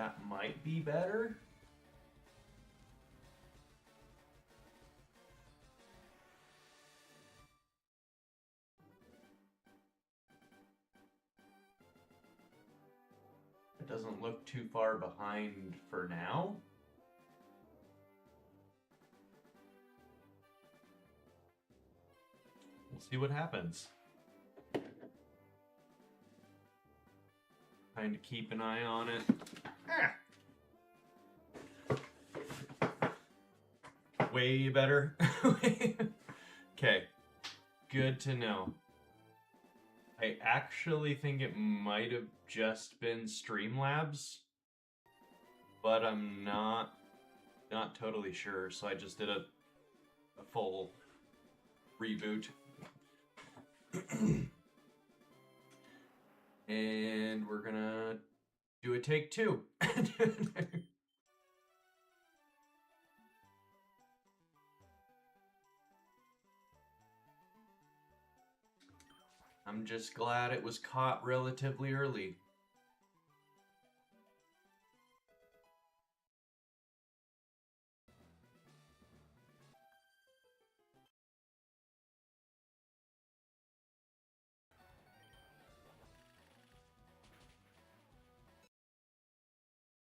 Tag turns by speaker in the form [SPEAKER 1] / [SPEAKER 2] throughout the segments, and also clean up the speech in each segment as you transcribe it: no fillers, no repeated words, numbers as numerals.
[SPEAKER 1] That might be better. It doesn't look too far behind for now. We'll see what happens. Trying to keep an eye on it. Way better. Okay, good to know. I actually think it might have just been Streamlabs, but I'm not totally sure, so I just did a full reboot. And we're gonna do a take 2. I'm just glad it was caught relatively early.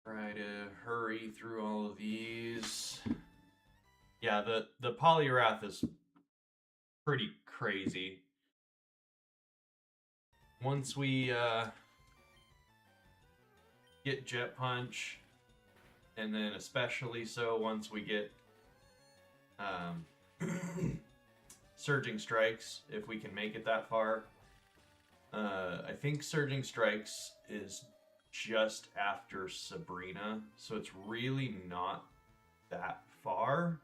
[SPEAKER 1] Try to hurry through all of these. Yeah, the Polyrath is pretty crazy. Once we get Jet Punch, and then especially so once we get Surging Strikes, if we can make it that far. I think Surging Strikes is just after Sabrina, so it's really not that far,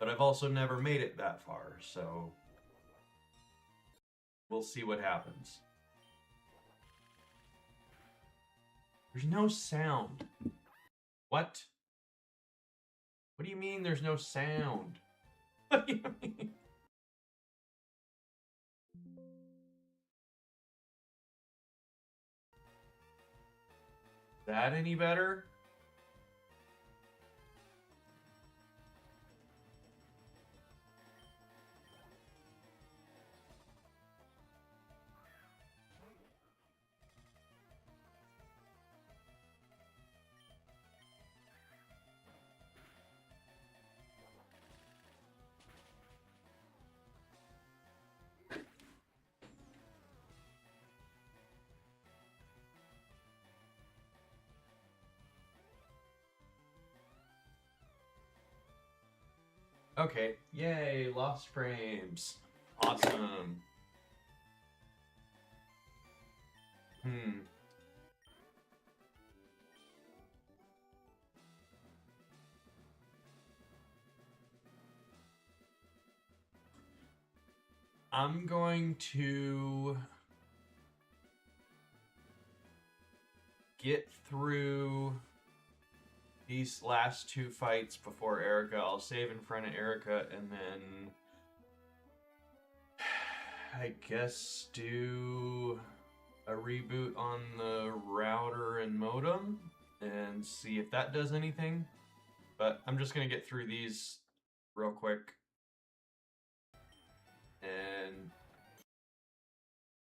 [SPEAKER 1] but I've also never made it that far, so we'll see what happens. There's no sound. What? What do you mean there's no sound? What do you mean? That any better? Okay, yay, lost frames. Awesome. I'm going to get through these last 2 fights before Erica. I'll save in front of Erica and then I guess do a reboot on the router and modem and see if that does anything. But I'm just gonna get through these real quick and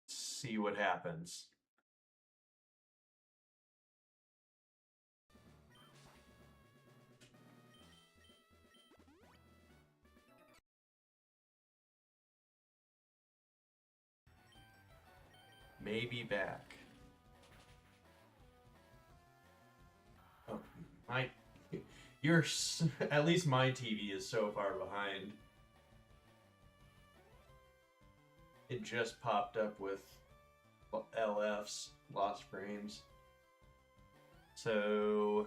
[SPEAKER 1] see what happens. Maybe back. Oh, at least my TV is so far behind. It just popped up with LFs, lost frames. So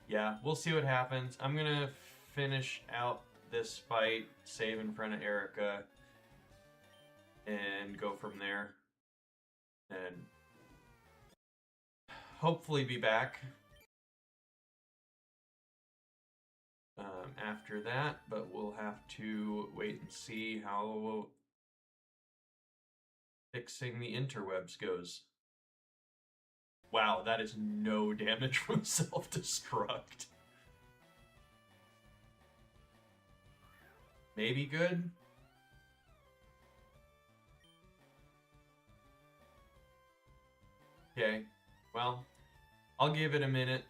[SPEAKER 1] yeah, we'll see what happens. I'm gonna finish out this fight, save in front of Erica, and go from there. And hopefully be back after that, but we'll have to wait and see how fixing the interwebs goes. Wow, that is no damage from self-destruct. Maybe good? Okay, well, I'll give it a minute,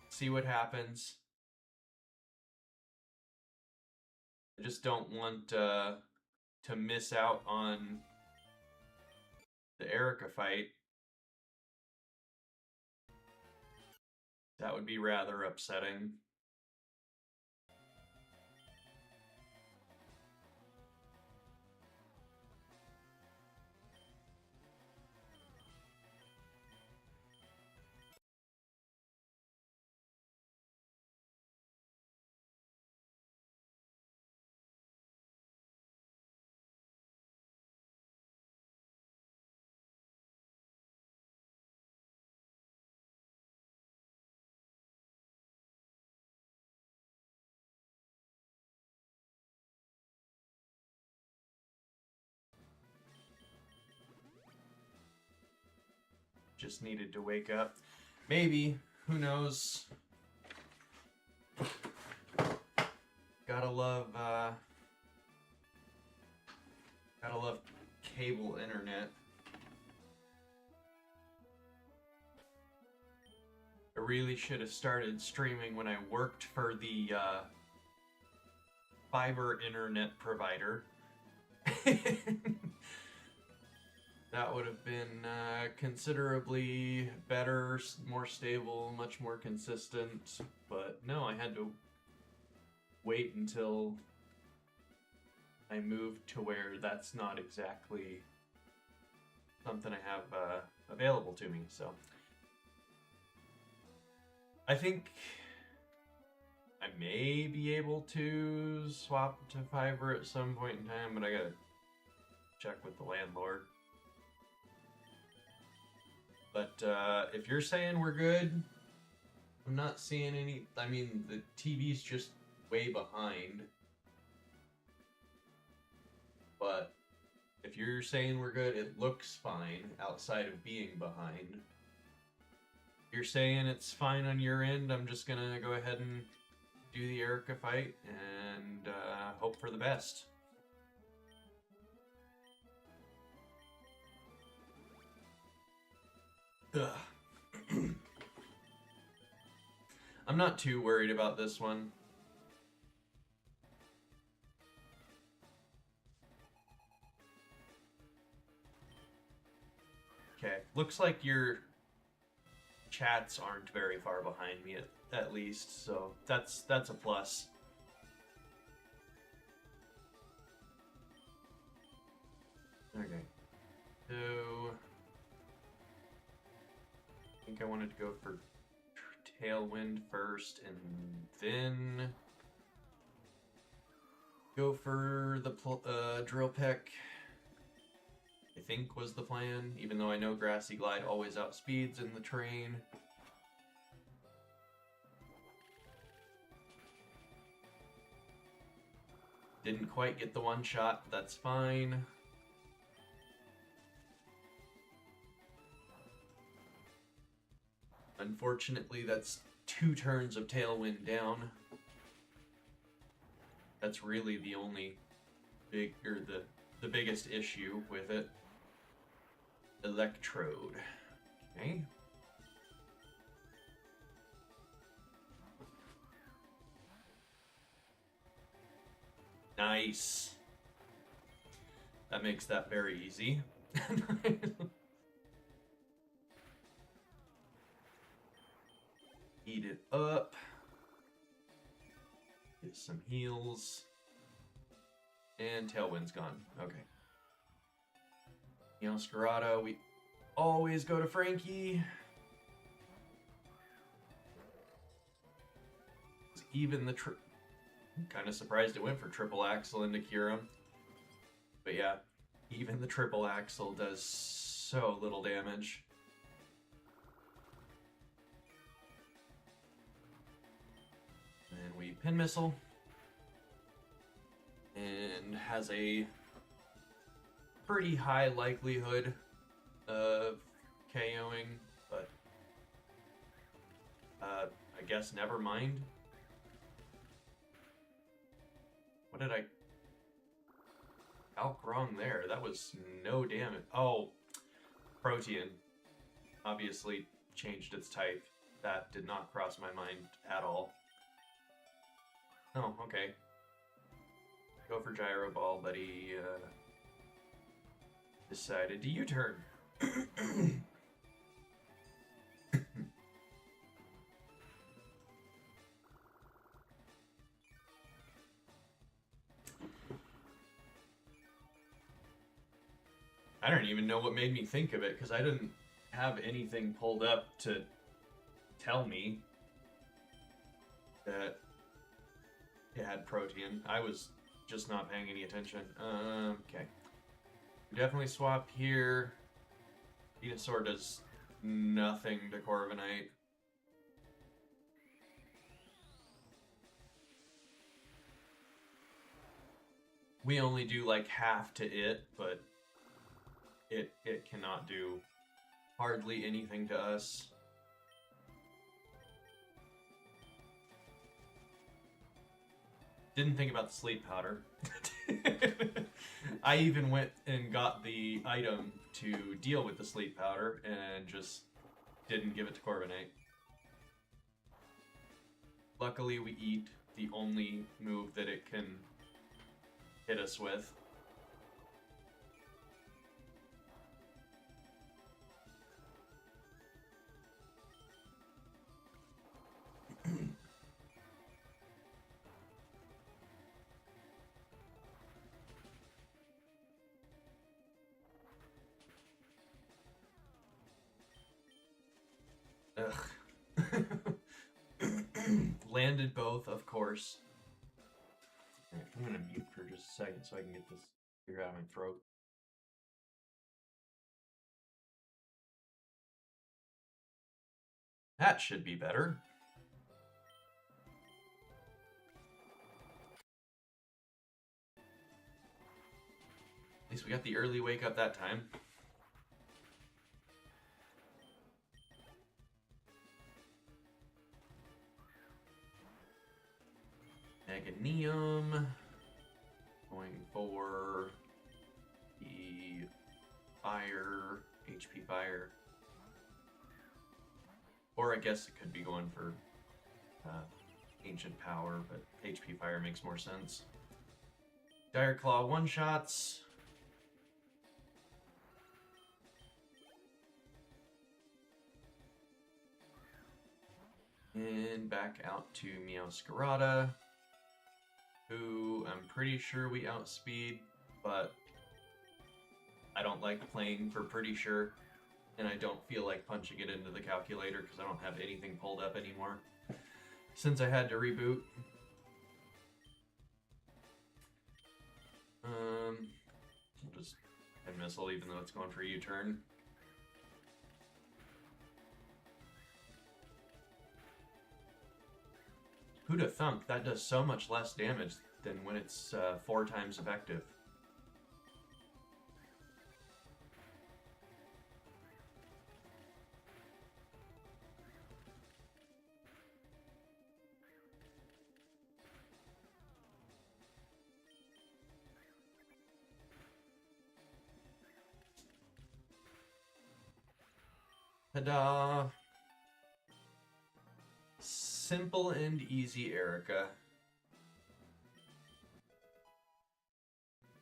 [SPEAKER 1] see what happens. I just don't want to miss out on the Erica fight. That would be rather upsetting. Just needed to wake up. Maybe. Who knows? Gotta love cable internet. I really should have started streaming when I worked for the fiber internet provider. That would have been considerably better, more stable, much more consistent. But no, I had to wait until I moved to where that's not exactly something I have available to me. So I think I may be able to swap to fiber at some point in time, but I gotta check with the landlord. But if you're saying we're good, I'm not seeing any. I mean, the TV's just way behind. But if you're saying we're good, it looks fine outside of being behind. If you're saying it's fine on your end, I'm just gonna go ahead and do the Erica fight and hope for the best. I'm not too worried about this one. Okay, looks like your chats aren't very far behind me at least, so that's a plus. Okay, so I think I wanted to go for Tailwind first and then go for the Drill Peck, I think was the plan, even though I know Grassy Glide always outspeeds in the terrain. Didn't quite get the one shot, but that's fine. Unfortunately, that's 2 turns of Tailwind down. That's really the only the biggest issue with it. Electrode. Okay. Nice. That makes that very easy. Eat it up. Get some heals. And Tailwind's gone. Okay. Neoscarado, we always go to Frankie. Even the I'm kind of surprised it went for triple axle into Kyurem. But yeah, even the triple axle does so little damage. And we pin missile. And has a pretty high likelihood of KOing, but I guess never mind. What did I calc wrong there? That was no damage. Oh, Protean obviously changed its type. That did not cross my mind at all. Oh, okay. Go for Gyro Ball, but he decided to U-turn. I don't even know what made me think of it, because I didn't have anything pulled up to tell me that it had Protean. I was just not paying any attention. Okay. Definitely swap here. Venusaur does nothing to Corviknight. We only do like half to it, but it cannot do hardly anything to us. Didn't think about the sleep powder. I even went and got the item to deal with the sleep powder and just didn't give it to Corviknight. Luckily, we eat the only move that it can hit us with. Ugh. Landed both, of course. Right, I'm gonna mute for just a second so I can get this figure out of my throat. That should be better. At least we got the early wake up that time. Meganium. Going for the fire, HP fire. Or I guess it could be going for ancient power, but HP fire makes more sense. Dire Claw one-shots. And back out to Meowscarada, who I'm pretty sure we outspeed, but I don't like playing for pretty sure, and I don't feel like punching it into the calculator because I don't have anything pulled up anymore since I had to reboot. Just a missile even though it's going for a U-turn. Who'da thunk? That does so much less damage than when it's 4 times effective. Ta-da! Simple and easy Erica.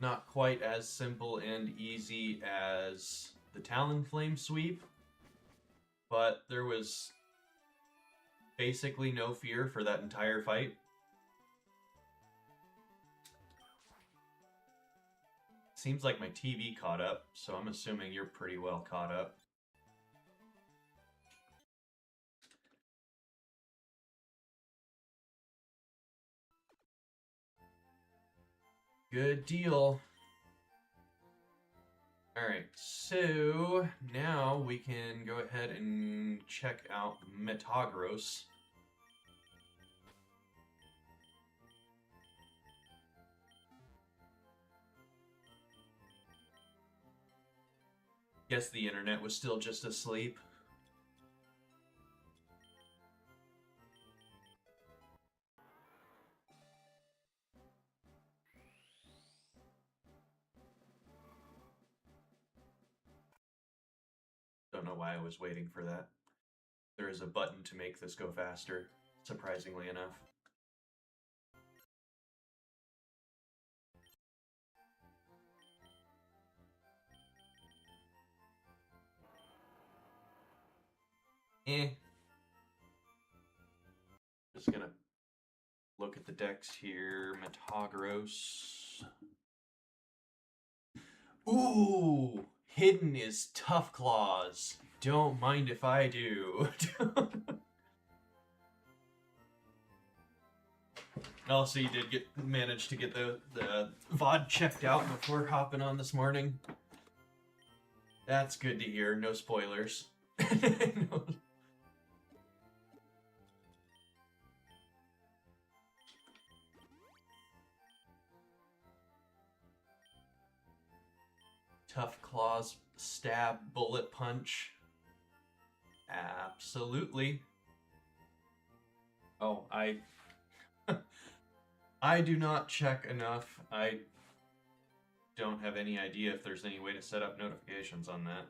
[SPEAKER 1] Not quite as simple and easy as the Talonflame sweep, but there was basically no fear for that entire fight. Seems like my TV caught up, so I'm assuming you're pretty well caught up. Good deal. Alright, so now we can go ahead and check out Metagross. Guess the internet was still just asleep. Don't know why I was waiting for that. There is a button to make this go faster, surprisingly enough. Just gonna look at the decks here. Metagross. Ooh! Hidden is Tough Claws. Don't mind if I do. Also, you did manage to get the VOD checked out before hopping on this morning. That's good to hear. No spoilers. No. Tough Claws, stab, bullet punch. Absolutely. Oh, I do not check enough. I don't have any idea if there's any way to set up notifications on that.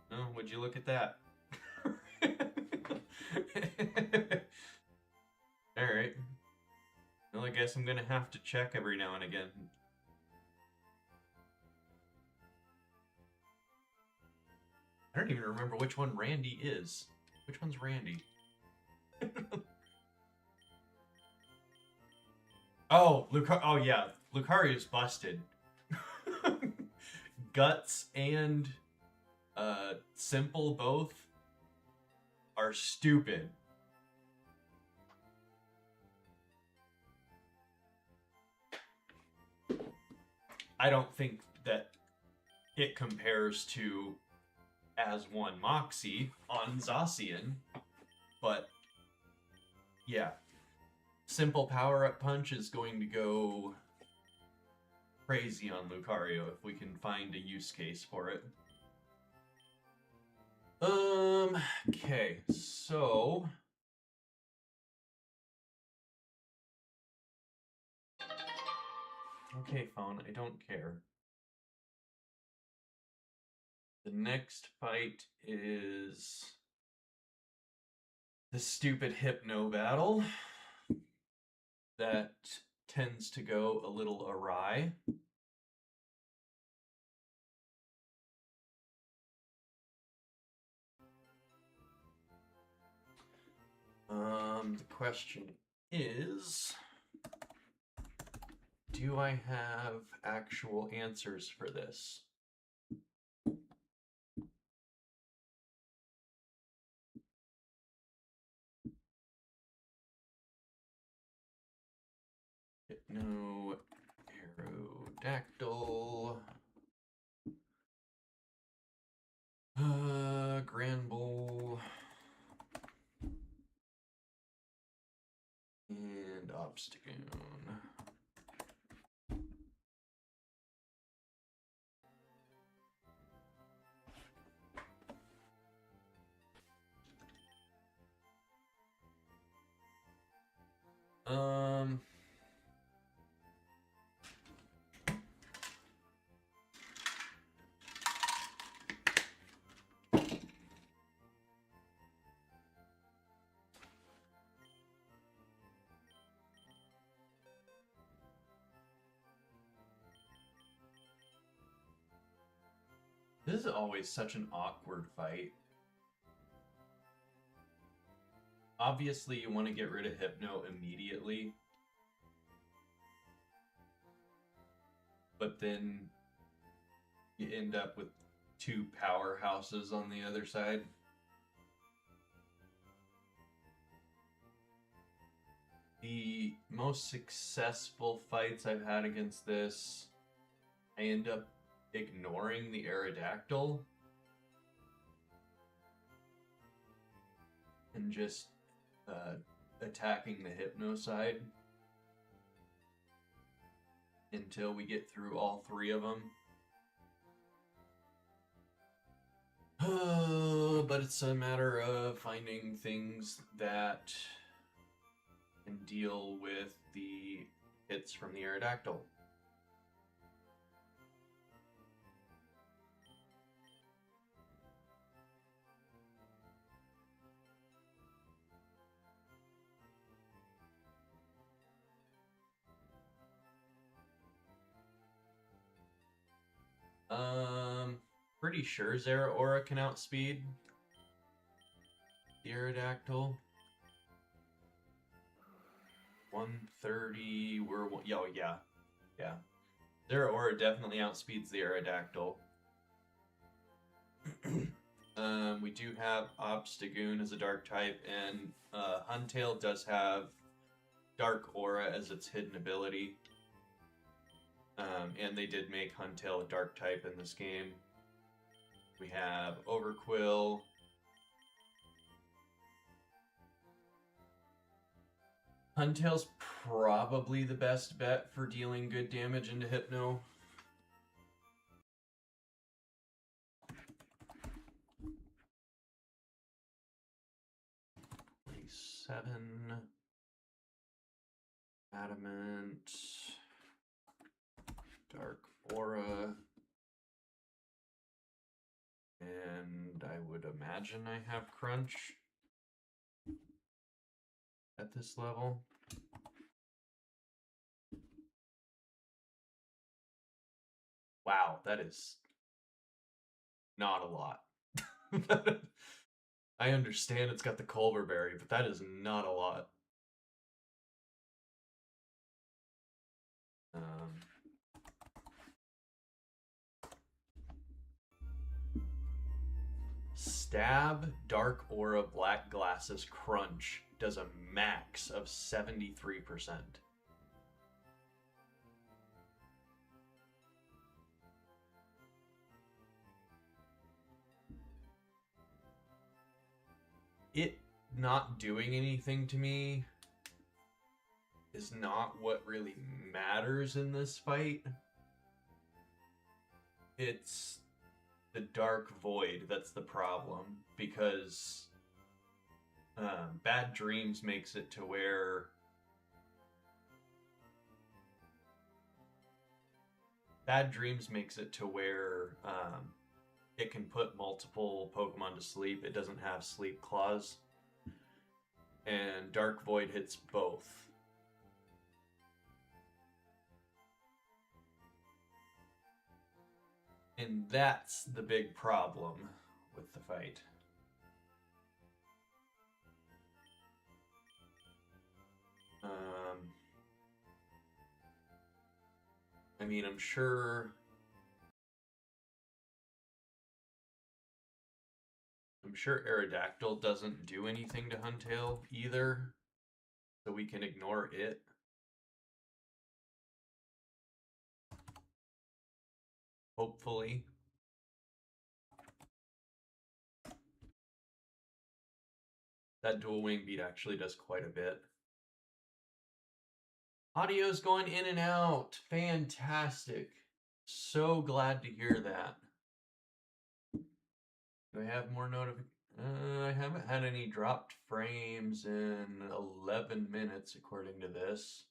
[SPEAKER 1] No, would you look at that? Alright. Well, I guess I'm gonna have to check every now and again. I don't even remember which one Randy is. Which one's Randy? Oh, oh yeah, Lucario's busted. Guts and Simple both are stupid. I don't think that it compares to as one Moxie on Zacian, but yeah, Simple power-up punch is going to go crazy on Lucario if we can find a use case for it. Okay, so okay, phone, I don't care. The next fight is the stupid Hypno battle that tends to go a little awry. The question is, do I have actual answers for this? Hypno, Aerodactyl, Granbull, and Obstagoon. This is always such an awkward fight. Obviously, you want to get rid of Hypno immediately. But then you end up with two powerhouses on the other side. The most successful fights I've had against this, I end up ignoring the Aerodactyl and just attacking the Hypno side. until we get through all 3 of them. But it's a matter of finding things that can deal with the hits from the Aerodactyl. Pretty sure Zeraora can outspeed the Aerodactyl. 130. Yeah. Zeraora definitely outspeeds the Aerodactyl. We do have Obstagoon as a dark type, and Huntail does have Dark Aura as its hidden ability. And they did make Huntail a dark type in this game. We have Overquill. Huntail's probably the best bet for dealing good damage into Hypno. Seven. Adamant. Dark Aura. And I would imagine I have Crunch at this level. Wow, that is not a lot. I understand it's got the Culver Berry, but that is not a lot. Stab, Dark Aura, Black Glasses, Crunch does a max of 73%. It not doing anything to me is not what really matters in this fight. It's the Dark Void that's the problem, because Bad Dreams makes it to where it can put multiple Pokemon to sleep. It doesn't have Sleep Claws, and Dark Void hits both. And that's the big problem with the fight. I mean, I'm sure Aerodactyl doesn't do anything to Huntail either, so we can ignore it. Hopefully. That dual wing beat actually does quite a bit. Audio's going in and out. Fantastic. So glad to hear that. Do I have more notifications? I haven't had any dropped frames in 11 minutes, according to this.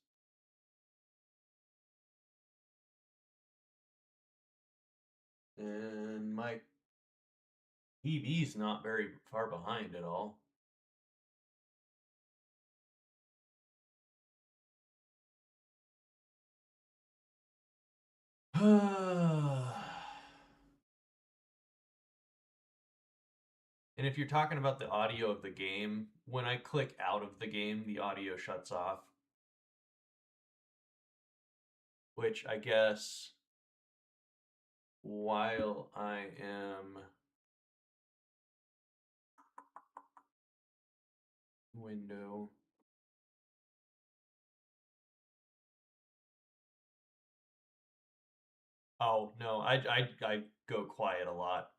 [SPEAKER 1] And my EV's not very far behind at all. And if you're talking about the audio of the game, when I click out of the game, the audio shuts off. Which I guess while I am window. Oh, no, I go quiet a lot.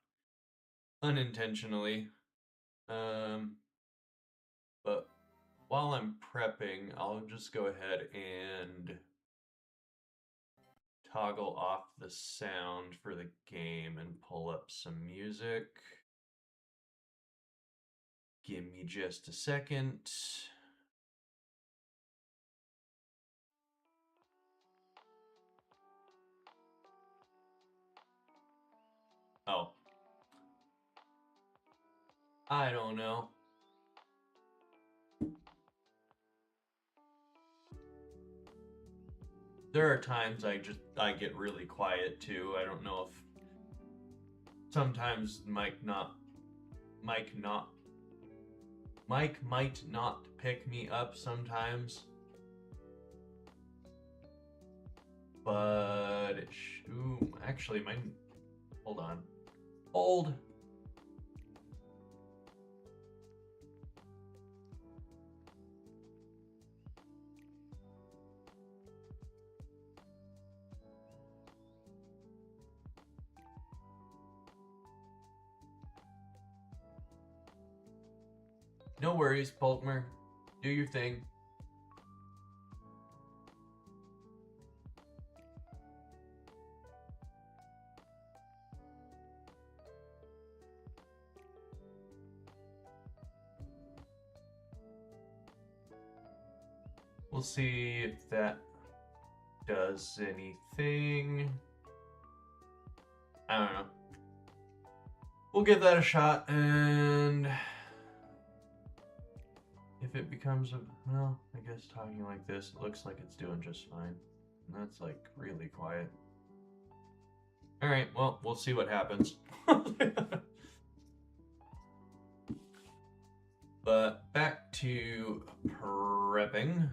[SPEAKER 1] Unintentionally. But while I'm prepping, I'll just go ahead and toggle off the sound for the game and pull up some music. Give me just a second. Oh. I don't know. There are times I get really quiet too. I don't know if sometimes Mike might not pick me up sometimes. But actually mine, hold on. Hold. No worries, Polkmer. Do your thing. We'll see if that does anything. I don't know. We'll give that a shot, and if it becomes well, I guess talking like this, it looks like it's doing just fine. And that's like really quiet. All right, well, we'll see what happens. But back to prepping.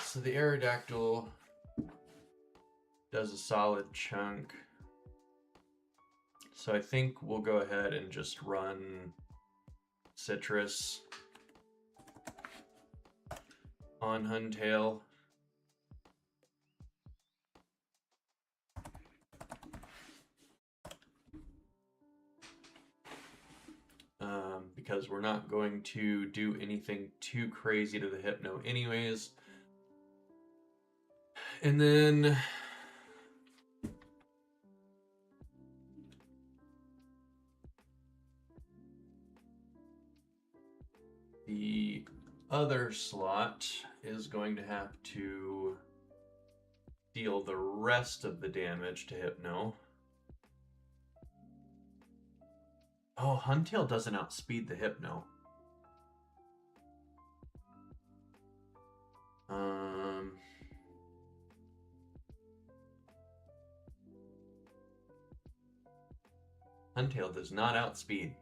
[SPEAKER 1] So the Aerodactyl does a solid chunk. So I think we'll go ahead and just run Citrus on Huntail. Because we're not going to do anything too crazy to the Hypno anyways. And then the other slot is going to have to deal the rest of the damage to Hypno. Oh, Huntail doesn't outspeed the Hypno. Huntail does not outspeed.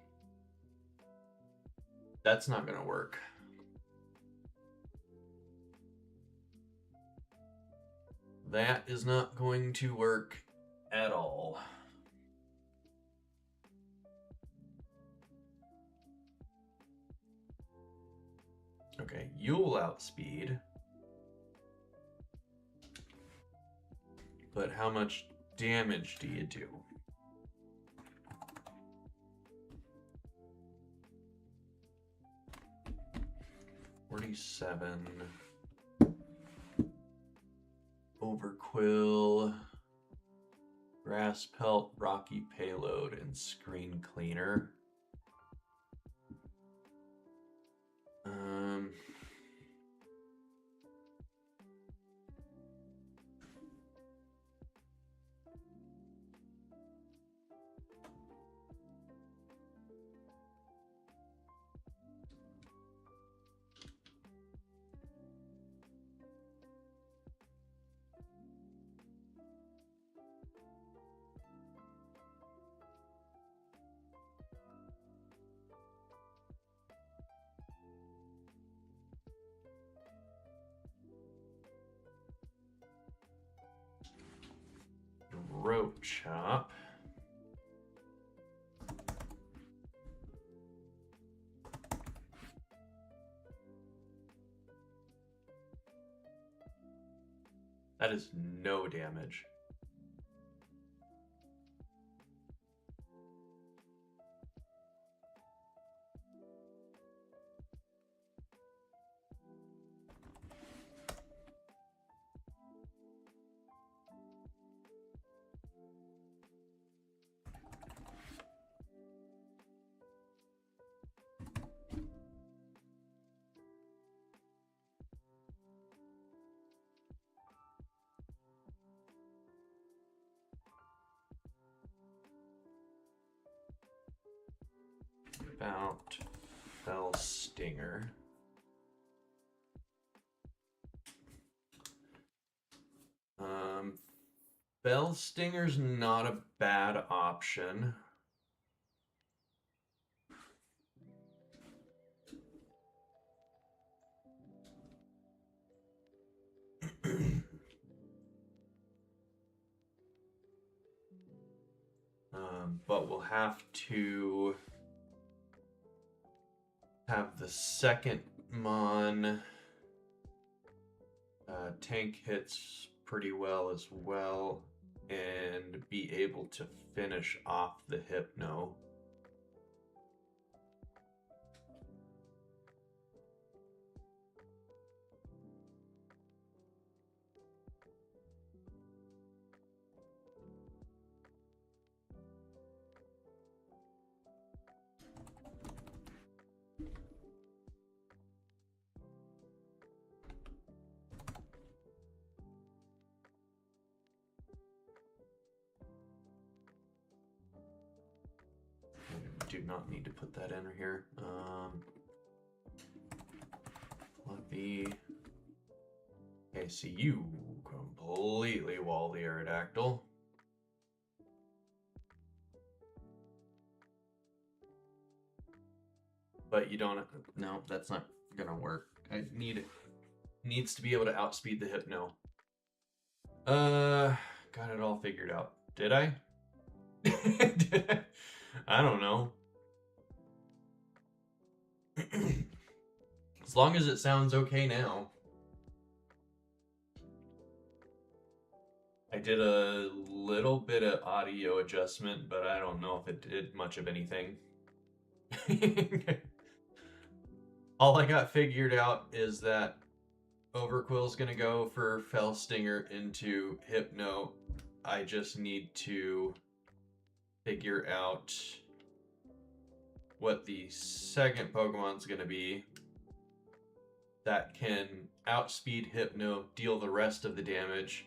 [SPEAKER 1] That's not going to work. That is not going to work at all. Okay, you'll outspeed. But how much damage do you do? $47. Overquill, Grass Pelt, Rocky Payload, and Screen Cleaner. Rope Chop. That is no damage. About Fell Stinger. Fell Stinger's not a bad option. But we'll have to have the second Mon tank hits pretty well as well, and be able to finish off the Hypno. Do not need to put that in here. Fluffy. Okay, so you completely wall the Aerodactyl. But you don't. No, that's not gonna work. I needs to be able to outspeed the Hypno. Got it all figured out. Did I? Did I? I don't know. As long as it sounds okay now. I did a little bit of audio adjustment, but I don't know if it did much of anything. All I got figured out is that Overquill's gonna go for Fell Stinger into Hypno. I just need to figure out what the second Pokemon's gonna be that can outspeed Hypno, deal the rest of the damage,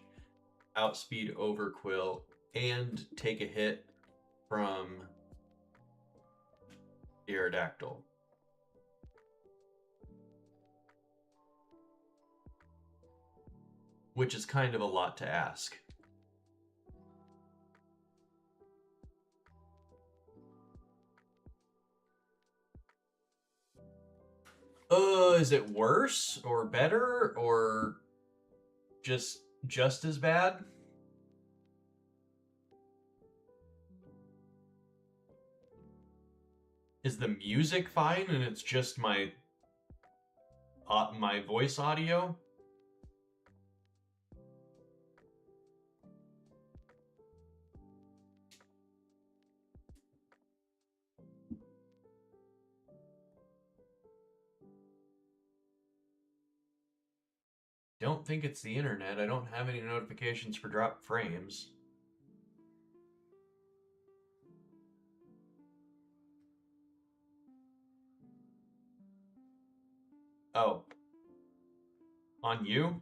[SPEAKER 1] outspeed Overquill, and take a hit from Aerodactyl. Which is kind of a lot to ask. Is it worse or better or just as bad? Is the music fine and it's just my voice audio? Don't think it's the internet. I don't have any notifications for dropped frames. Oh. On you?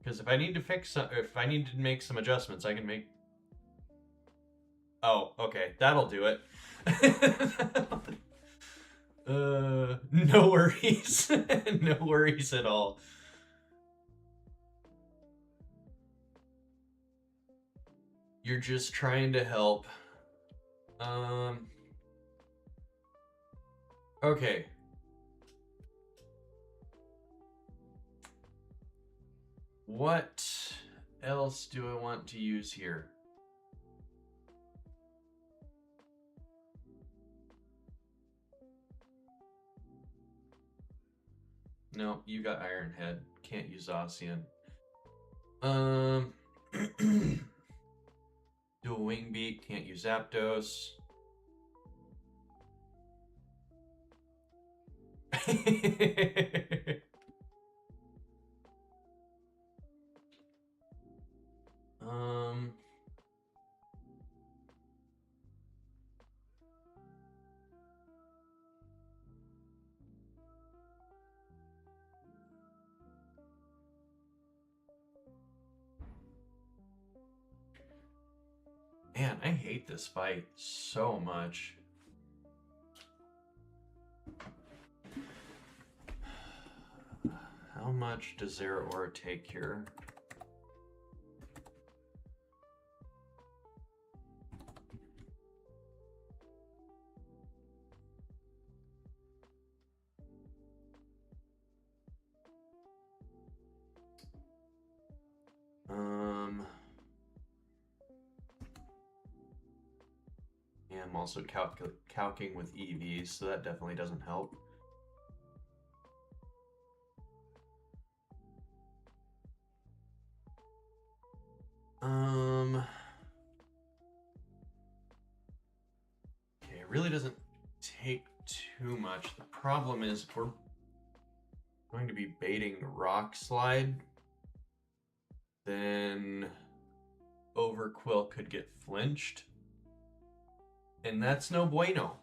[SPEAKER 1] Because if I need to if I need to make some adjustments, I can make. Oh, okay, that'll do it. No worries. No worries at all. You're just trying to help. Okay. What else do I want to use here? No, you got Iron Head. Can't use Ossian. Dual Wing Beat. Can't use Zapdos. Man, I hate this fight so much. How much does Zeraora take here? Yeah, I'm also calcing with EVs, so that definitely doesn't help. Okay, it really doesn't take too much. The problem is if we're going to be baiting Rock Slide, then Overquill could get flinched, and that's no bueno.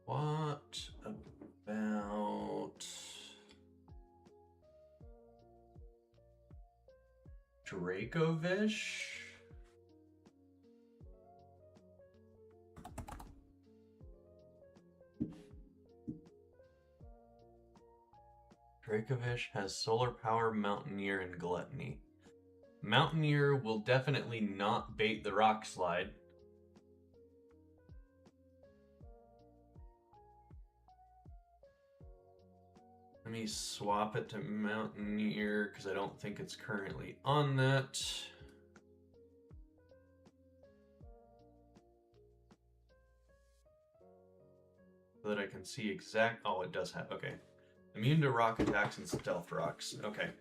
[SPEAKER 1] What about Dracovish? Dracovish has Solar Power, Mountaineer, and Gluttony. Mountaineer will definitely not bait the Rock Slide. Let me swap it to Mountaineer because I don't think it's currently on that. So that I can see exact. Oh, it does have. Okay. Immune to rock attacks and stealth rocks. Okay.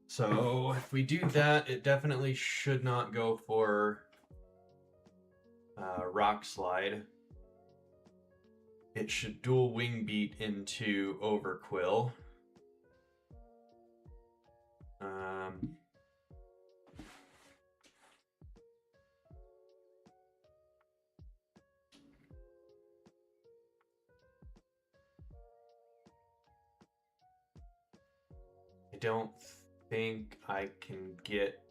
[SPEAKER 1] So if we do that, it definitely should not go for Rock Slide. It should dual Wing Beat into Overquill. I don't think I can get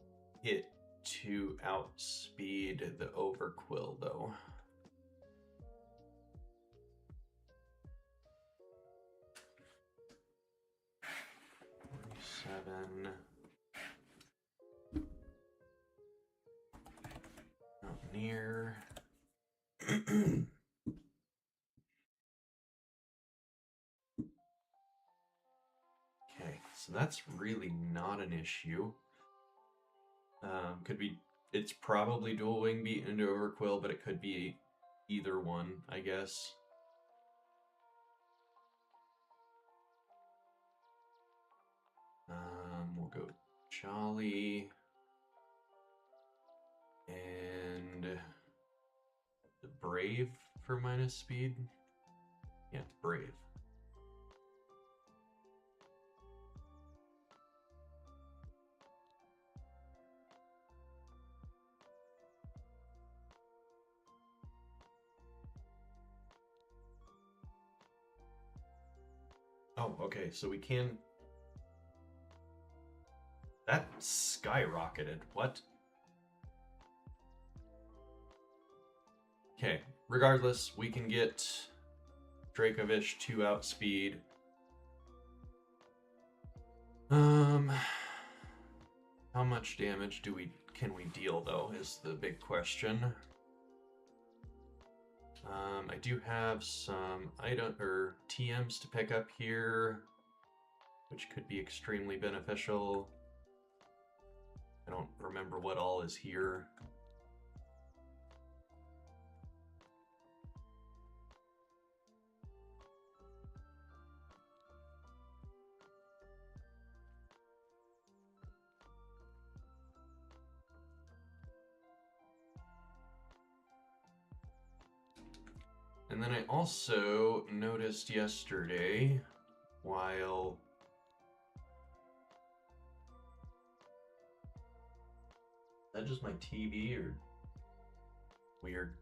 [SPEAKER 1] it to outspeed the Overquill, though. Mountaineer. Okay, so that's really not an issue. Could be, it's probably dual Wing Beat into Overquill, but it could be either one, I guess. We'll go Jolly and the Brave for minus speed. Yeah, Brave. Oh, okay, so we can... That skyrocketed. What? Okay, regardless, we can get Dracovish 2 outspeed. How much damage can we deal though is the big question. I do have some TMs to pick up here, which could be extremely beneficial. I don't remember what all is here. And then I also noticed yesterday, while is that just my TV or weird?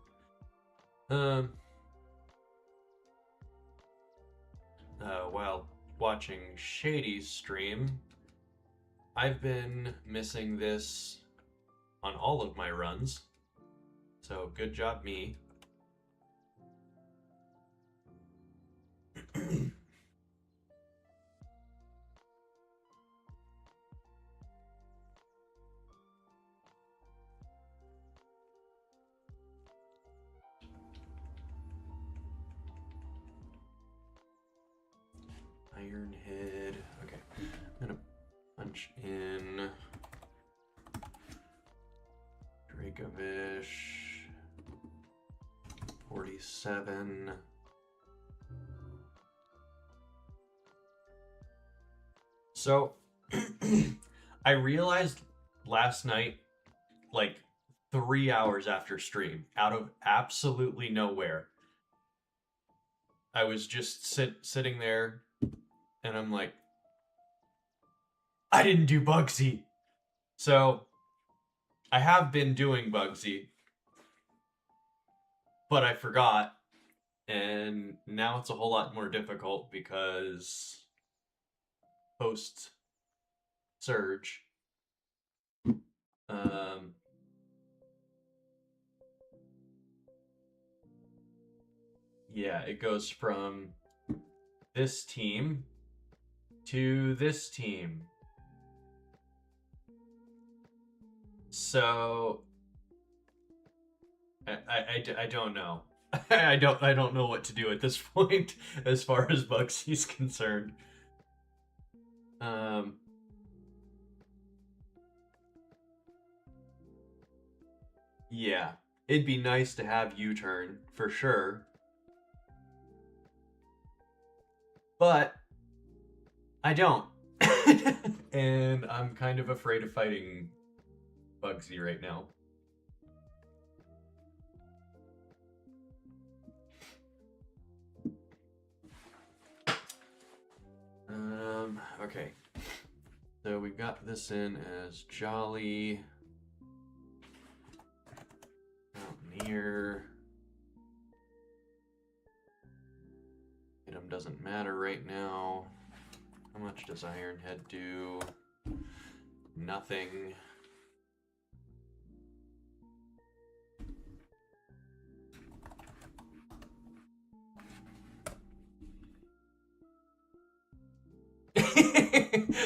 [SPEAKER 1] While watching Shady's stream, I've been missing this on all of my runs, so good job me. Iron Head. Okay, I'm gonna punch in Dracovish 47. So I realized last night, like 3 hours after stream, out of absolutely nowhere, I was just sitting there and I'm like, I didn't do Bugsy. So I have been doing Bugsy, but I forgot, and now it's a whole lot more difficult because post surge, yeah, it goes from this team to this team. So I don't know. I don't know what to do at this point as far as Bugsy's concerned. Yeah, it'd be nice to have U-turn for sure, but I don't. And I'm kind of afraid of fighting Bugsy right now. Okay. So we've got this in as Jolly. Mountaineer. Item doesn't matter right now. How much does Ironhead do? Nothing.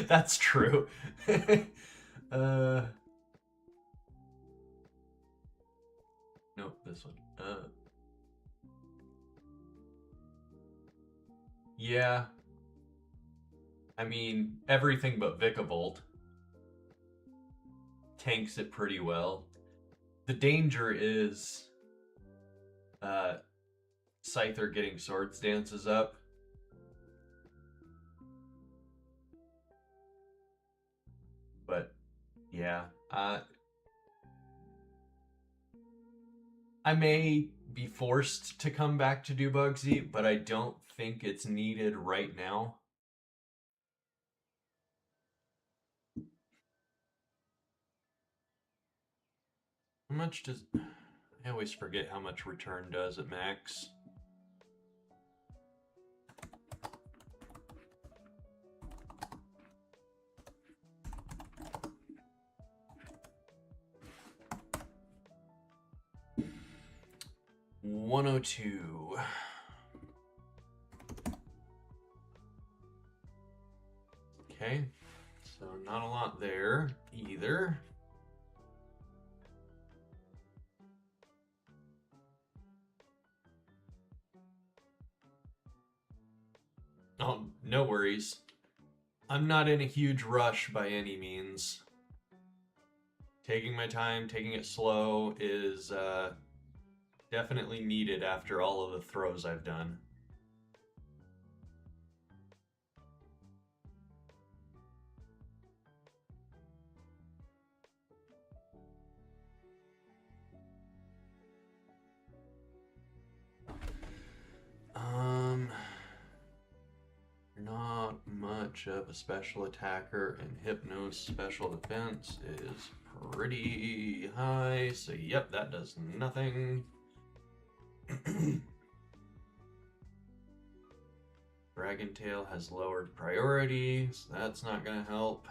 [SPEAKER 1] That's true. Nope, this one. Yeah. I mean, everything but Vikavolt tanks it pretty well. The danger is Scyther getting Swords Dances up. But yeah, I may be forced to come back to do Bugsy, but I don't think it's needed right now. How much does... I always forget how much return does at max. $102. Okay, so not a lot there either. Oh, no worries. I'm not in a huge rush by any means. Taking my time, taking it slow is definitely needed after all of the throws I've done. Not much of a special attacker, and Hypno's special defense is pretty high, so yep, that does nothing. Dragon Tail has lowered priority, so that's not gonna help.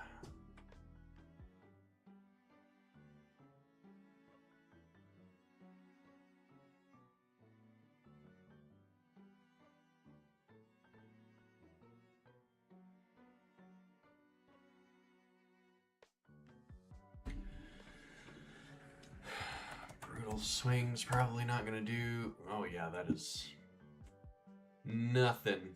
[SPEAKER 1] Brutal Swing's probably not gonna do. Oh yeah, that is nothing.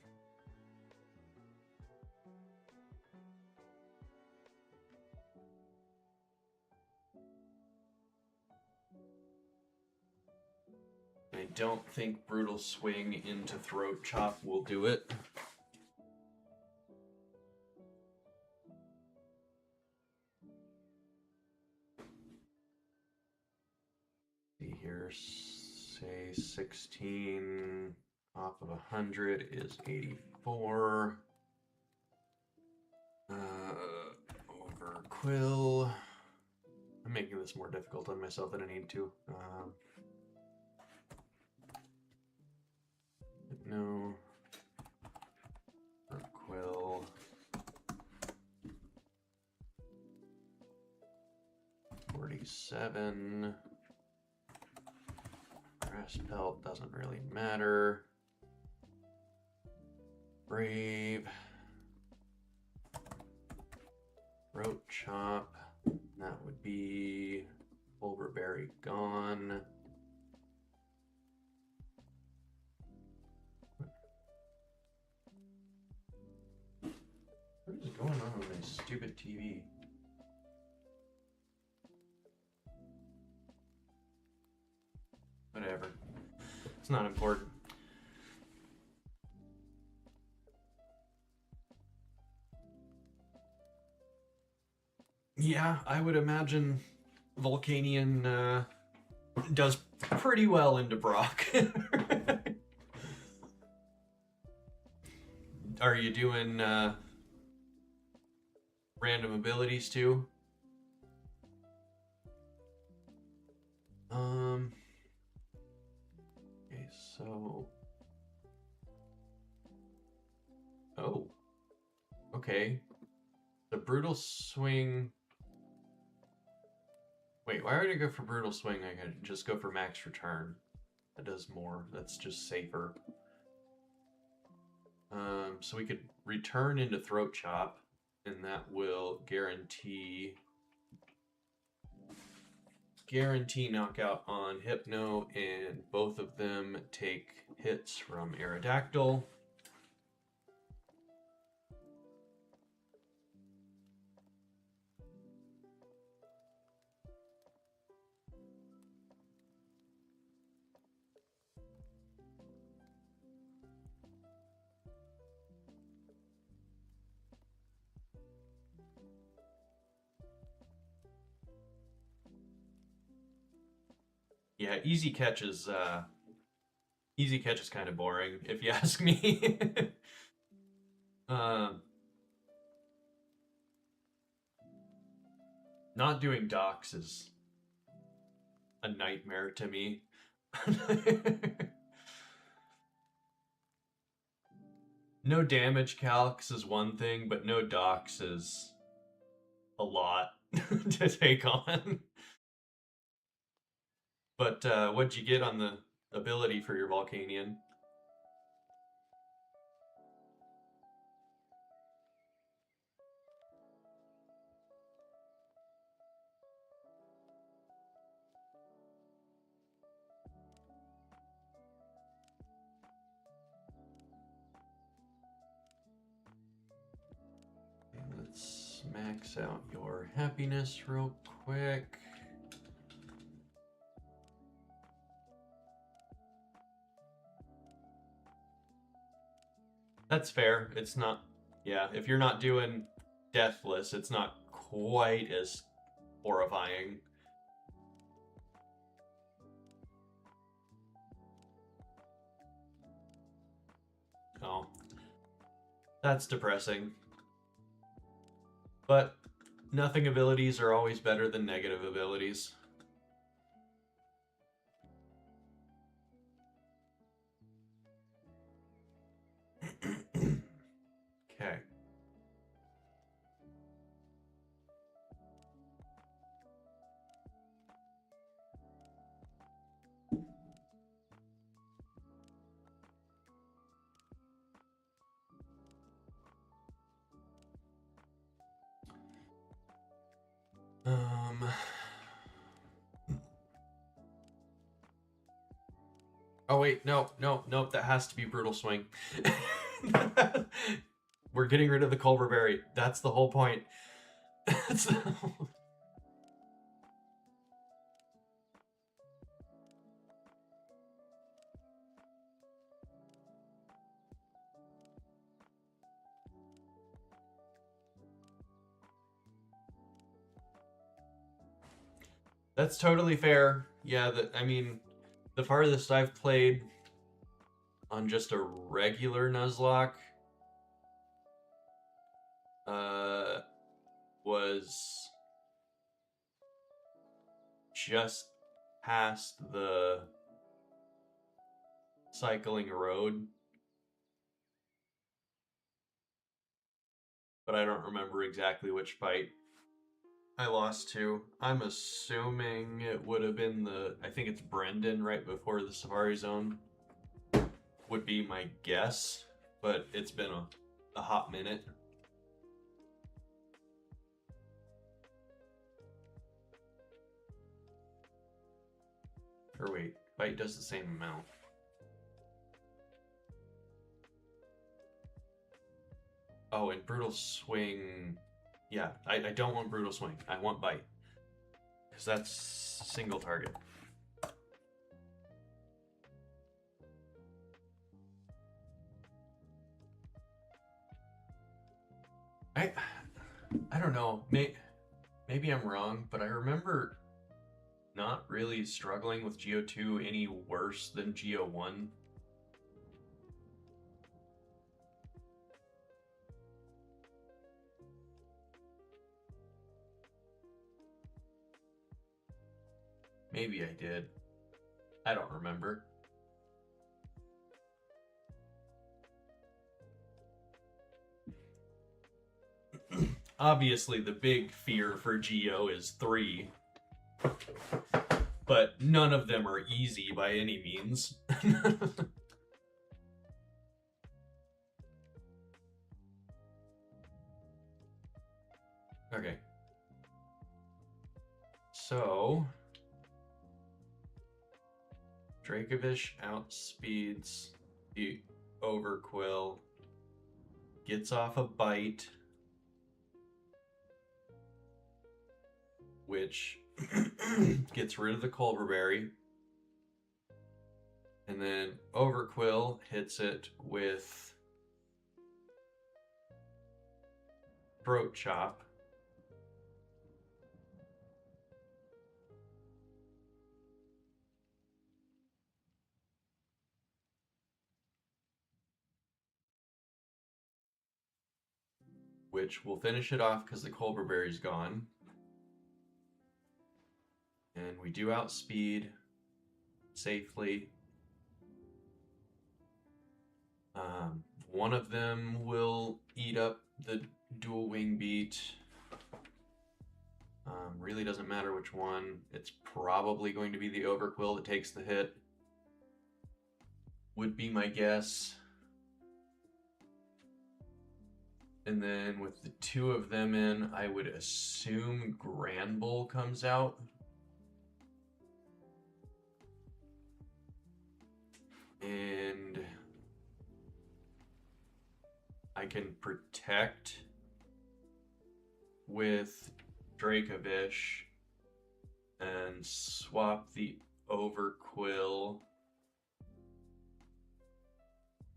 [SPEAKER 1] I don't think Brutal Swing into Throat Chop will do it. See here, say 16 off of 100 is 84. Over Quill. I'm making this more difficult on myself than I need to. No. Over Quill. 47. Grass Pelt doesn't really matter. Brave. Throat Chop. That would be Bulberberry gone. What is going on with my stupid TV? Whatever. It's not important. Yeah, I would imagine Volcanion does pretty well into Brock. Are you doing random abilities too? Okay, so... Oh. Okay. The Brutal Swing... Wait, why would I go for Brutal Swing? I could just go for Max Return. That does more. That's just safer. So we could return into Throat Chop, and that will guarantee knockout on Hypno, and both of them take hits from Aerodactyl. Yeah, easy catch is kind of boring, if you ask me. Not doing docks is a nightmare to me. No damage calcs is one thing, but no docks is a lot to take on. But what'd you get on the ability for your Volcanion? max out your happiness real quick. That's fair. It's not, yeah, if you're not doing deathless, it's not quite as horrifying. Oh, that's depressing. But nothing abilities are always better than negative abilities. Okay. Oh wait, no, that has to be Brutal Swing. We're getting rid of the Culver Berry. That's the whole point. That's totally fair. Yeah, I mean, the farthest I've played on just a regular Nuzlock was just past the cycling road. But I don't remember exactly which fight I lost to. I'm assuming it would have been I think it's Brendan right before the Safari Zone would be my guess, but it's been a hot minute. Or wait, fight does the same amount. Oh, and Brutal Swing. Yeah, I don't want Brutal Swing. I want Bite. Because that's single target. I don't know. Maybe I'm wrong, but I remember not really struggling with Geo 2 any worse than Geo 1. Maybe I did. I don't remember. Obviously, the big fear for Geo is 3. But none of them are easy by any means. Okay. So Dracovish outspeeds the Overquill, gets off a bite, which gets rid of the Culverberry, and then Overquill hits it with Throat Chop. Which will finish it off because the Culverberry's gone. And we do outspeed safely. One of them will eat up the dual wing beat. Really doesn't matter which one. It's probably going to be the Overquill that takes the hit. Would be my guess. And then with the 2 of them in, I would assume Granbull comes out. And I can protect with Dracovish and swap the Overquill.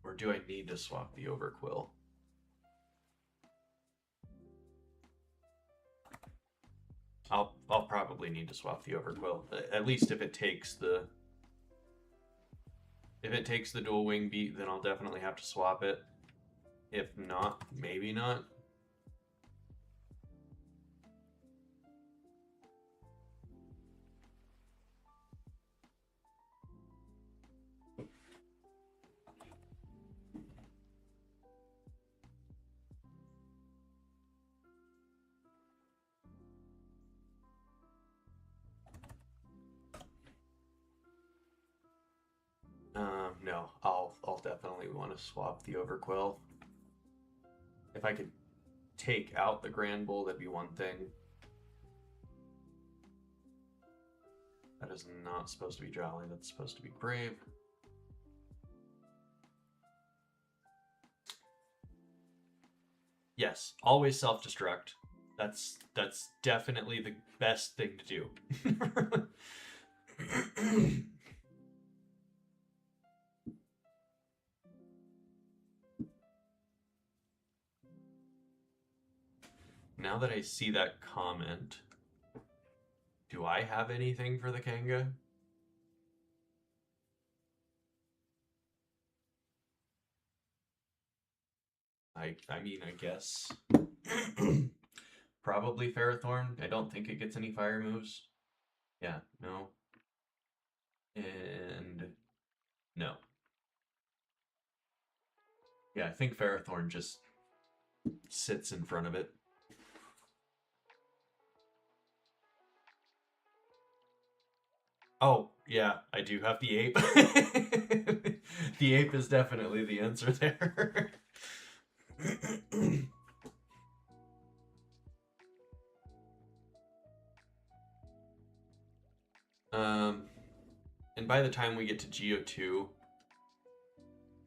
[SPEAKER 1] Or do I need to swap the Overquill? I'll probably need to swap the Overquill. At least if it takes the dual wing beat, then I'll definitely have to swap it. If not, maybe not. No, I'll definitely want to swap the Overquill. If I could take out the Grand Bull, that'd be one thing. That is not supposed to be Jolly, that's supposed to be Brave. Yes, always self-destruct. That's definitely the best thing to do. Now that I see that comment, do I have anything for the Kanga? I mean, I guess. Probably Ferrothorn. I don't think it gets any fire moves. Yeah, no. And no. Yeah, I think Ferrothorn just sits in front of it. Oh, yeah, I do have the ape. The ape is definitely the answer there. And by the time we get to Geo 2,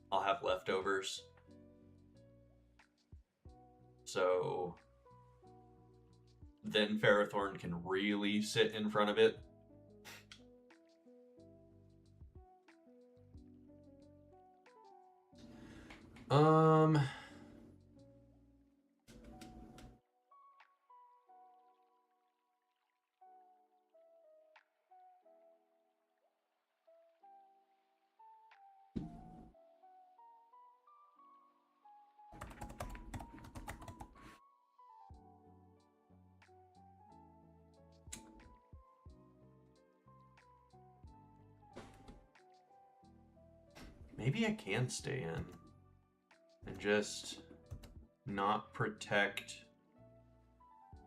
[SPEAKER 1] I'll have leftovers. So then Ferrothorn can really sit in front of it. Maybe I can stay in and just not protect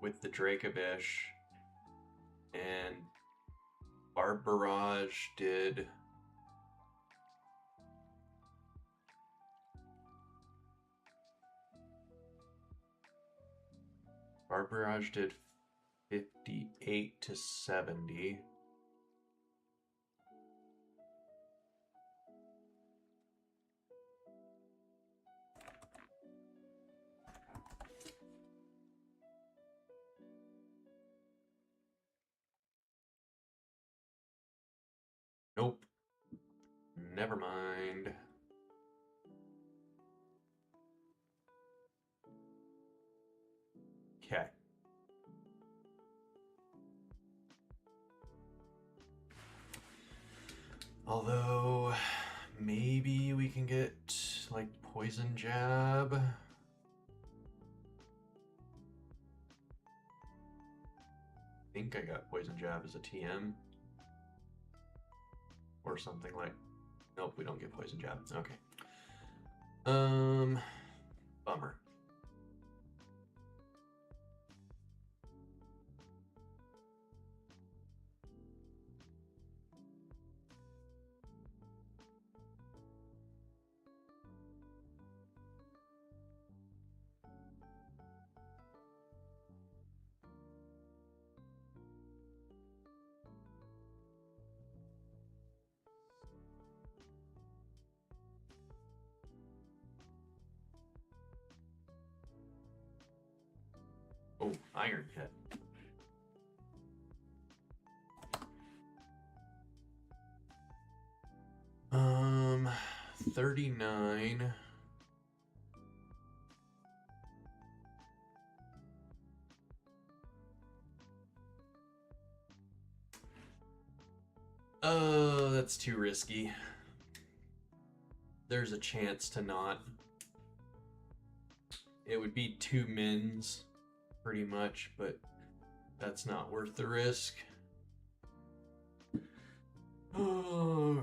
[SPEAKER 1] with the Dracovish. And Barbarage did... Barbarage did 58 to 70. Nope. Never mind. Okay. Although, maybe we can get, like, Poison Jab. I think I got Poison Jab as a TM. Or something like... Nope, we don't get Poison Jab. Okay. Bummer. Oh, iron hit. Um, 39. Oh, that's too risky. There's a chance to not. It would be 2 mins, pretty much, but that's not worth the risk. Oh.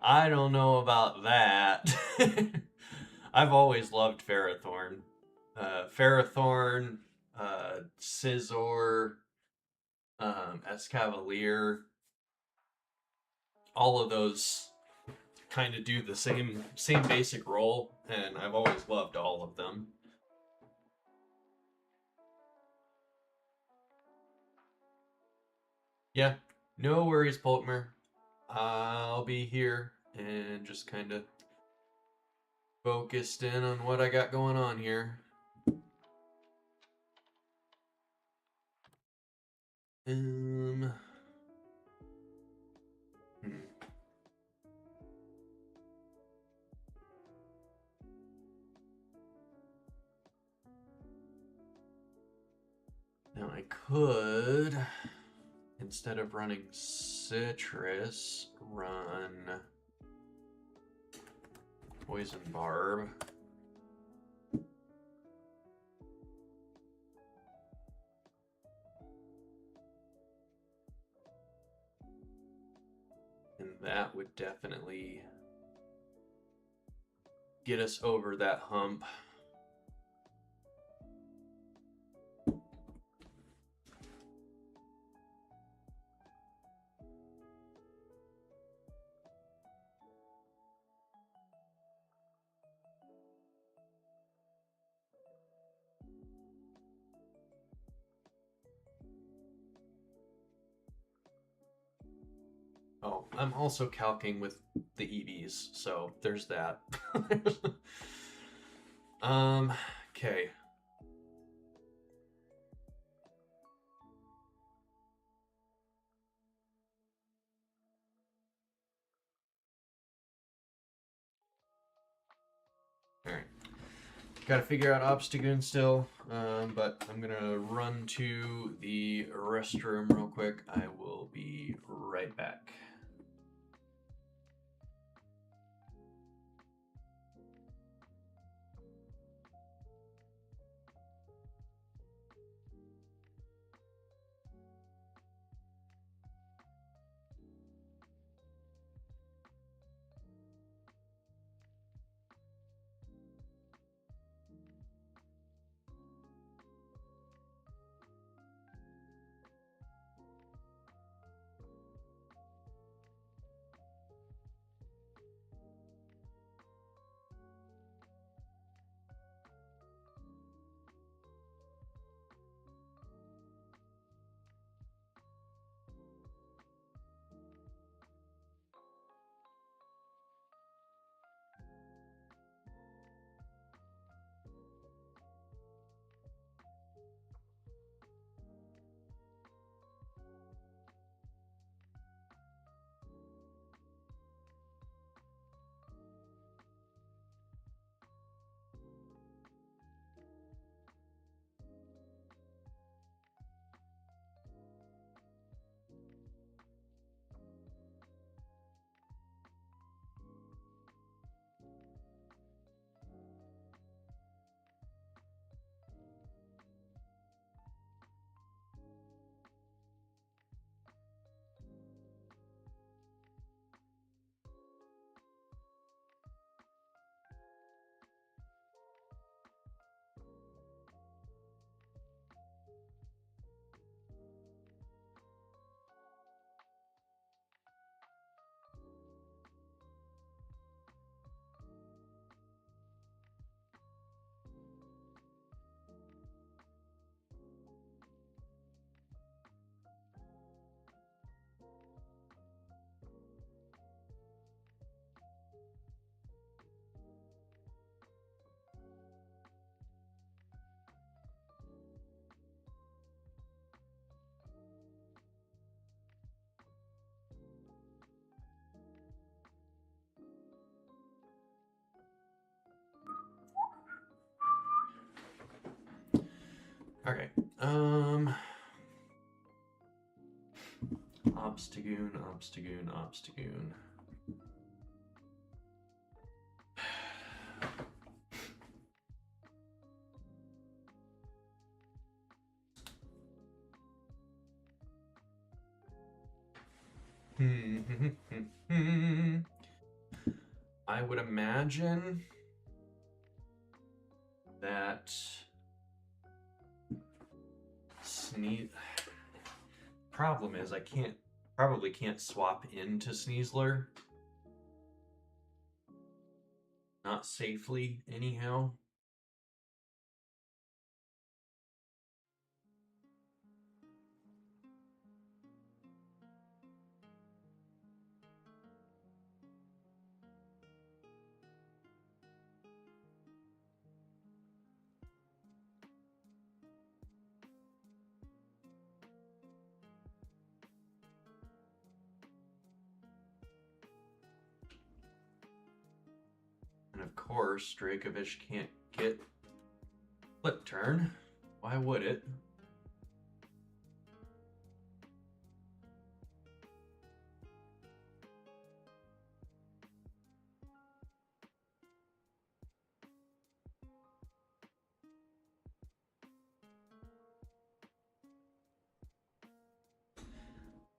[SPEAKER 1] I don't know about that. I've always loved Ferrothorn. Ferrothorn, Scizor, Escavalier, all of those kind of do the same basic role, and I've always loved all of them. Yeah, no worries, Polkmer. I'll be here and just kind of focused in on what I got going on here. Hmm. Now I could, instead of running Citrus, run Poison Barb. And that would definitely get us over that hump. Oh, I'm also calcing with the EVs, so there's that. Okay. Alright. Gotta figure out Obstagoon still, but I'm gonna run to the restroom real quick. I will be right back. Obstagoon, Obstagoon, Obstagoon. I would imagine that problem is I probably can't swap into Sneasler. Not safely, anyhow. And of course, Dracovish can't get flip turn. Why would it?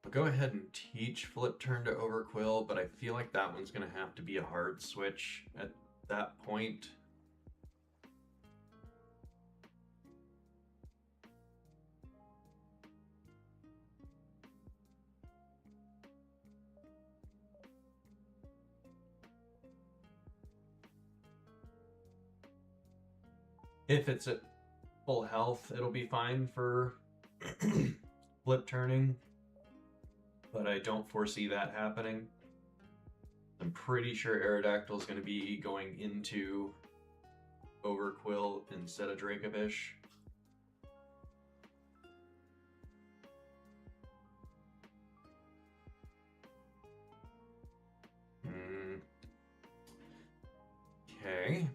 [SPEAKER 1] I'll go ahead and teach flip turn to Overquill, but I feel like that one's going to have to be a hard switch at that point. If it's at full health, it'll be fine for flip turning, but I don't foresee that happening. I'm pretty sure Aerodactyl is going to be going into Overquill instead of Dracovish. Okay.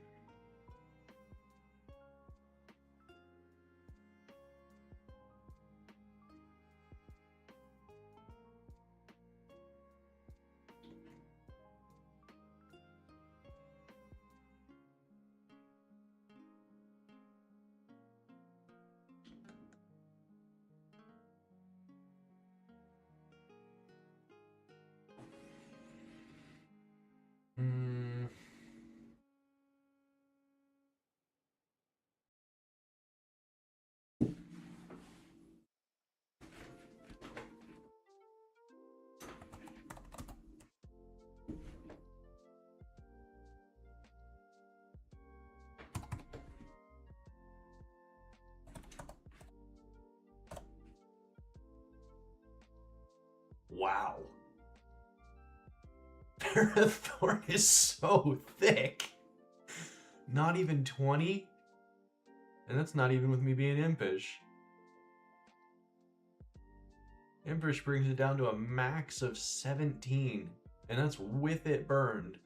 [SPEAKER 1] Wow. Parathorn is so thick. Not even 20? And that's not even with me being Impish. Impish brings it down to a max of 17. And that's with it burned.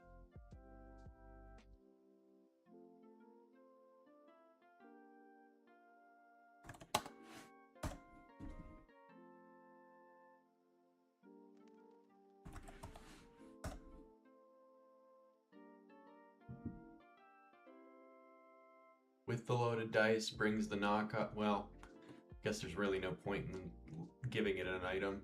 [SPEAKER 1] With the loaded dice brings the knockout. Well, I guess there's really no point in giving it an item.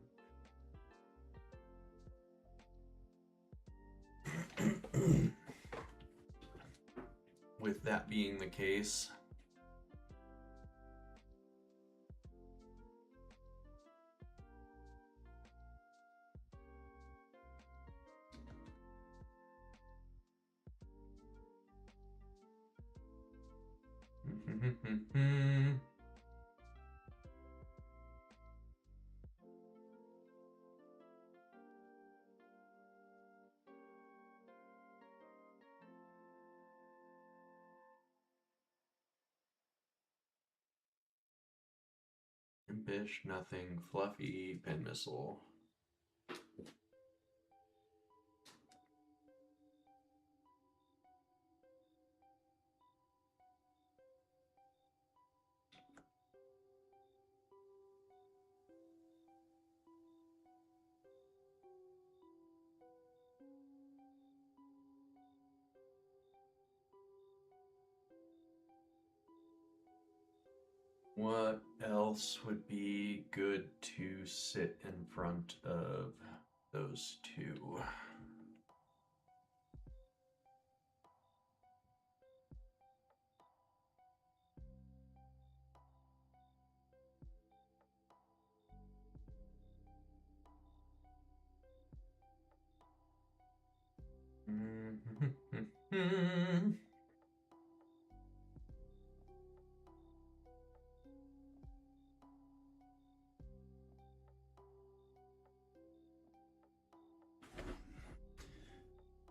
[SPEAKER 1] With that being the case. Impish, nothing, fluffy, pen missile. What else would be good to sit in front of those two?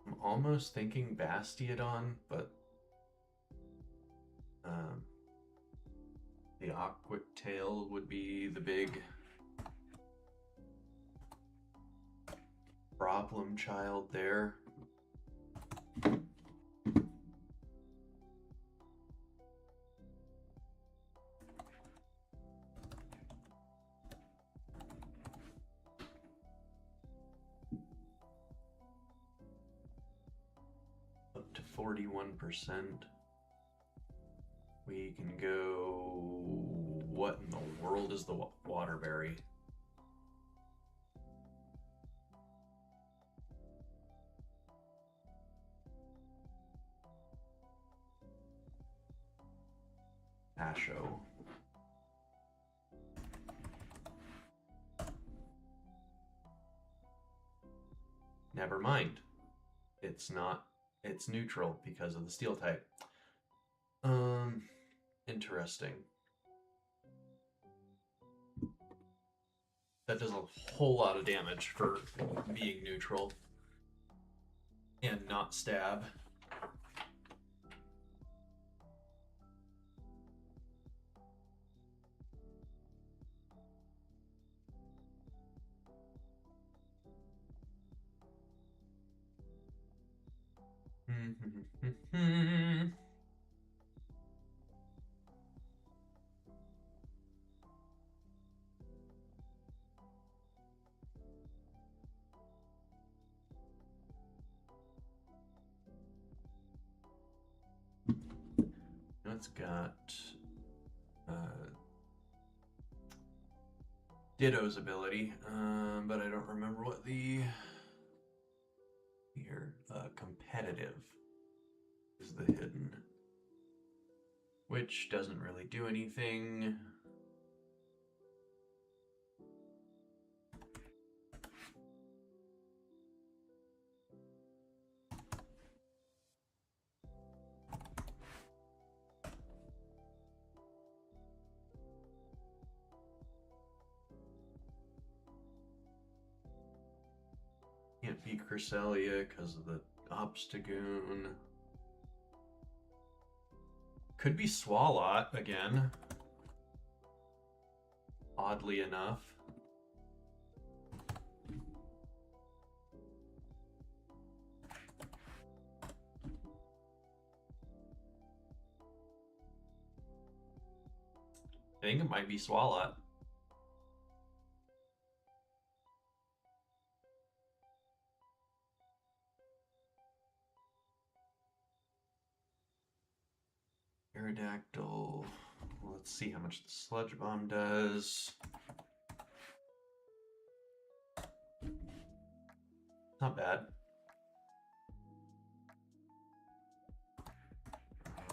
[SPEAKER 1] I'm almost thinking Bastiodon, but the Aqua Tail would be the big problem child there. Up to 41%. We can go. What in the world is the Waterberry? Asho. Never mind. It's not. It's neutral because of the steel type. Interesting. That does a whole lot of damage for being neutral and not stab. It's got Ditto's ability, but I don't remember what the here competitive is the hidden, which doesn't really do anything. Can't beat Cresselia because of the Obstagoon. Could be Swalot again. Oddly enough. I think it might be Swalot. Aerodactyl. Let's see how much the Sludge Bomb does. Not bad.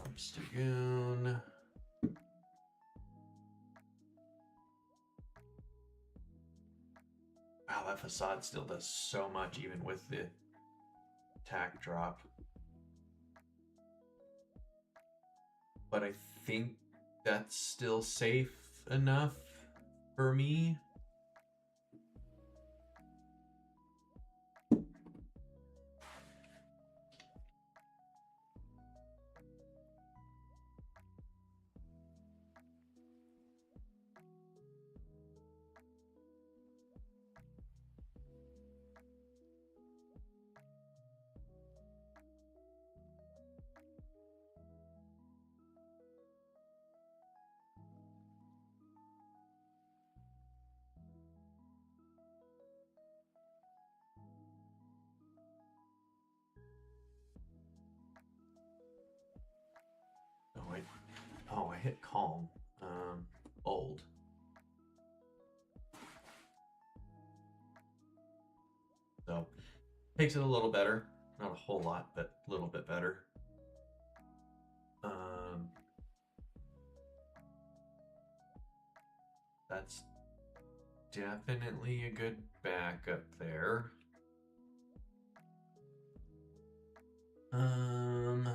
[SPEAKER 1] Obstagoon. Wow, that Facade still does so much even with the attack drop. But I think that's still safe enough for me. Oh, I hit calm. Makes it a little better. Not a whole lot, but a little bit better. That's definitely a good backup there. And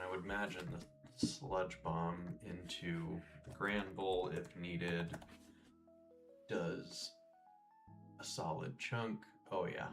[SPEAKER 1] I would imagine the sludge bomb into the Grand Bowl, if needed, does a solid chunk. Oh yeah.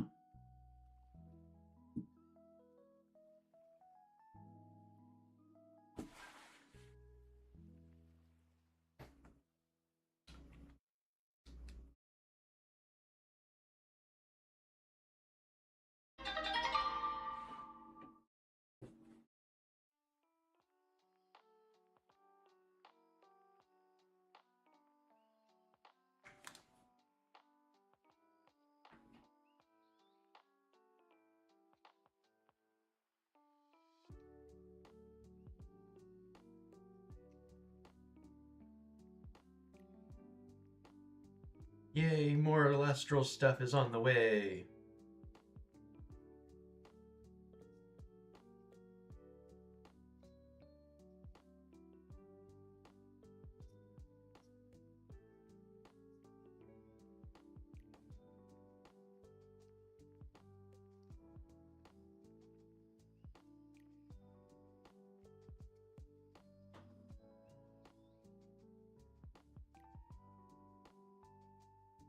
[SPEAKER 1] Yay, more Lestral stuff is on the way.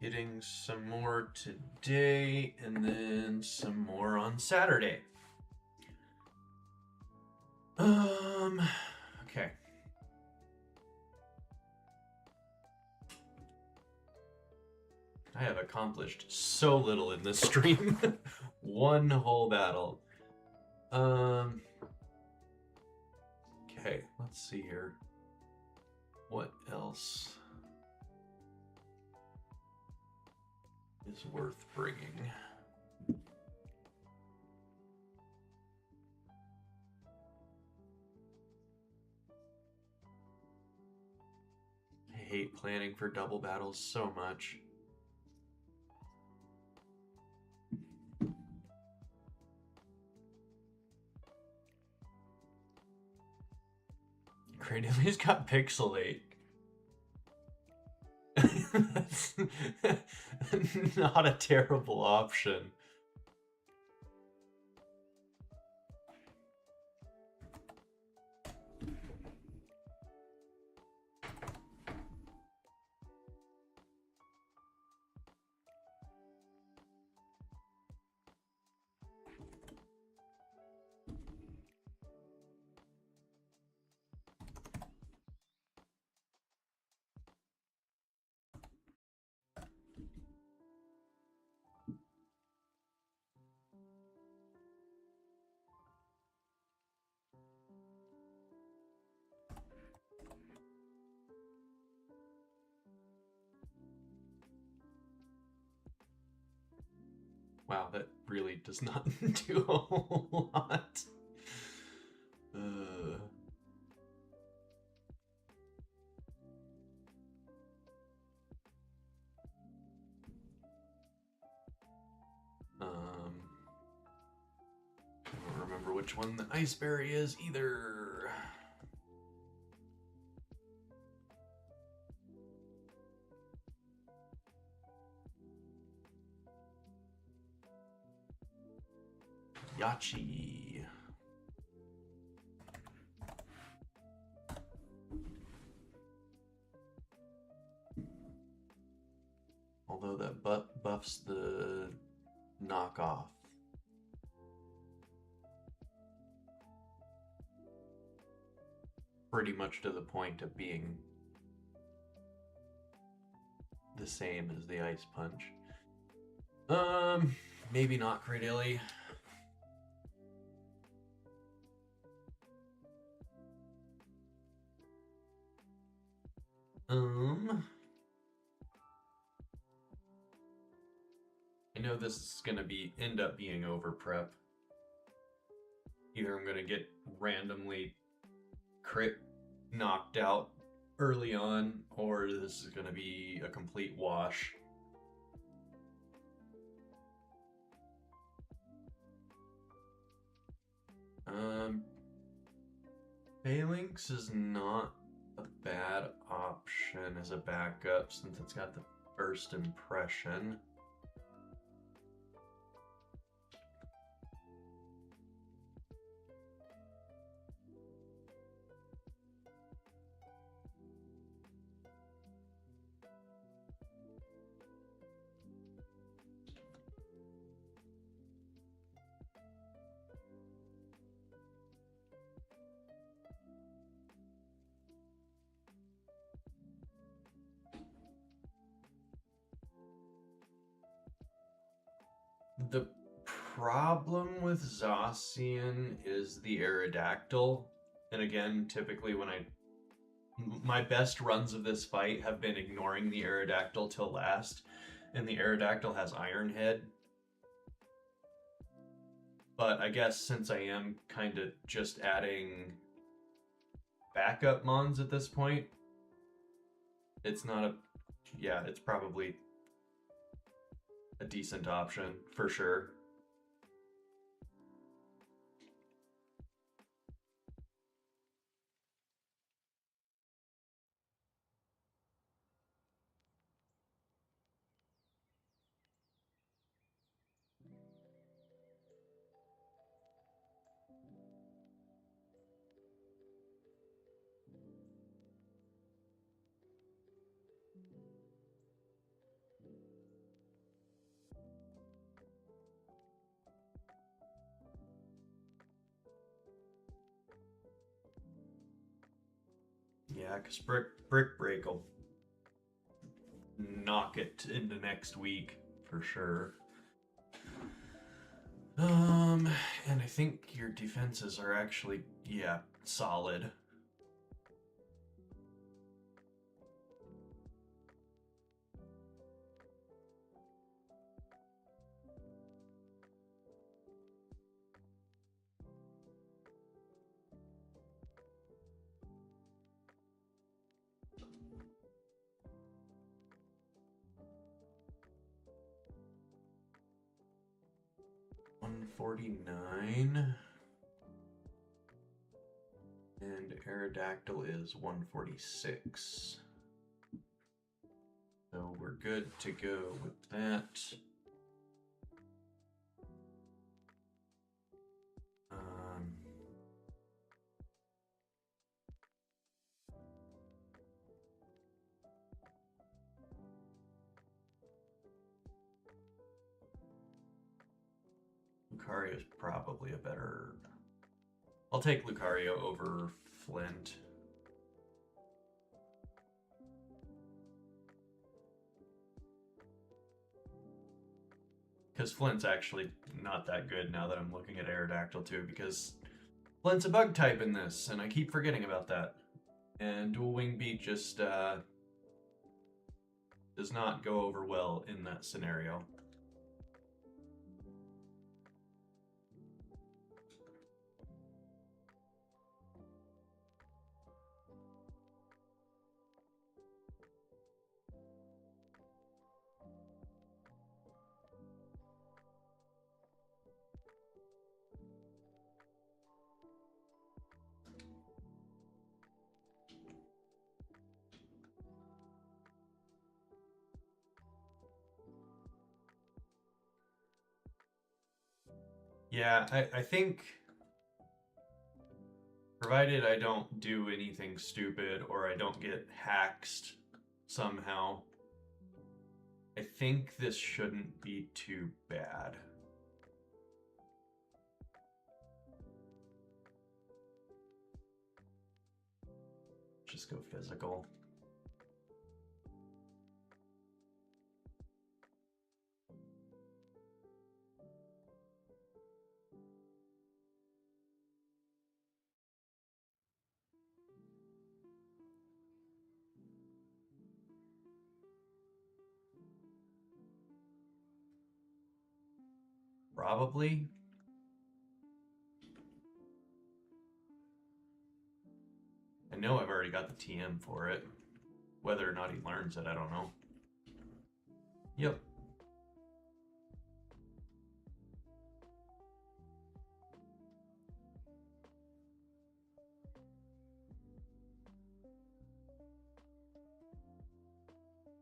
[SPEAKER 1] Getting some more today, and then some more on Saturday. Okay. I have accomplished so little in this stream. One whole battle. Okay, let's see here. What else is worth bringing? I hate planning for double battles so much. Cradili's got Pixelate. That's not a terrible option. Wow, that really does not do a whole lot. I don't remember which one the Iceberry is either. Yachi. Although that buffs the knockoff. Pretty much to the point of being the same as the Ice Punch. Maybe not Cradilly. I know this is gonna end up being over prep. Either I'm gonna get randomly crit knocked out early on, or this is gonna be a complete wash. Phalanx is not a bad option as a backup since it's got the first impression. The problem with Zacian is the Aerodactyl. And again, typically when my best runs of this fight have been ignoring the Aerodactyl till last. And the Aerodactyl has Iron Head. But I guess since I am kind of just adding backup mons at this point, it's not a... Yeah, it's probably a decent option, for sure. Yeah, because Brick Break will knock it into next week for sure. And I think your defenses are actually, yeah, solid. $149. And Aerodactyl is 146. So we're good to go with that. Lucario is probably a better... I'll take Lucario over Flint. Because Flint's actually not that good now that I'm looking at Aerodactyl too, because Flint's a bug type in this, and I keep forgetting about that. And Dual Wing Beat just does not go over well in that scenario. Yeah, I think, provided I don't do anything stupid or I don't get hacked somehow, I think this shouldn't be too bad. Just go physical. Probably. I know I've already got the TM for it. Whether or not he learns it, I don't know. Yep.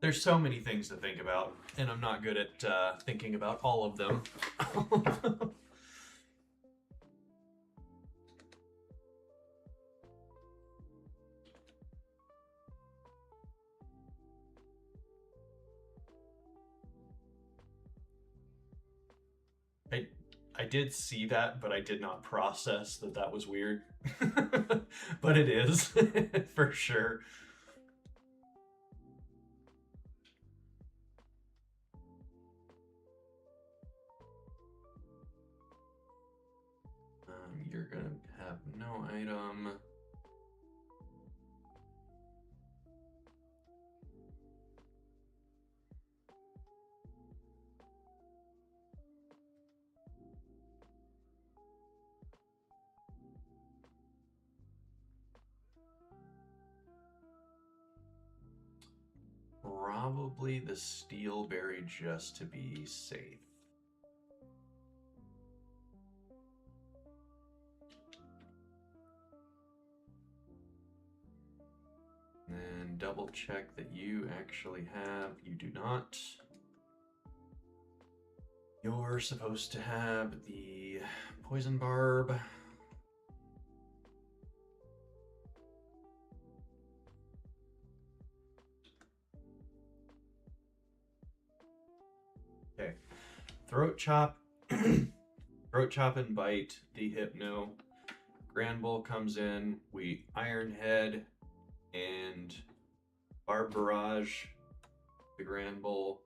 [SPEAKER 1] There's so many things to think about, and I'm not good at thinking about all of them. I did see that, but I did not process that that was weird. But it is, for sure. You're gonna have no item. Probably the steelberry just to be safe. And double check that you actually have. You do not. You're supposed to have the poison barb. Okay. Throat chop. Throat chop and bite the hypno. Grand Bull comes in. We Iron Head and Barb Barrage the Grand Bull.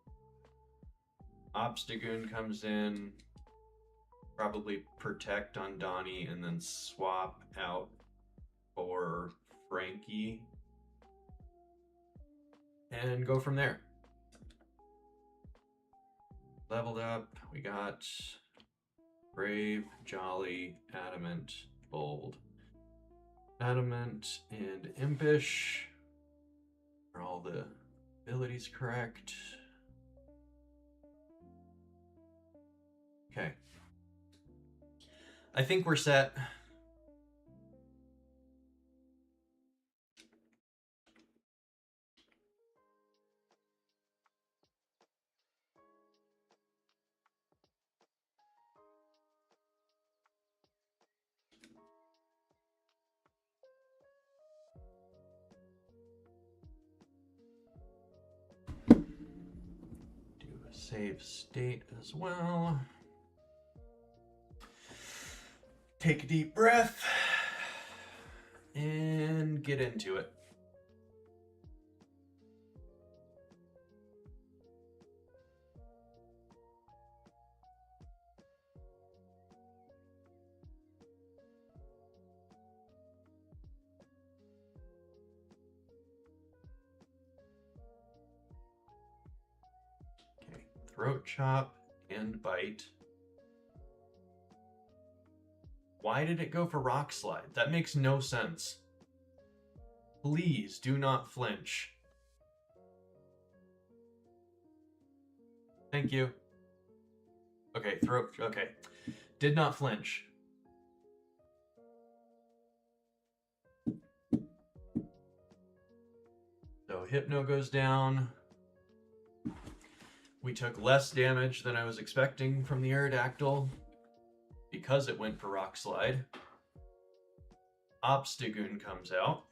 [SPEAKER 1] Obstagoon comes in. Probably protect on Donnie and then swap out for Frankie. And go from there. Leveled up, we got Brave, Jolly, Adamant, Bold. Adamant and Impish. Are all the abilities correct? Okay. I think we're set. Save state as well. Take a deep breath and get into it. Okay, throat chop and bite. Why did it go for rock slide? That makes no sense. Please do not flinch. Thank you. Okay, throat, okay. Did not flinch. So Hypno goes down. We took less damage than I was expecting from the Aerodactyl because it went for rock slide. Obstagoon comes out.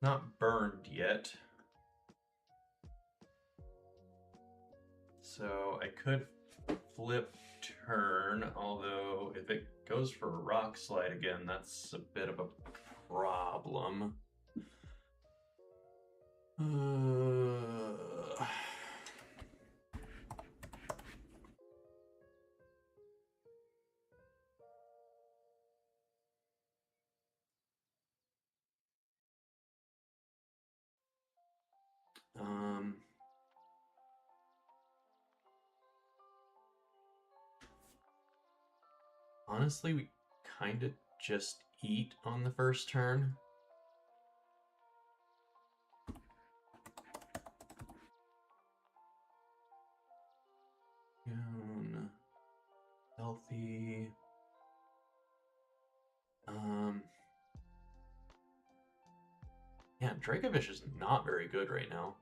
[SPEAKER 1] Not burned yet. So I could flip turn, although if it goes for rock slide again, that's a bit of a problem. Honestly, we kind of just eat on the first turn. Healthy. Dracovish is not very good right now.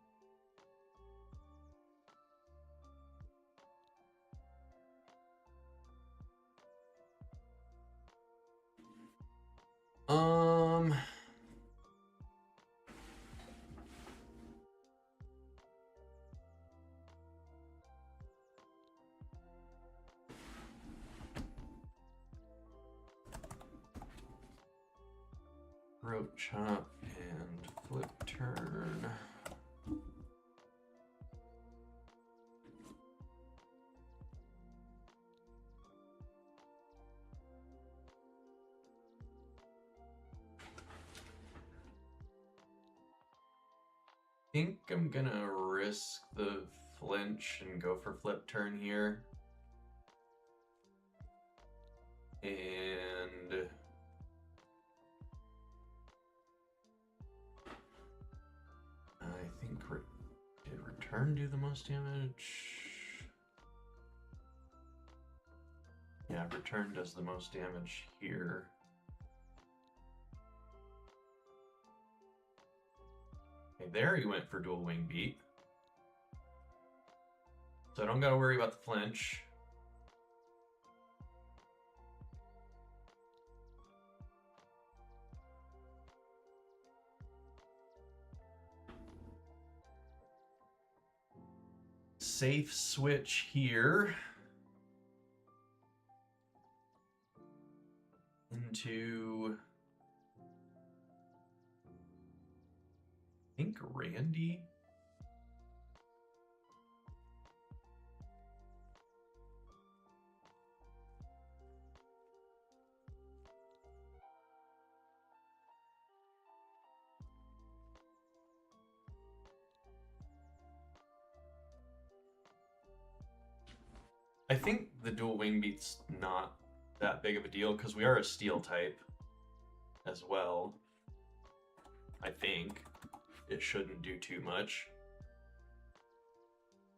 [SPEAKER 1] Throat chop and flip turn. I think I'm gonna risk the flinch and go for flip turn here. And I think did return do the most damage? Yeah, return does the most damage here. Okay, there he went for dual wing beat. So I don't gotta worry about the flinch. Safe switch here into, I think, Randy. I think the dual wing beat's not that big of a deal because we are a steel type as well. I think it shouldn't do too much.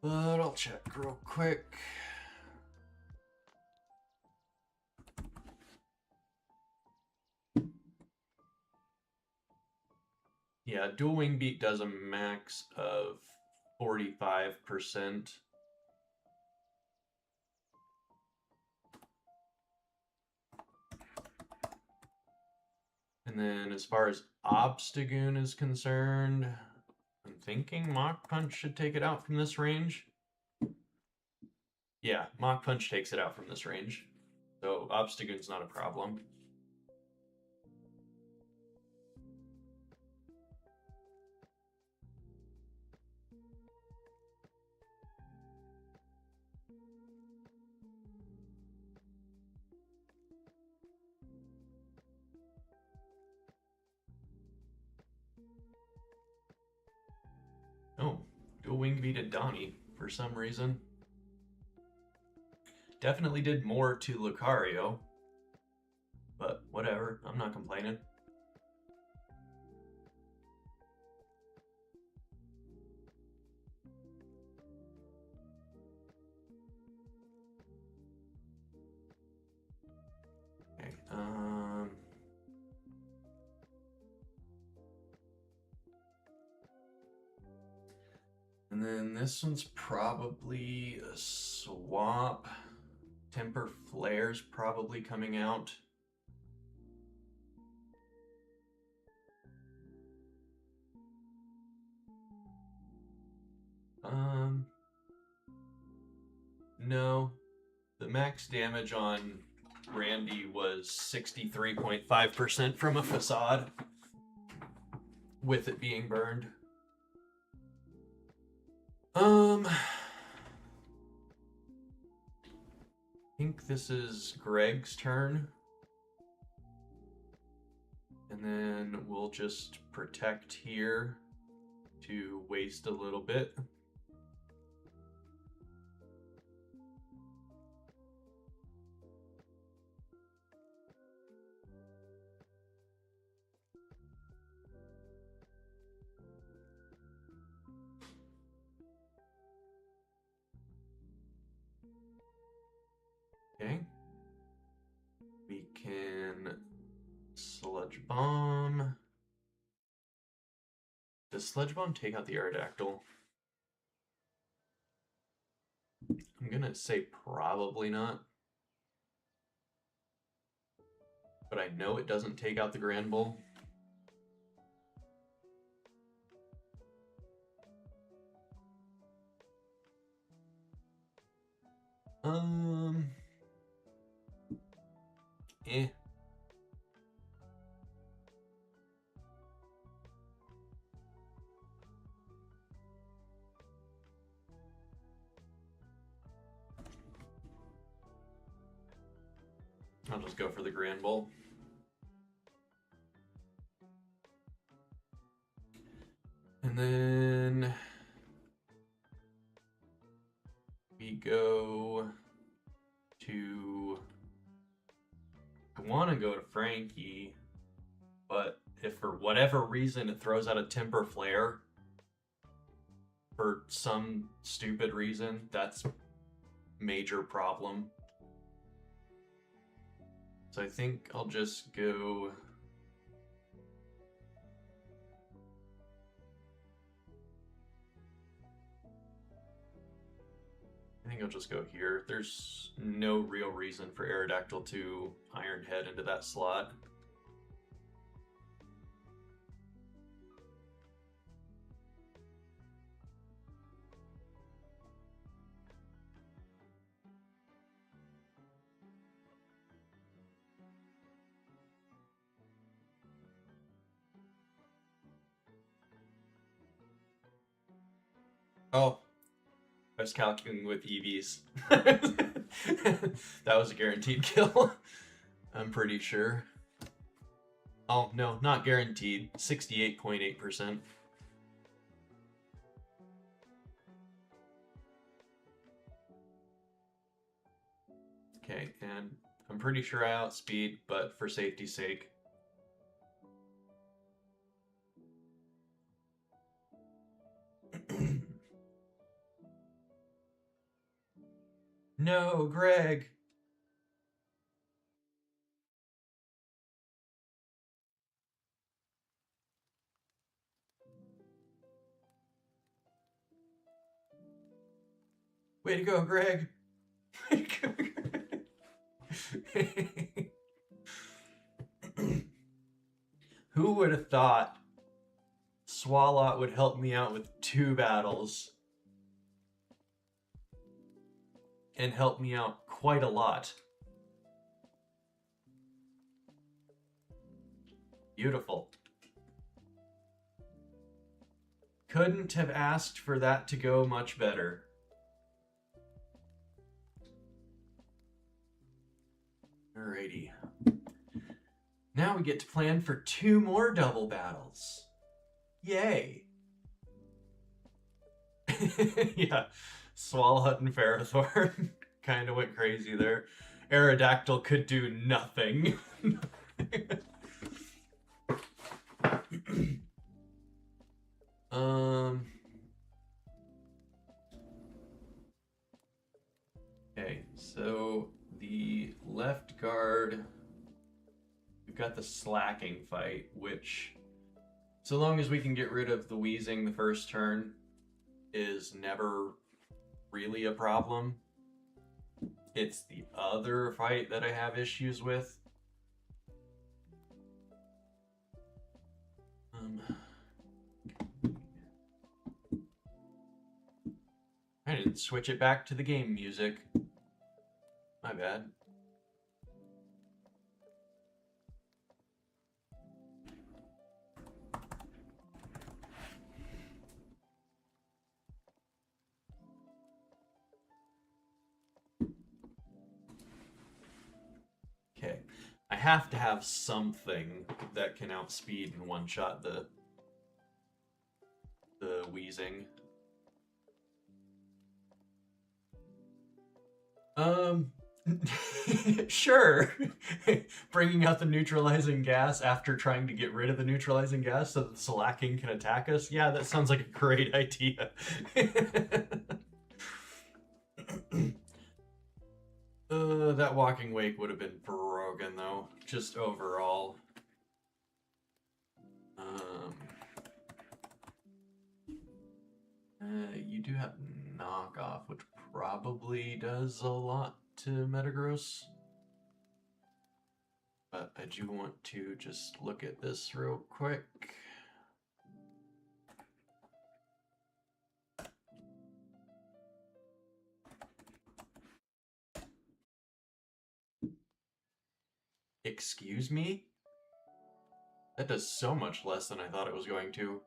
[SPEAKER 1] But I'll check real quick. Yeah, dual wing beat does a max of 45%. And then as far as Obstagoon is concerned, I'm thinking Mach Punch should take it out from this range. Yeah, Mach Punch takes it out from this range. So Obstagoon's not a problem. Oh, dual wing beated Donnie for some reason. Definitely did more to Lucario, but whatever, I'm not complaining. Okay, and then this one's probably a swap. Temper Flare's probably coming out. No. The max damage on Randy was 63.5% from a facade with it being burned. I think this is Greg's turn. And then we'll just protect here to waste a little bit. Okay. We can Sludge Bomb. Does Sledgebone take out the Aerodactyl? I'm gonna say probably not. But I know it doesn't take out the Grand Bull. Eh. I'll just go for the Grand Bull. And then we go to... I want to go to Frankie, but if for whatever reason it throws out a Temper Flare for some stupid reason, that's major problem. So I think I'll just go... I think I'll just go here. There's no real reason for Aerodactyl to Iron Head into that slot. Oh, I was calculating with EVs. That was a guaranteed kill. I'm pretty sure. Oh, no, not guaranteed. 68.8%. Okay, and I'm pretty sure I outspeed, but for safety's sake. No, Greg! Way to go, Greg! Way to go, Greg! Who would have thought Swalot would help me out with 2 battles? And help me out quite a lot. Beautiful. Couldn't have asked for that to go much better. Alrighty. Now we get to plan for 2 more double battles. Yay. Yeah. Swalot and Ferrothorn kind of went crazy there. Aerodactyl could do nothing. Okay, so the left guard, we've got the slacking fight, which, so long as we can get rid of the wheezing the first turn, is never really a problem. It's the other fight that I have issues with. I didn't switch it back to the game music. My bad. Okay, I have to have something that can outspeed and one-shot the wheezing. Sure. Bringing out the neutralizing gas after trying to get rid of the neutralizing gas so that the Slacking can attack us. Yeah, that sounds like a great idea. That Walking Wake would have been broken though, just overall. You do have knockoff, which probably does a lot to Metagross. But I do want to just look at this real quick. Excuse me? That does so much less than I thought it was going to.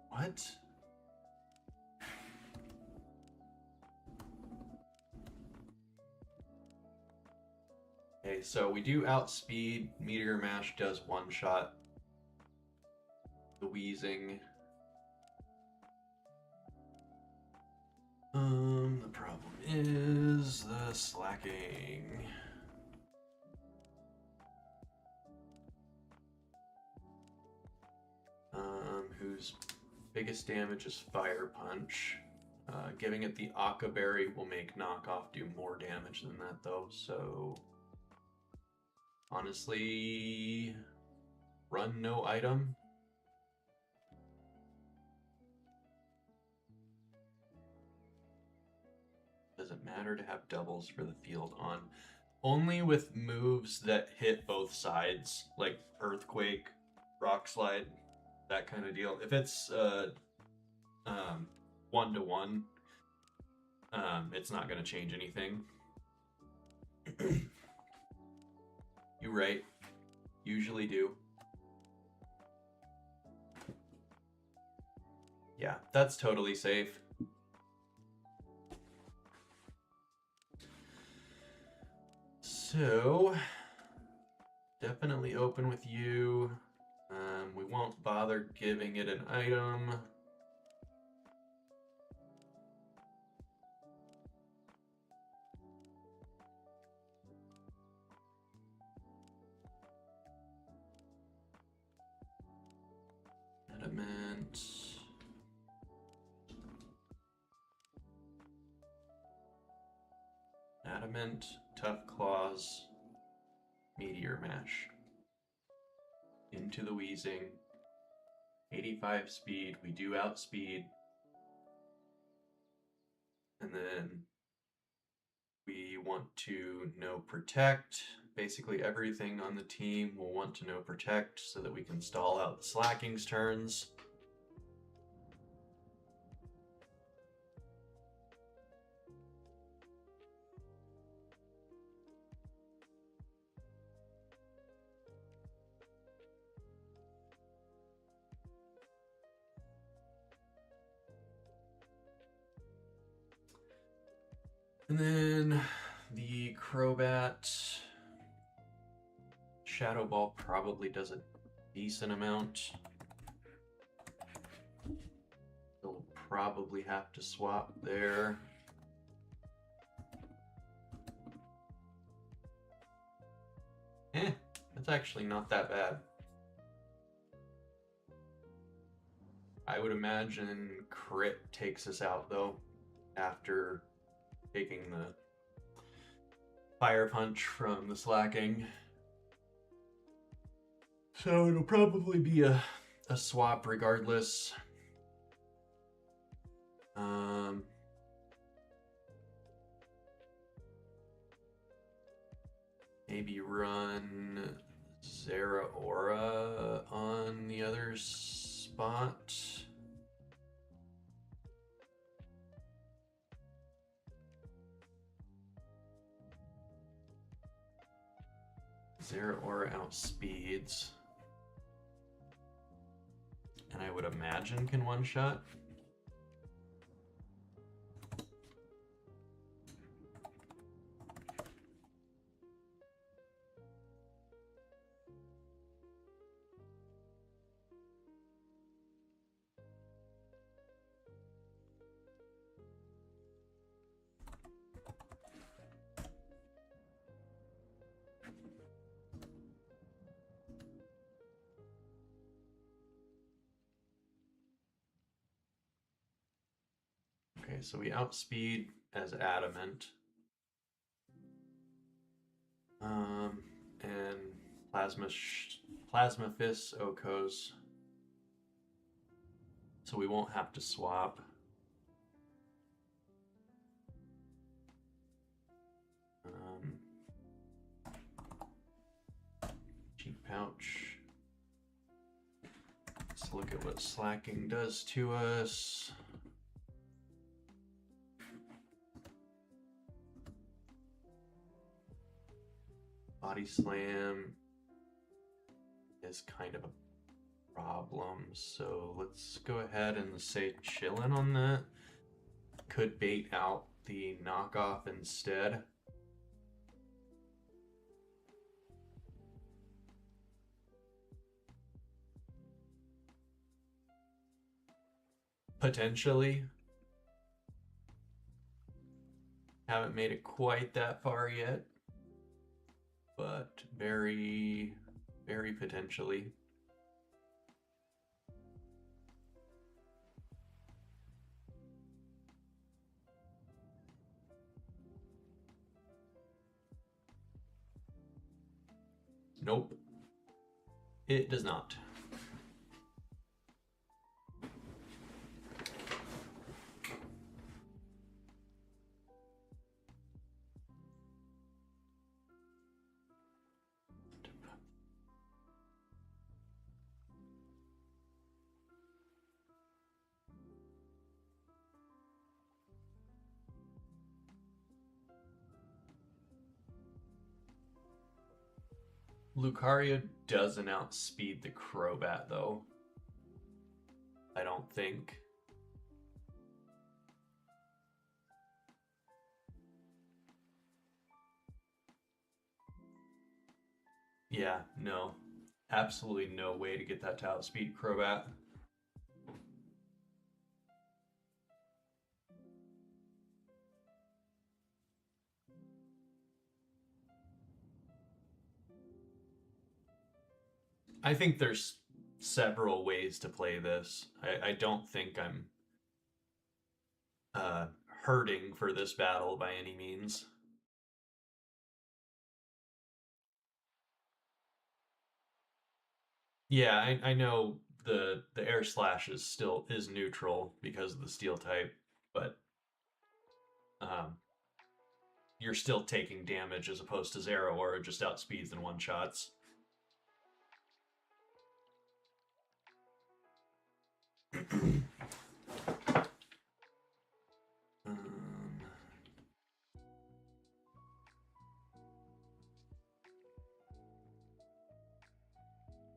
[SPEAKER 1] What? Okay, so we do outspeed. Meteor Mash does one shot. The wheezing. The problem is the slacking. Whose biggest damage is Fire Punch. Giving it the Akka Berry will make Knockoff do more damage than that, though, so honestly, run no item. Does it matter to have doubles for the field on? Only with moves that hit both sides, like Earthquake, Rock Slide, that kind of deal. If it's 1-to-1, it's not going to change anything. You're right. Usually do. Yeah, that's totally safe. So, definitely open with you. We won't bother giving it an item. Adamant. Adamant, Tough Claws, Meteor Mash. Into the wheezing. 85 speed. We do outspeed. And then we want to no protect. Basically everything on the team will want to no protect so that we can stall out the Slacking's turns. And then the Crobat Shadow Ball probably does a decent amount. We'll probably have to swap there. That's actually not that bad. I would imagine crit takes us out though, after taking the Fire Punch from the slacking. So it'll probably be a swap regardless. Maybe run Zeraora on the other spot. Zeraora outspeeds. And I would imagine can one-shot. Okay, so we outspeed as Adamant. And Plasma Fists, Okos. So we won't have to swap. Cheek pouch. Let's look at what slacking does to us. Body slam is kind of a problem, so let's go ahead and say chillin' on that. Could bait out the knockoff instead. Potentially. Haven't made it quite that far yet, but very, very potentially. Nope, it does not. Lucario doesn't outspeed the Crobat, though. I don't think. Yeah, no. Absolutely no way to get that to outspeed Crobat. I think there's several ways to play this. I don't think I'm hurting for this battle by any means. Yeah, I know the air slash is neutral because of the steel type, but you're still taking damage as opposed to Zero or just outspeeds and one shots.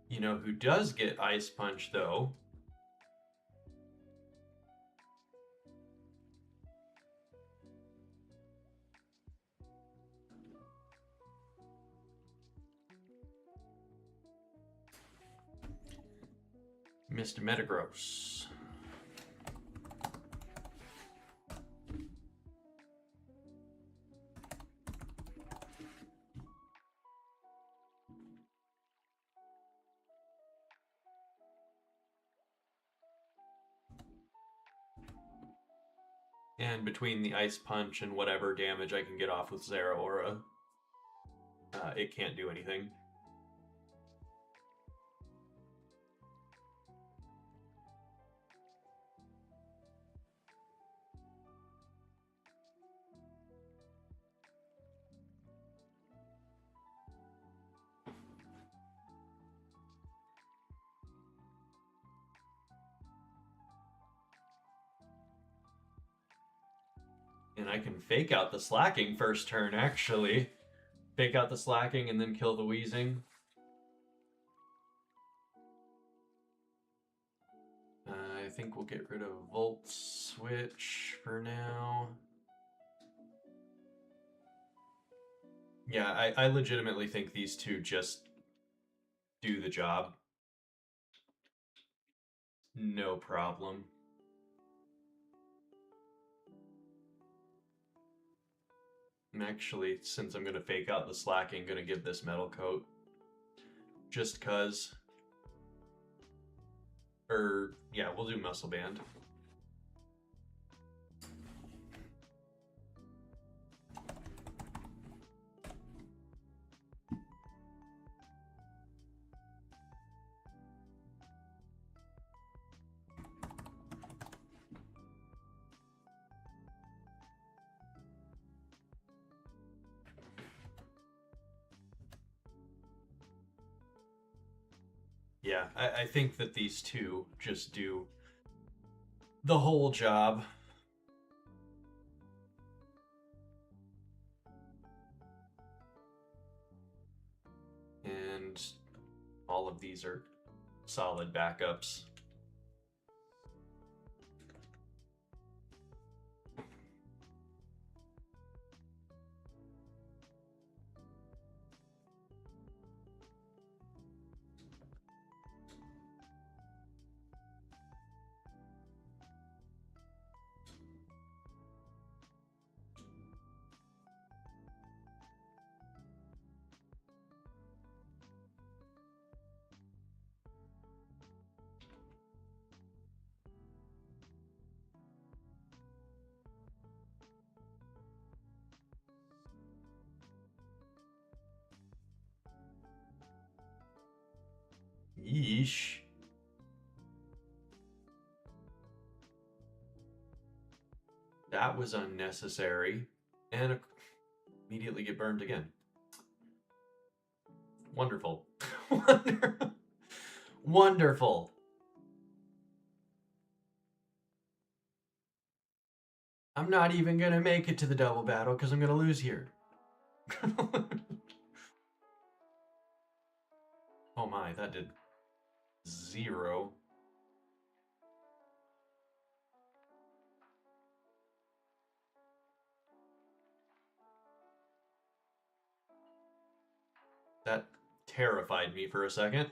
[SPEAKER 1] You know who does get Ice Punch, though? Mr. Metagross. And between the Ice Punch and whatever damage I can get off with Zeraora, it can't do anything. And I can fake out the slacking first turn, actually. Fake out the slacking and then kill the wheezing. I think we'll get rid of Volt Switch for now. Yeah, I legitimately think these two just do the job. No problem. I'm actually, since I'm going to fake out the slacking, going to give this Metal Coat. Just cuz. Yeah, we'll do Muscle Band. Yeah, I think that these two just do the whole job. And all of these are solid backups. Yeesh. That was unnecessary. And immediately get burned again. Wonderful. Wonderful. I'm not even gonna make it to the double battle because I'm gonna lose here. Oh my, that did 0. That terrified me for a second.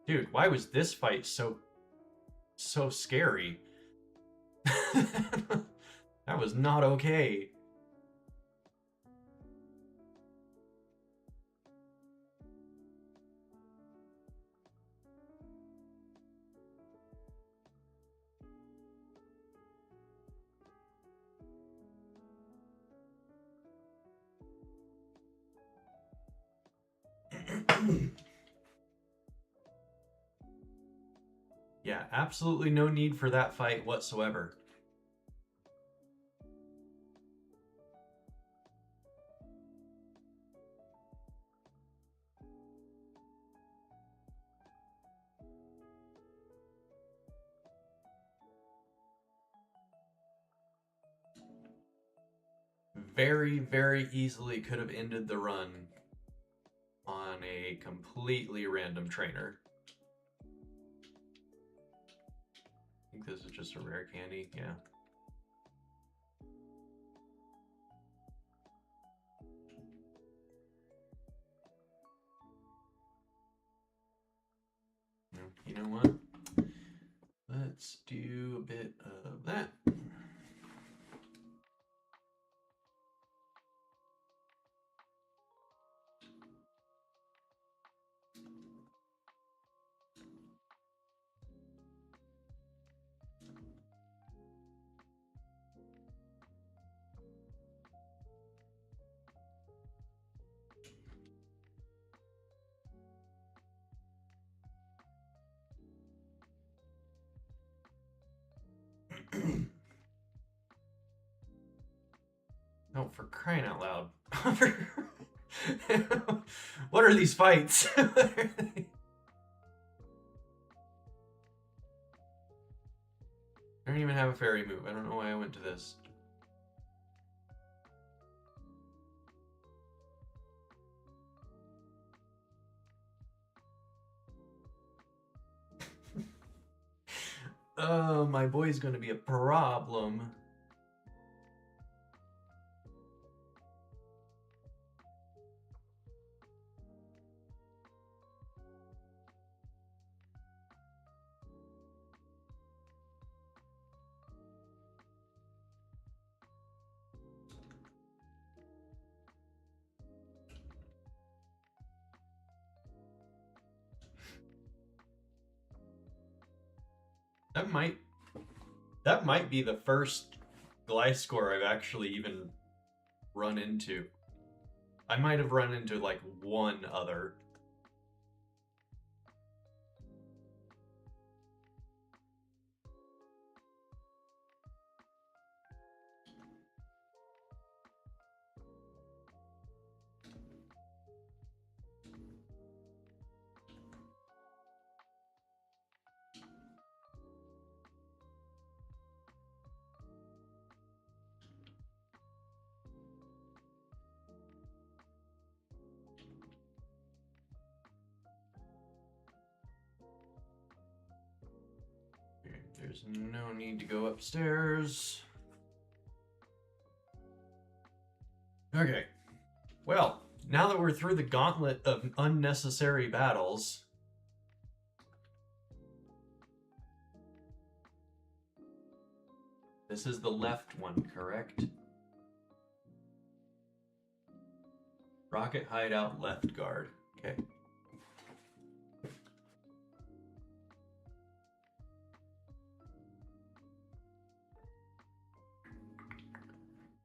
[SPEAKER 1] Dude, why was this fight so scary? That was not okay. Yeah, absolutely no need for that fight whatsoever. Very, very easily could have ended the run on a completely random trainer. I think this is just a rare candy, yeah. You know what? Let's do a bit of that. No, for crying out loud. What are these fights? I don't even have a fairy move. I don't know why I went to this. Oh, my boy's gonna be a problem. That might be the first Gliscor I've actually even run into. I might have run into like one other. There's no need to go upstairs. Okay. Well, now that we're through the gauntlet of unnecessary battles, this is the left one, correct? Rocket hideout, left guard. Okay.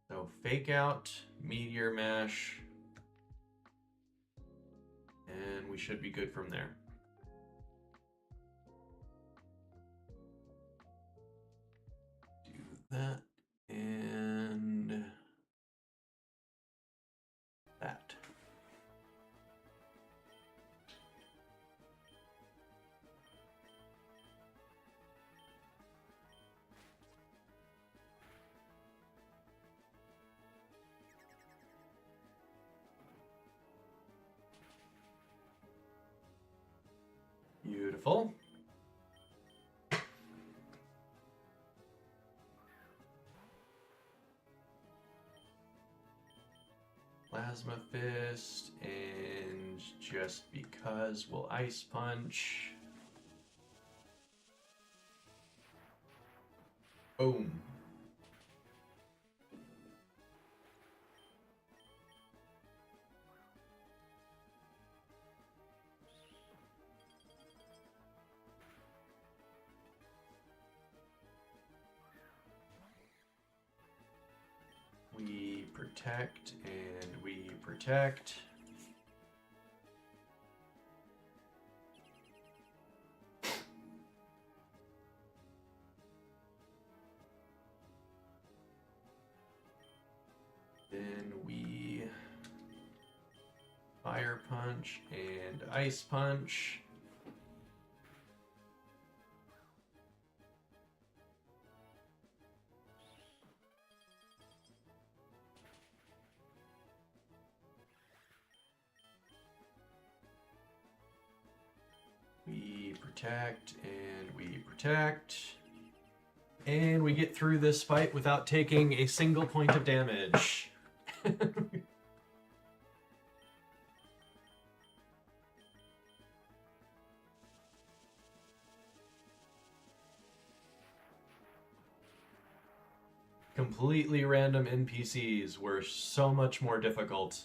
[SPEAKER 1] So fake out, meteor mash, and we should be good from there. Do that and that. Beautiful. Plasma Fist, and just because we'll Ice Punch. Boom. We protect and we protect. Then we Fire Punch and Ice Punch. We protect and we protect. And we get through this fight without taking a single point of damage. Completely random NPCs were so much more difficult.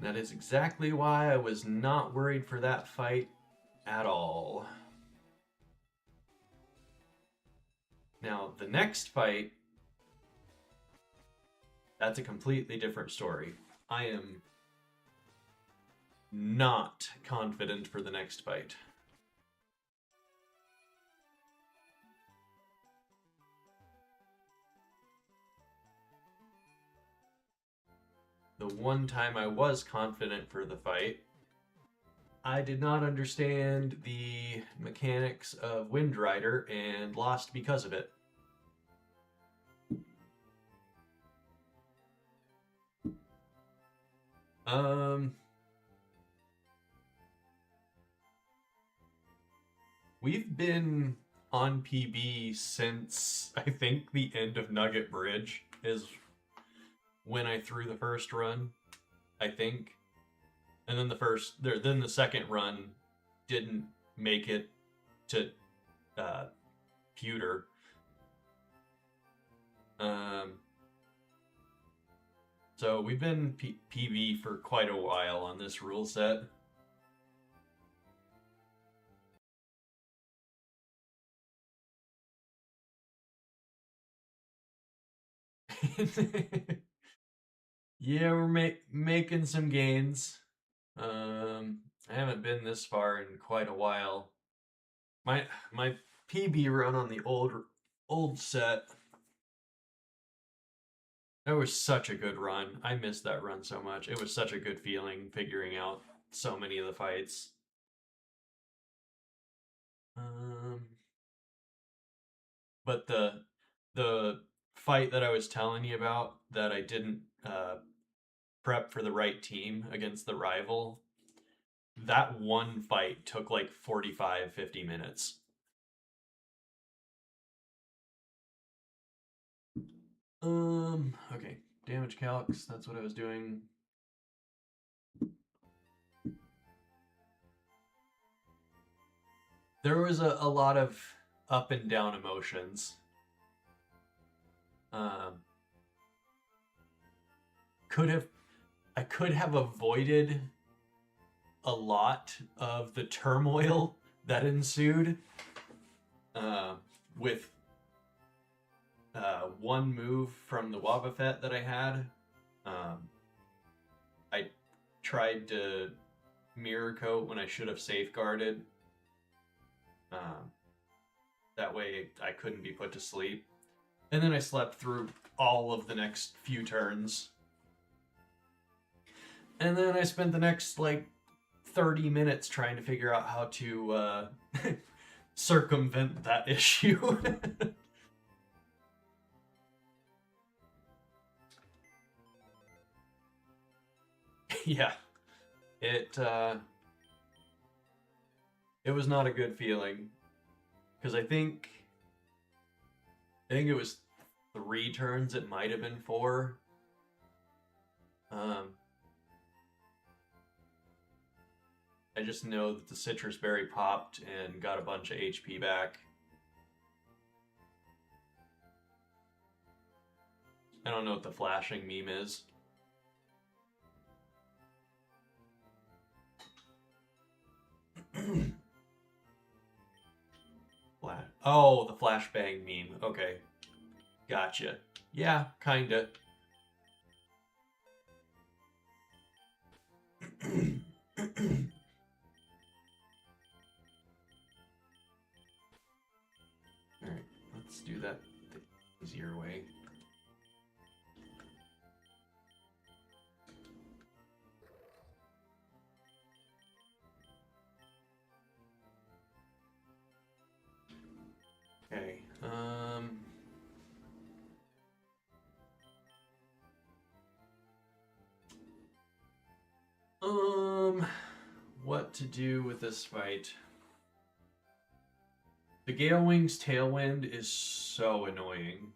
[SPEAKER 1] That is exactly why I was not worried for that fight at all. Now, the next fight, that's a completely different story. I am not confident for the next fight. The one time I was confident for the fight, I did not understand the mechanics of Wind Rider and lost because of it. We've been on PB since I think the end of Nugget Bridge is when I threw the first run, I think. And then the second run didn't make it to pewter. So we've been PB for quite a while on this rule set. Yeah, we're making some gains. I haven't been this far in quite a while. My PB run on the old set That was such a good run. I missed that run so much. It was such a good feeling figuring out so many of the fights. But the fight that I was telling you about that I didn't prep for the right team against the rival, that one fight took like 45, 50 minutes. Okay. Damage calcs, that's what I was doing. There was a lot of up and down emotions. I could have avoided a lot of the turmoil that ensued with one move from the Wobbuffet that I had. I tried to mirror coat when I should have safeguarded. That way I couldn't be put to sleep. And then I slept through all of the next few turns. And then I spent the next, like, 30 minutes trying to figure out how to circumvent that issue. Yeah. It was not a good feeling. Because I think it was 3 turns, it might have been 4. I just know that the citrus berry popped and got a bunch of HP back. I don't know what the flashing meme is. Oh, the flashbang meme. Okay. Gotcha. Yeah, kinda. Alright, let's do that the easier way. Okay, what to do with this fight? The Gale Wings Tailwind is so annoying.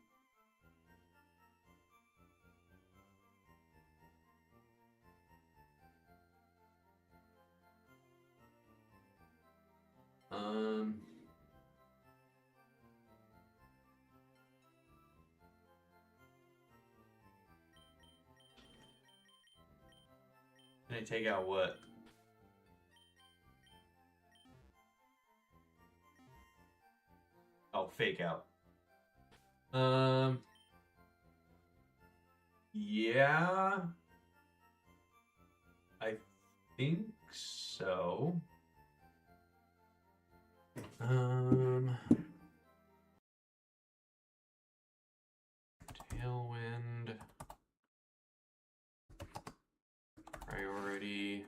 [SPEAKER 1] Can I take out what? Oh, fake out. Yeah. I think so. Tailwind. Priority.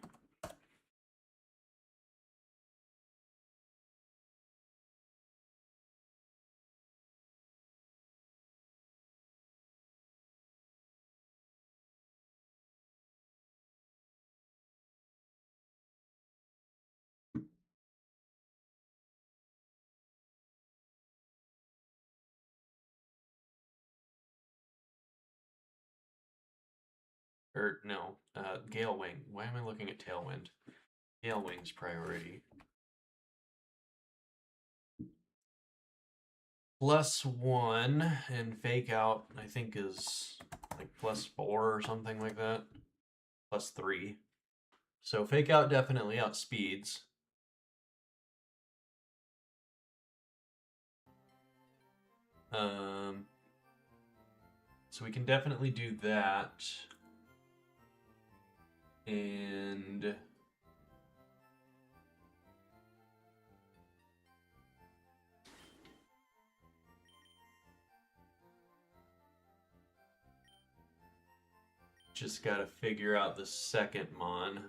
[SPEAKER 1] Or no, Gale Wing. Why am I looking at Tailwind? Gale Wing's priority. +1 and fake out, I think, is like +4 or something like that. +3. So fake out definitely outspeeds. So we can definitely do that. And Just gotta figure out the second mon.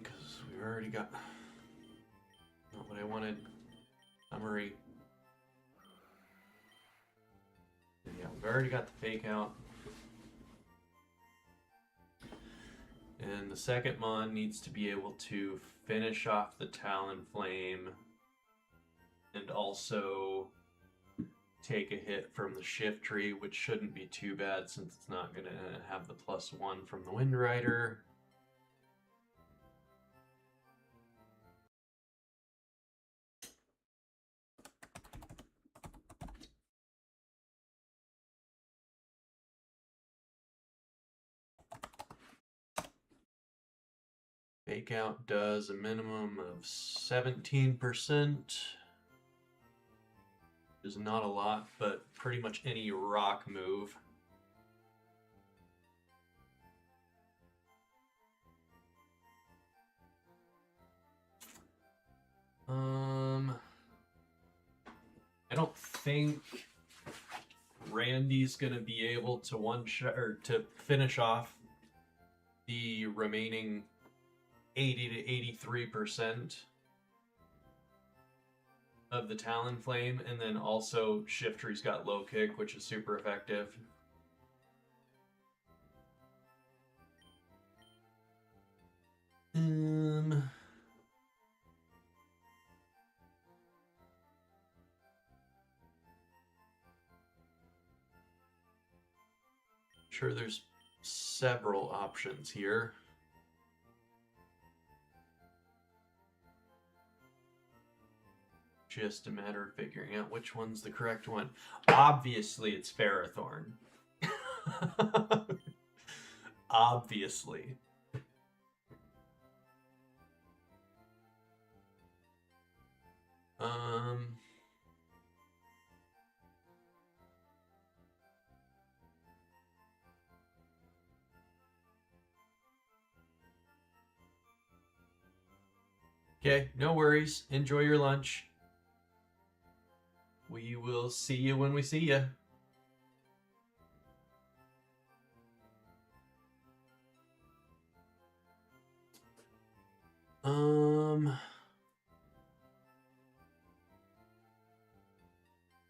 [SPEAKER 1] Because we already got not what I wanted. Summary. Yeah, we've already got the fake out. And the second mon needs to be able to finish off the Talon Flame and also take a hit from the Shift Tree, which shouldn't be too bad since it's not going to have the +1 from the Wind Rider. Fake out does a minimum of 17%. Is not a lot, but pretty much any rock move. I don't think Randy's gonna be able to one-shot or to finish off the remaining 80 to 83% of the Talon Flame, and then also Shift Tree's got low kick, which is super effective. Sure, there's several options here. Just a matter of figuring out which one's the correct one. Obviously, it's Ferrothorn. Obviously. Okay, no worries. Enjoy your lunch. We will see you when we see you.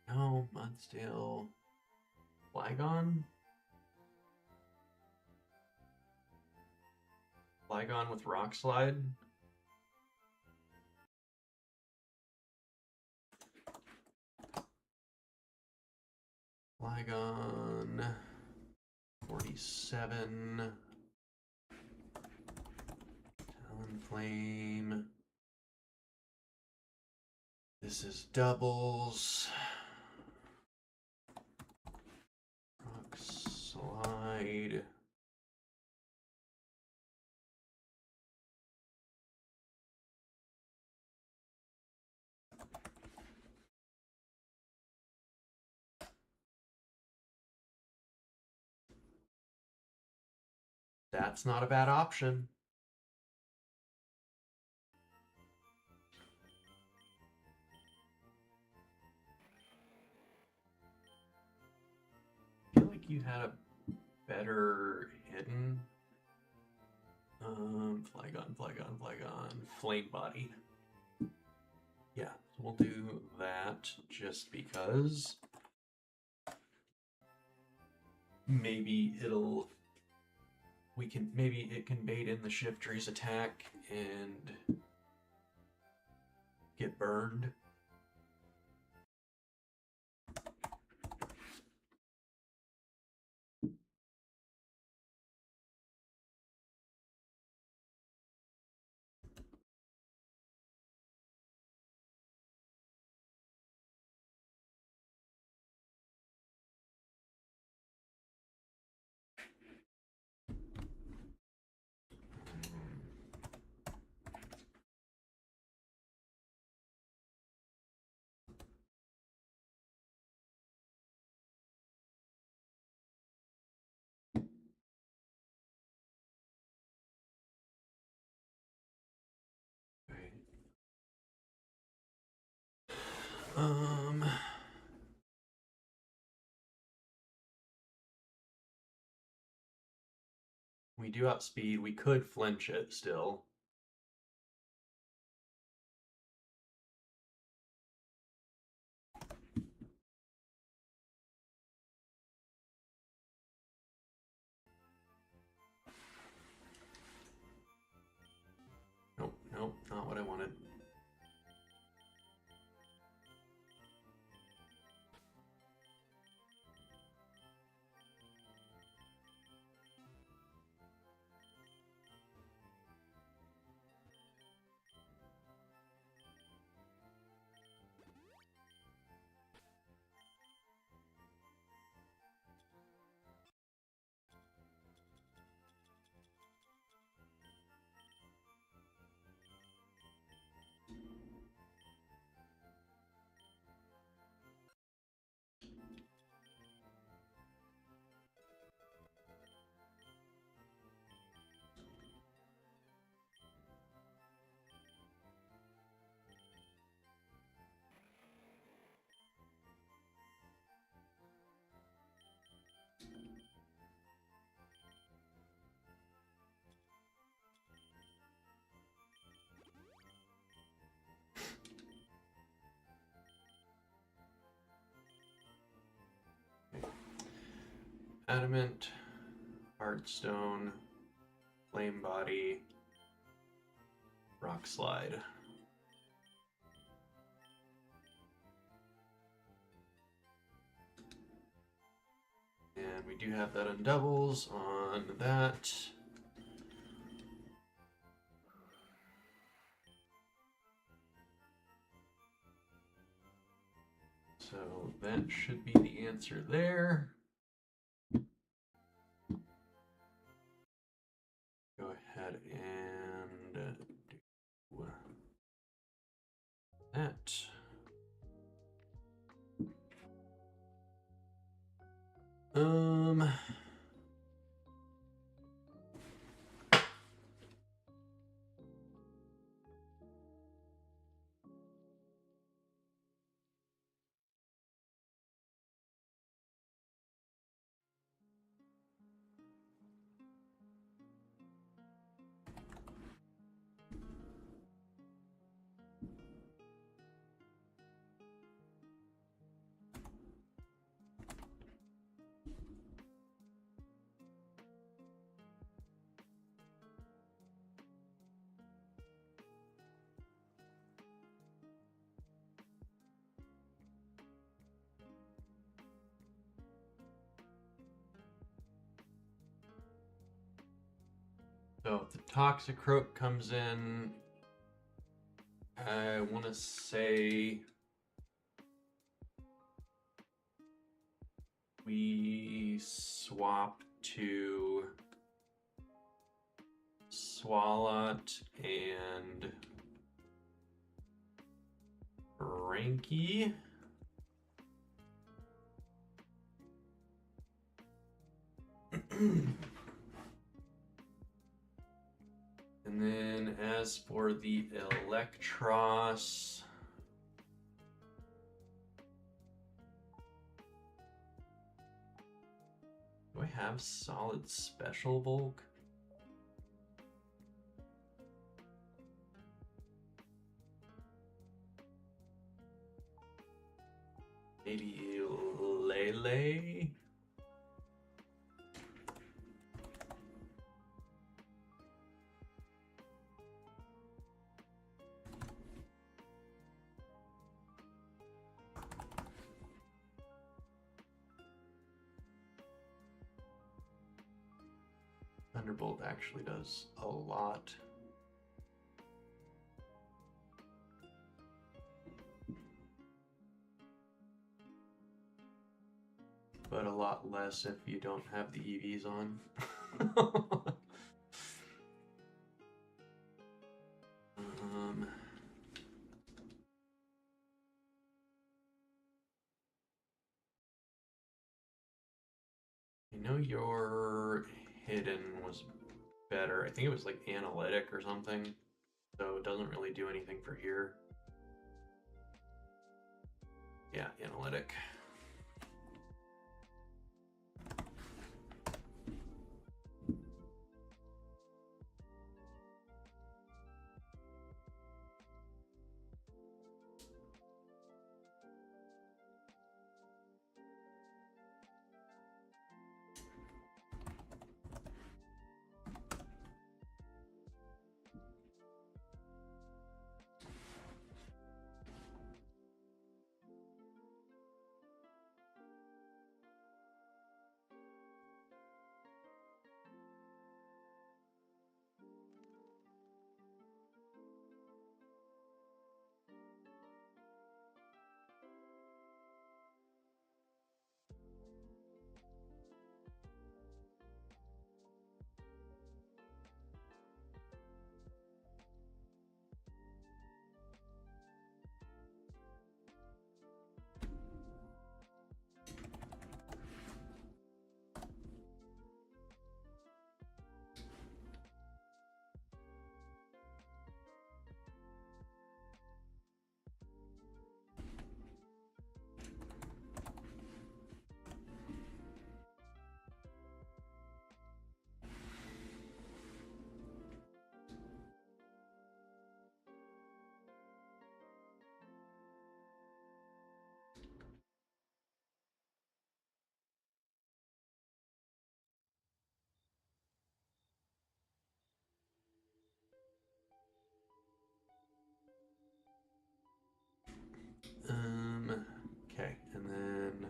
[SPEAKER 1] No, Mudsdale. Flygon? Flygon with Rock Slide? Flygon 47. Talon Flame. This is doubles. Rock Slide. That's not a bad option. I feel like you had a better hidden. Flygon. Flame Body. Yeah, so we'll do that just because. Maybe it can bait in the Shift Tree's attack and get burned. We do outspeed. We could flinch it still. Nope, nope, not what I wanted. Adamant, Heartstone, Flame Body, Rock Slide. And we do have that on doubles on that. So that should be the answer there. Go ahead and do that. So if the Toxicroak comes in, I want to say we swap to Swalot and Ranky. And then as for the Electros, do I have solid special bulk? Maybe Lele? Thunderbolt actually does a lot. But a lot less if you don't have the EVs on. I know your hidden was better. I think it was like analytic or something. So it doesn't really do anything for here. Yeah, analytic. Okay, and then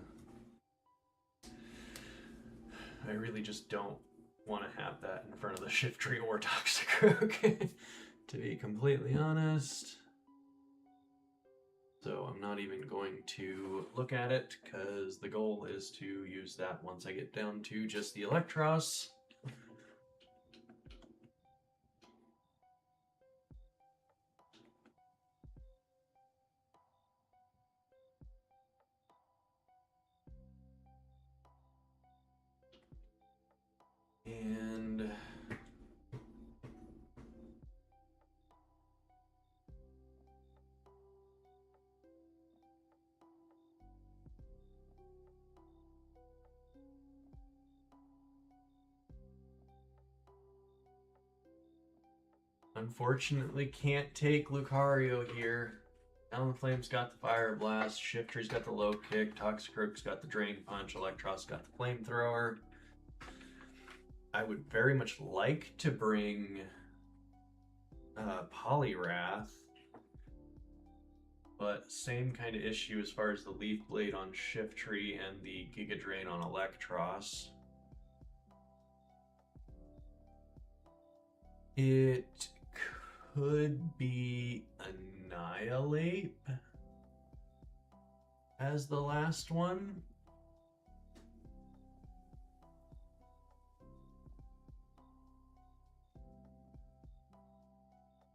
[SPEAKER 1] I really just don't want to have that in front of the shift tree or Toxicroak, to be completely honest. So I'm not even going to look at it, because the goal is to use that once I get down to just the Electros. And unfortunately can't take Lucario here. Talonflame's got the Fire Blast, Shiftry's got the Low Kick, Toxicroak's got the Drain Punch, Electros got the Flamethrower. I would very much like to bring Poliwrath, but same kind of issue as far as the Leaf Blade on Shiftry and the Giga Drain on Electros. It could be Annihilate as the last one.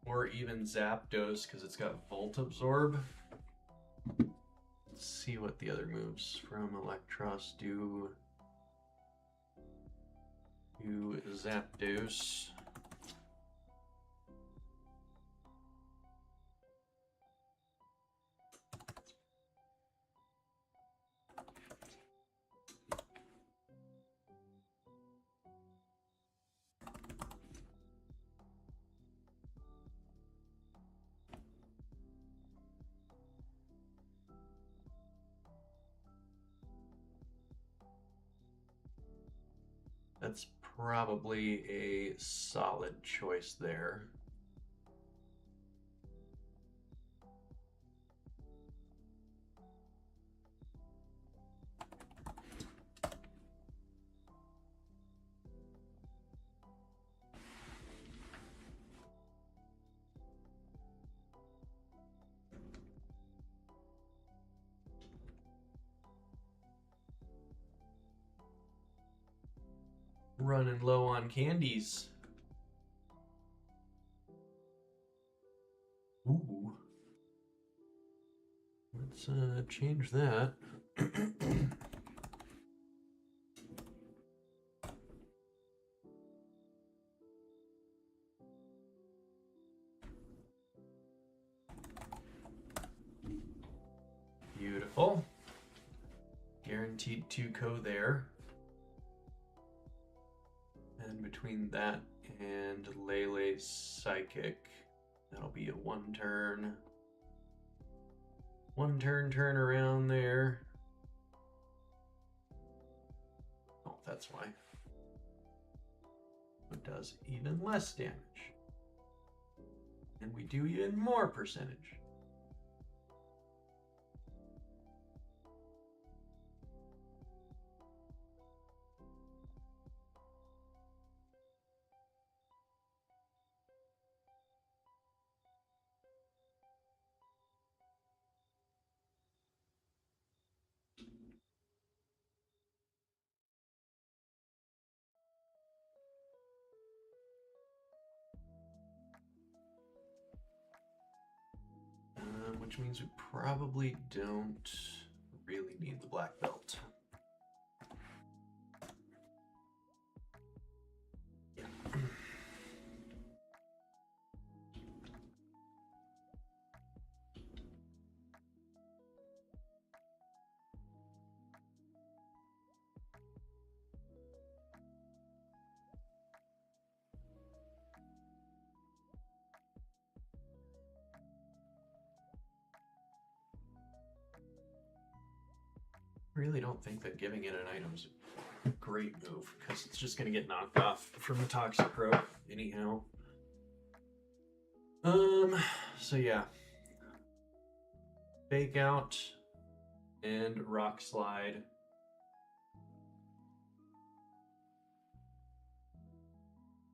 [SPEAKER 1] Or even Zapdos, because it's got Volt Absorb. Let's see what the other moves from Electros do to Zapdos. That's probably a solid choice there. Running low on candies. Ooh. Let's change that. Beautiful. guaranteed 2-co there. And between that and Lele's Psychic, that'll be a 1-turn. 1-turn turn around there. Oh, that's why. It does even less damage. And we do even more percentage. Which means we probably don't really need the black belt. Yeah. Really don't think that giving it an item's a great move, because it's just going to get knocked off from the Toxic Rope anyhow. So yeah. Fake Out and Rock Slide.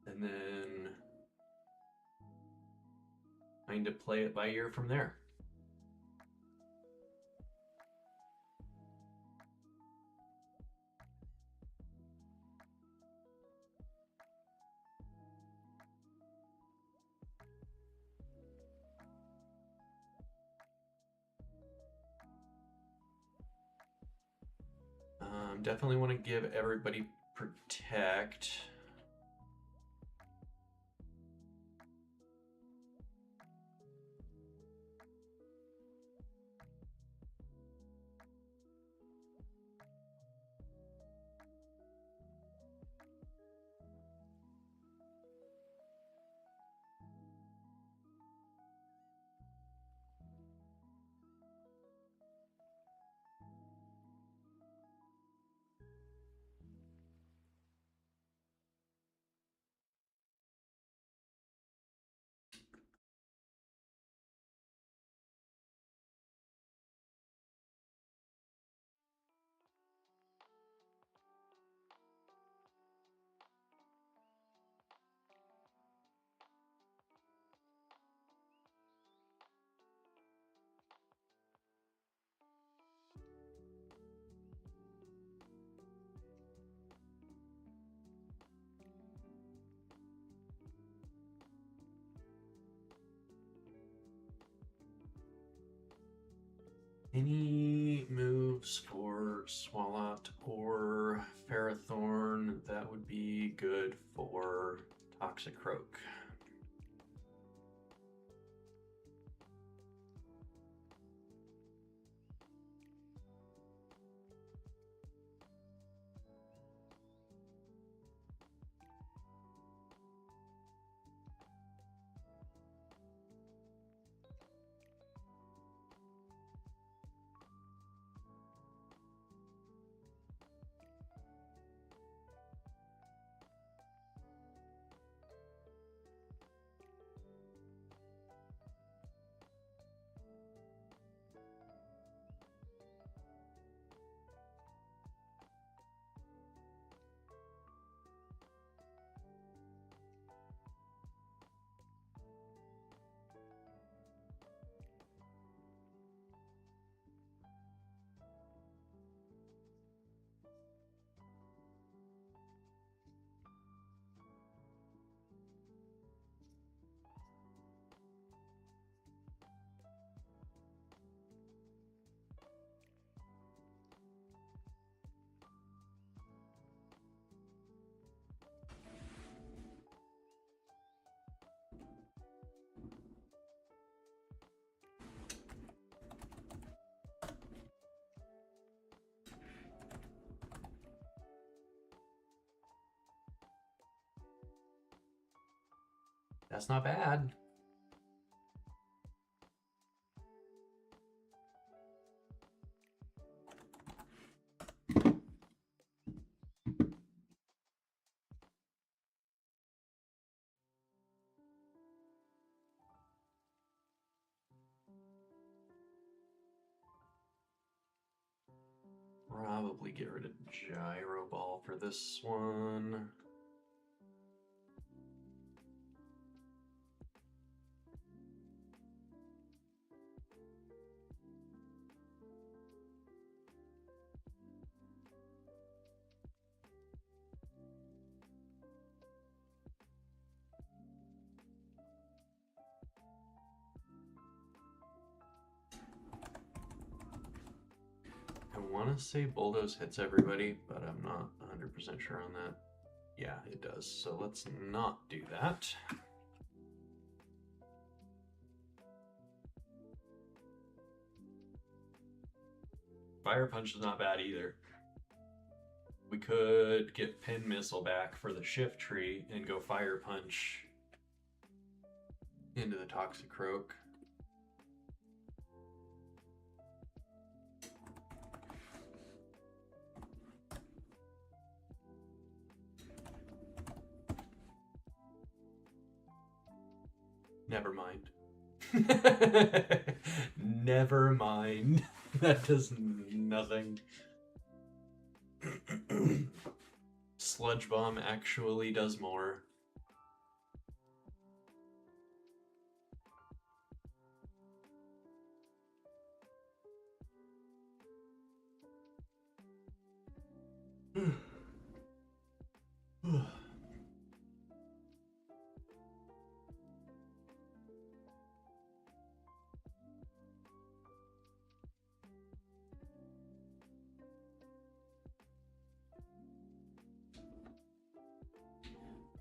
[SPEAKER 1] And then kind of play it by ear from there. Definitely want to give everybody Protect. Any moves for Swalot or Ferrothorn that would be good for Toxic Croak? That's not bad. Probably get rid of Gyro Ball for this one. I want to say Bulldoze hits everybody, but I'm not 100% sure on that. Yeah, it does. So let's not do that. Fire Punch is not bad either. We could get Pin Missile back for the Shift Tree and go Fire Punch into the Toxicroak. Never mind. Never mind. That does nothing. Sludge Bomb actually does more.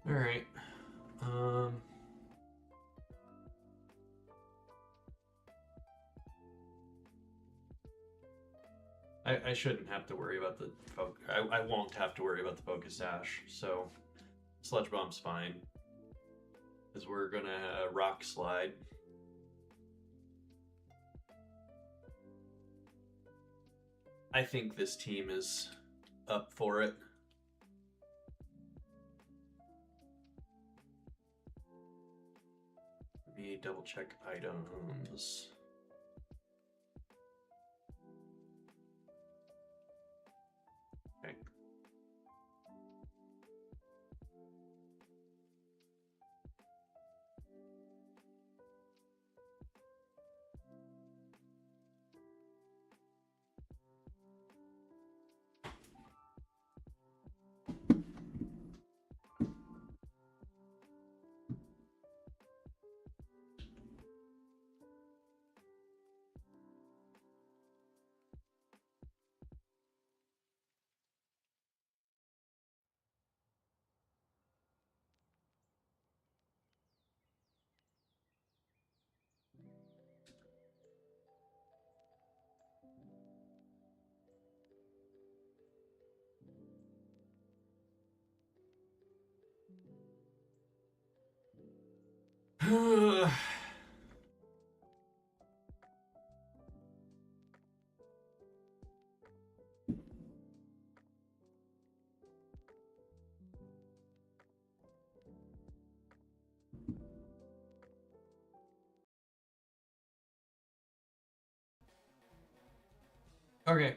[SPEAKER 1] All right. I shouldn't have to worry about the I won't have to worry about the Focus Sash, so Sludge Bomb's fine. Because we're gonna Rock Slide. I think this team is up for it. Let me double check items. Okay. Okay.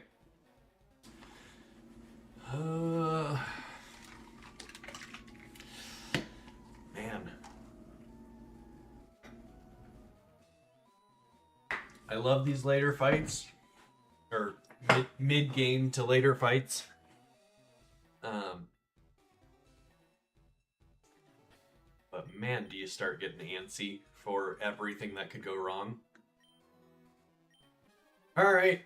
[SPEAKER 1] Man. I love these later fights. Or mid-game to later fights. But man, do you start getting antsy for everything that could go wrong. Alright.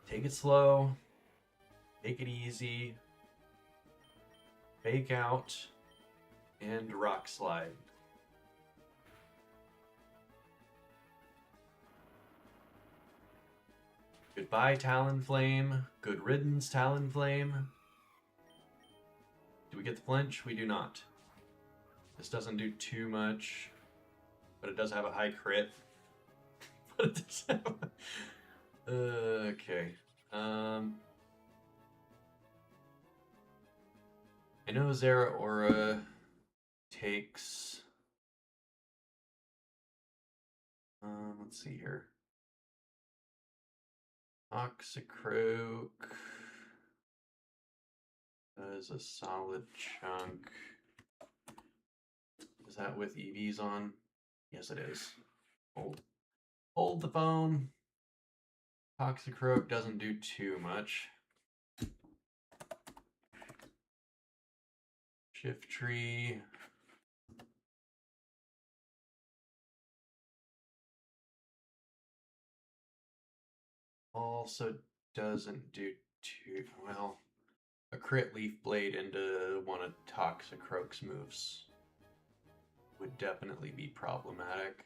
[SPEAKER 1] Take it slow. Take it easy. Fake out. And Rock Slide. Goodbye, Talonflame. Good riddance, Talonflame. Do we get the flinch? We do not. This doesn't do too much, but it does have a high crit. But it does have a... okay. I know Zeraora takes... let's see here. Toxicroak does a solid chunk. Is that with EVs on? Yes, it is. Hold the phone. Toxicroak doesn't do too much. Shift tree. Also doesn't do too well. A crit leaf blade into one of Toxicroak's moves would definitely be problematic.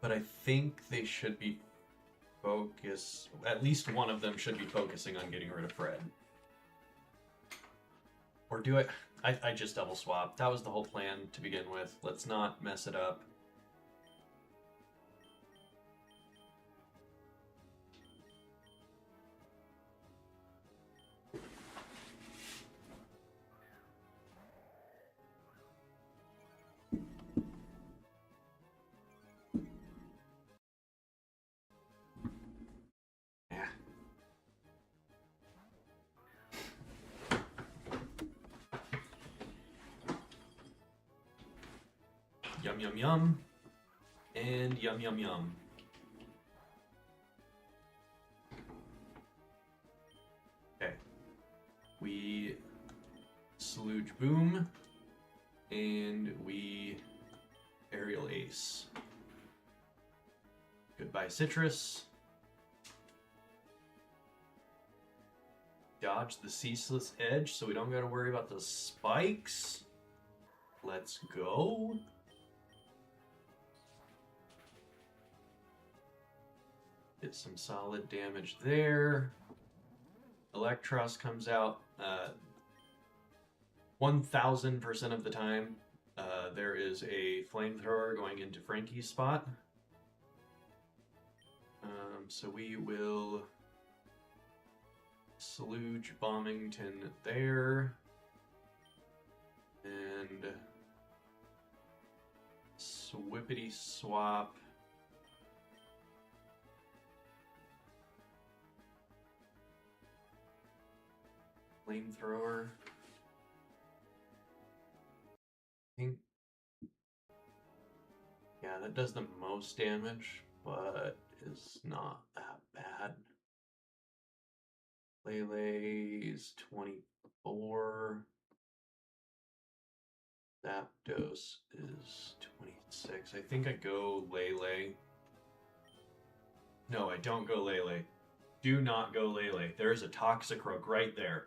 [SPEAKER 1] But I think they should be at least one of them should be focusing on getting rid of Fred. Or do I just double swap. That was the whole plan to begin with. Let's not mess it up. Yum, yum, yum. And yum, yum, yum. Okay. We Sludge Boom. And we Aerial Ace. Goodbye, Citrus. Dodge the Ceaseless Edge so we don't gotta worry about the spikes. Let's go. Get some solid damage there. Electros comes out 1000% of the time. There is a flamethrower going into Frankie's spot. So we will Sludge Bombington there. And Swippity Swap. Flamethrower. I think, yeah, that does the most damage, but is not that bad. Lele's 24. Zapdos is 26. I think I go Lele. No, I don't go Lele. Do not go Lele. There is a Toxicroak right there.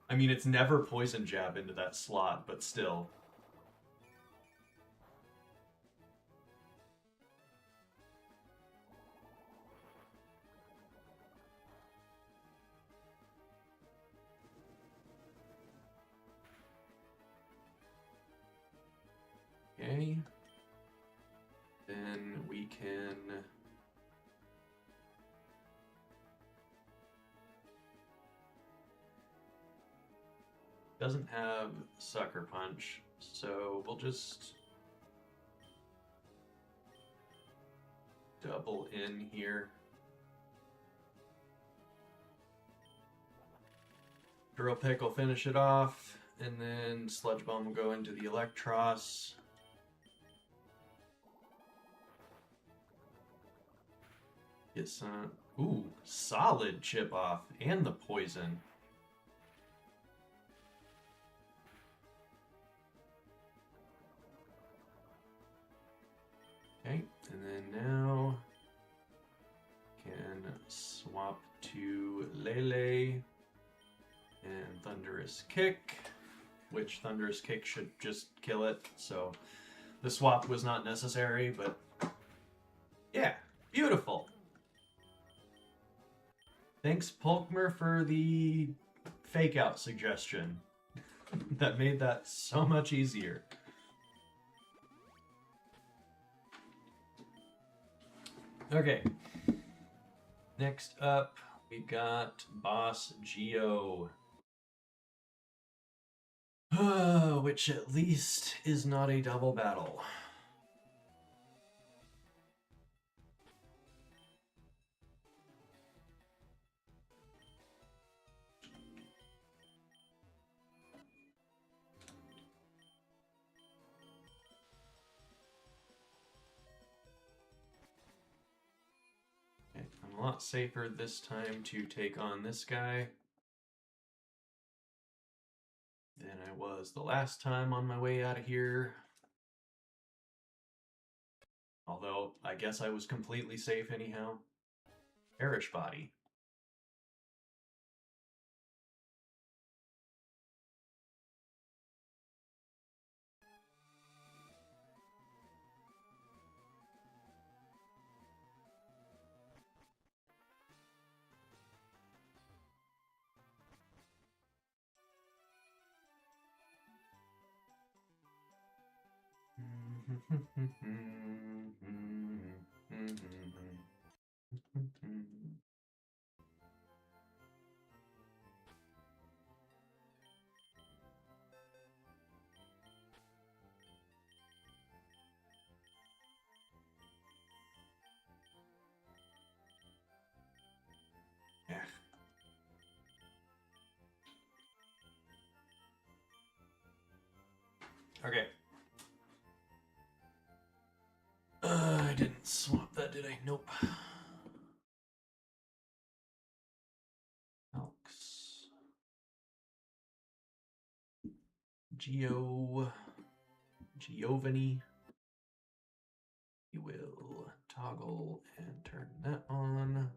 [SPEAKER 1] I mean, it's never Poison Jab into that slot, but still. Okay. Then we can... Doesn't have Sucker Punch, so we'll just double in here. Drill Pick will finish it off, and then Sludge Bomb will go into the Electros. Get some... Ooh, solid chip off, and the poison. Okay, and then now to Lele and Thunderous Kick, which Thunderous Kick should just kill it, so the swap was not necessary, but yeah, beautiful. Thanks, Polkmer, for the fake out suggestion. That made that so much easier. Okay. Next up, we got Boss Geo. Which at least is not a double battle. Okay, I'm a lot safer this time to take on this guy than I was the last time on my way out of here. Although, I guess I was completely safe anyhow. Perish Body. Yeah. Okay. I didn't swap that, did I? Nope. Elks. Giovanni. You will toggle and turn that on.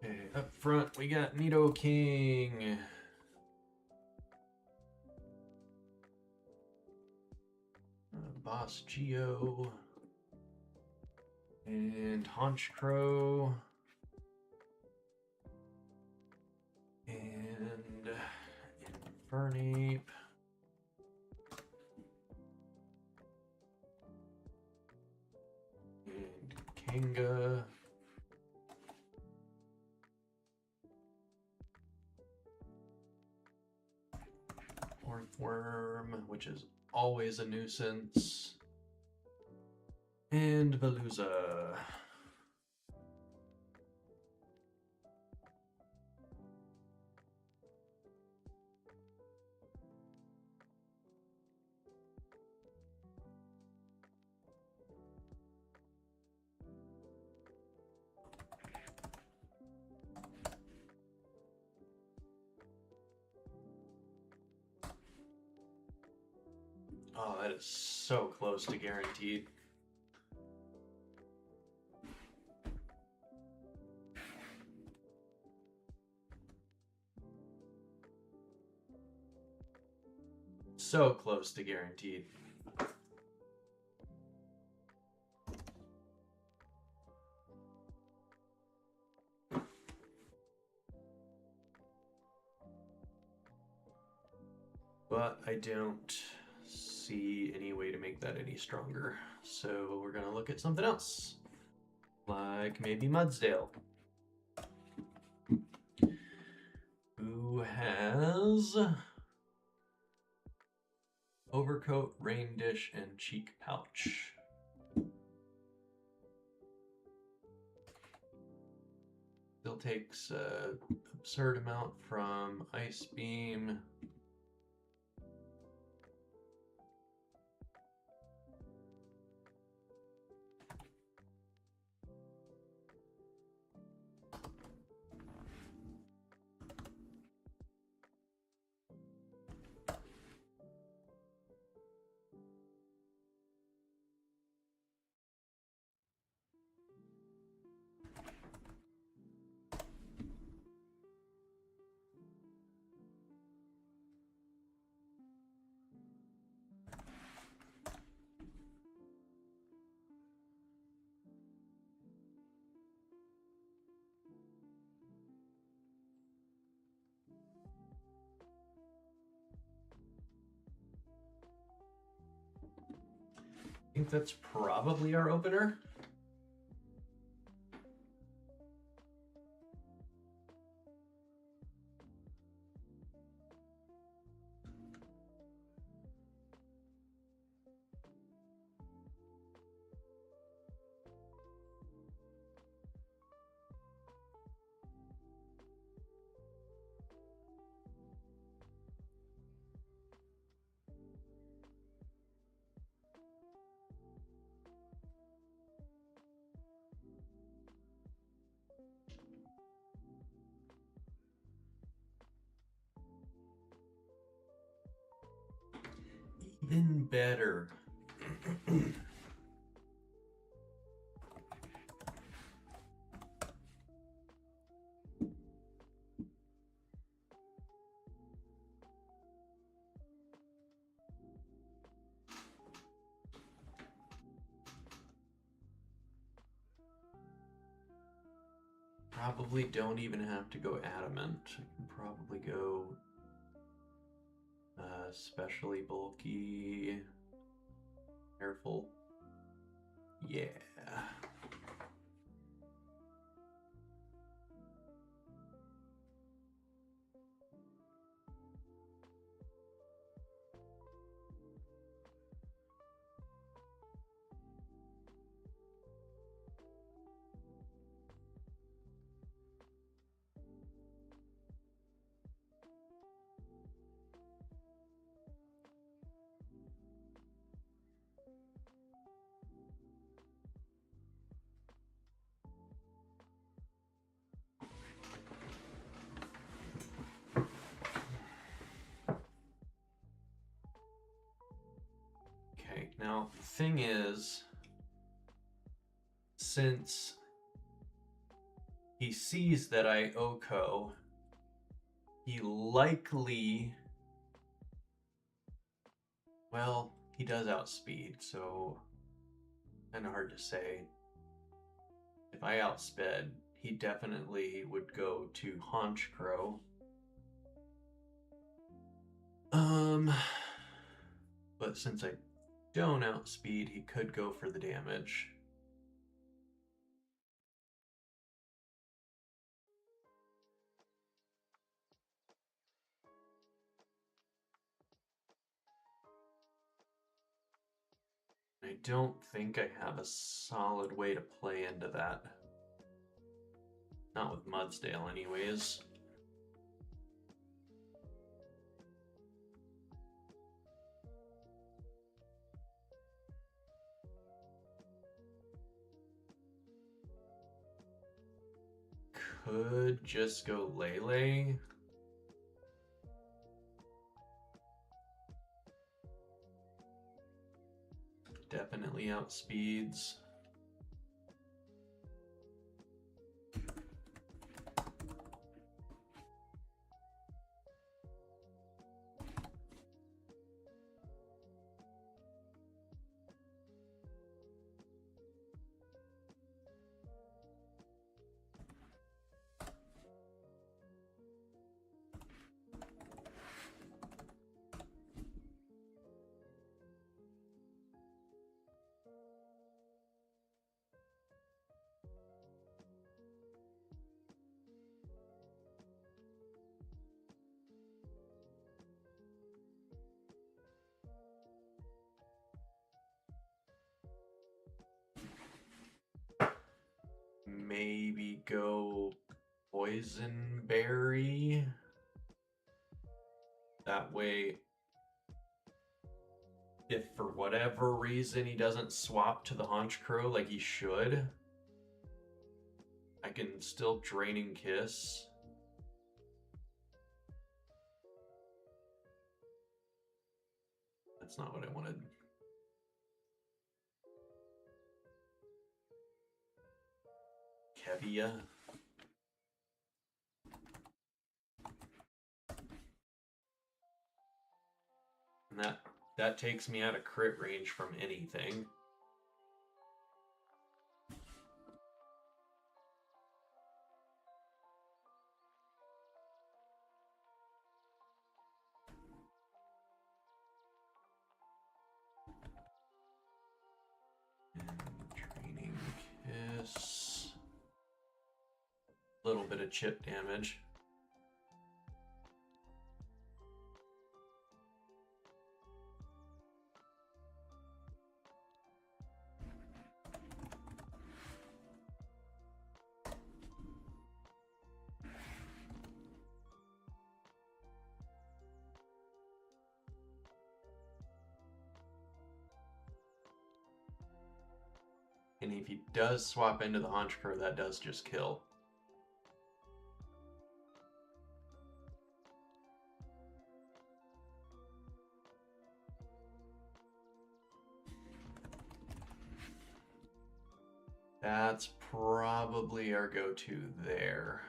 [SPEAKER 1] Okay, up front we got Nido King. Boss Geo. And Haunch Crow. And Infernape. And Kanga. Orthworm, which is always a nuisance. And Veluza. Oh, that is so close to guaranteed. So close to guaranteed. But I don't see any way to make that any stronger. So we're gonna look at something else. Like maybe Mudsdale. Who has Overcoat, Rain Dish, and Cheek Pouch. Still takes an absurd amount from Ice Beam. I think that's probably our opener. Even better. Probably don't even have to go adamant. I can probably go especially bulky. Careful. Yeah. Okay, now the thing is, since he sees that I OCO, he likely, well, he does outspeed, so kind of hard to say. If I outsped, he definitely would go to Haunch Crow. But since I don't outspeed, he could go for the damage. I don't think I have a solid way to play into that. Not with Mudsdale anyways. Could just go Lele. Definitely outspeeds. Maybe go Poison Berry. That way, if for whatever reason he doesn't swap to the Haunch Crow like he should, I can still Draining Kiss. That's not what I wanted. Kevia. And that takes me out of crit range from anything. little bit of chip damage. And if he does swap into the Haunch Crow, that does just kill. That's probably our go-to there.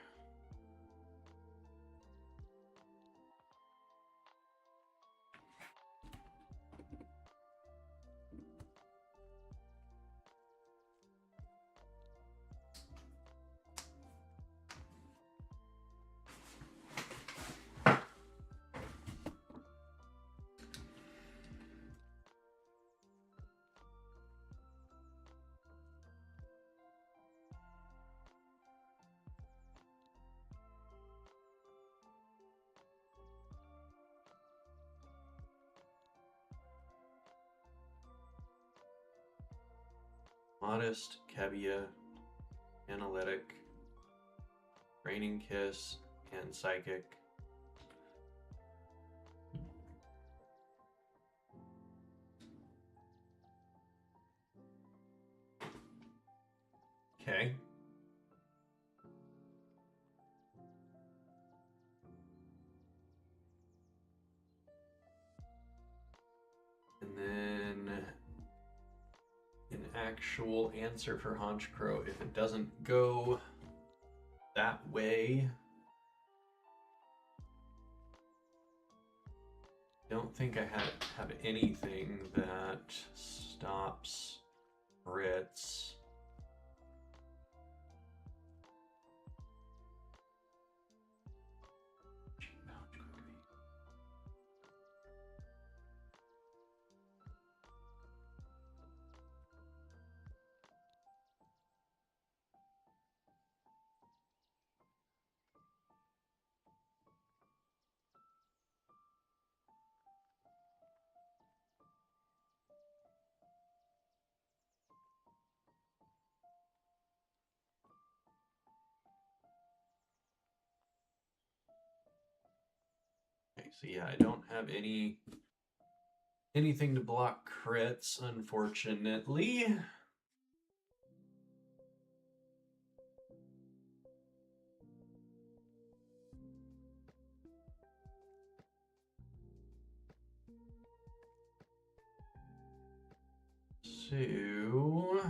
[SPEAKER 1] Modest, Kevia, Analytic, Raining Kiss, and Psychic. Okay. And then an actual answer for Haunch Crow. If it doesn't go that way, I don't think I have anything that stops crits. Okay, so yeah, I don't have anything to block crits, unfortunately. So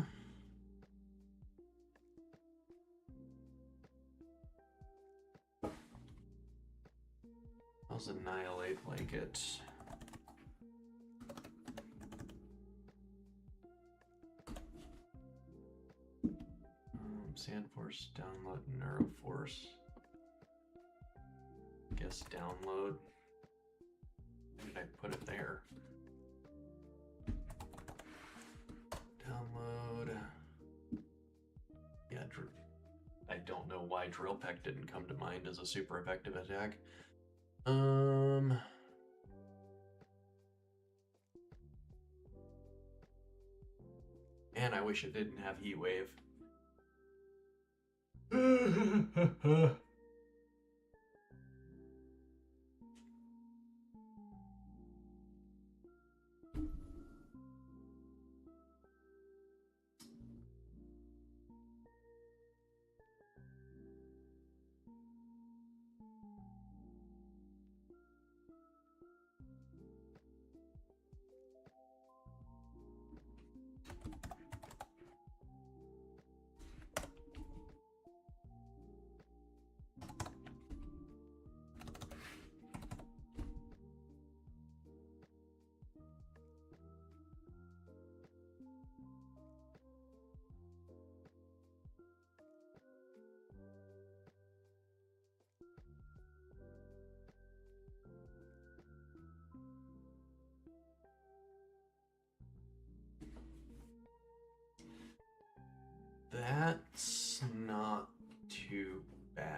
[SPEAKER 1] how's Annihilate like it? Sand Force, download, Neuroforce. Guess download. Where did I put it there? Download. Yeah, I don't know why Drill Peck didn't come to mind as a super effective attack. Man, I wish it didn't have Heat Wave. That's not too bad.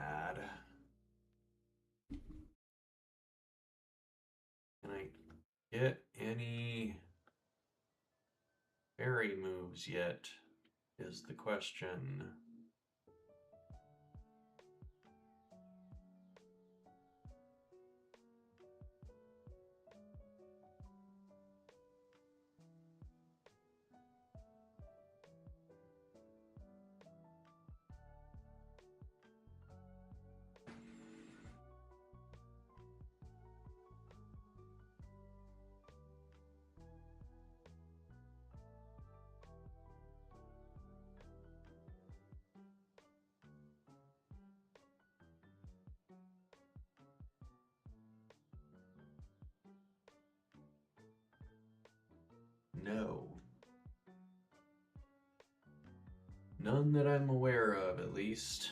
[SPEAKER 1] moves yet, is the question. No. None that I'm aware of, at least.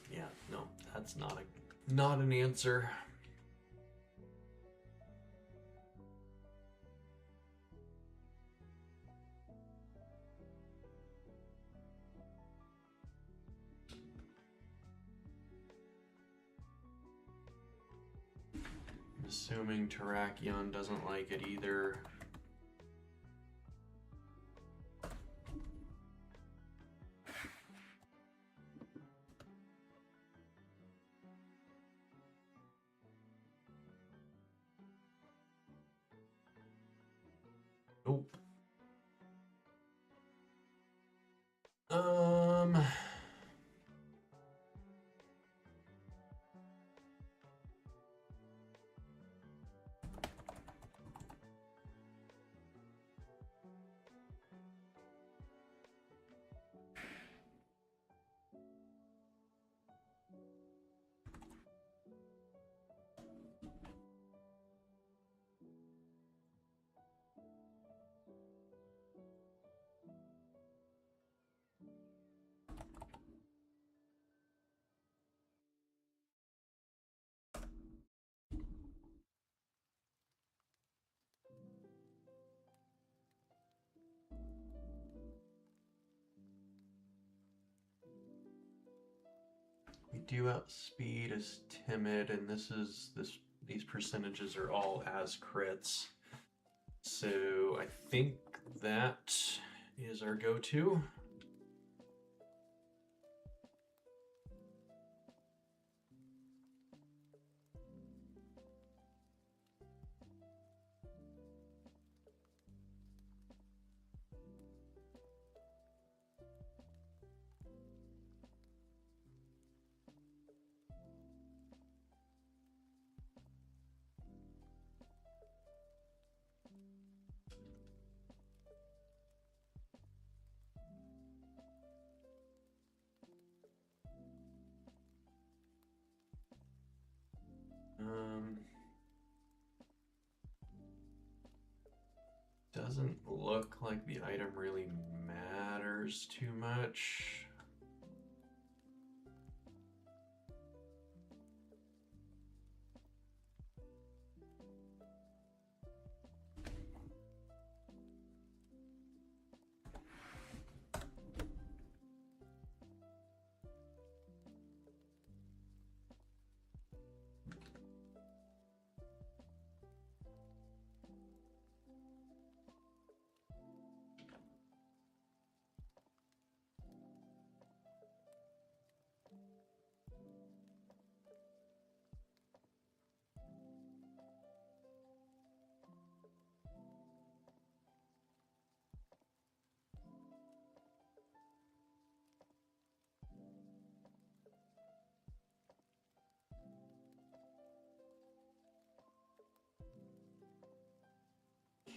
[SPEAKER 1] Yeah, no, that's not an answer. Assuming Terrakion doesn't like it either. Nope. We do outspeed as timid, and these percentages are all as crits. So I think that is our go-to. Doesn't look like the item really matters too much.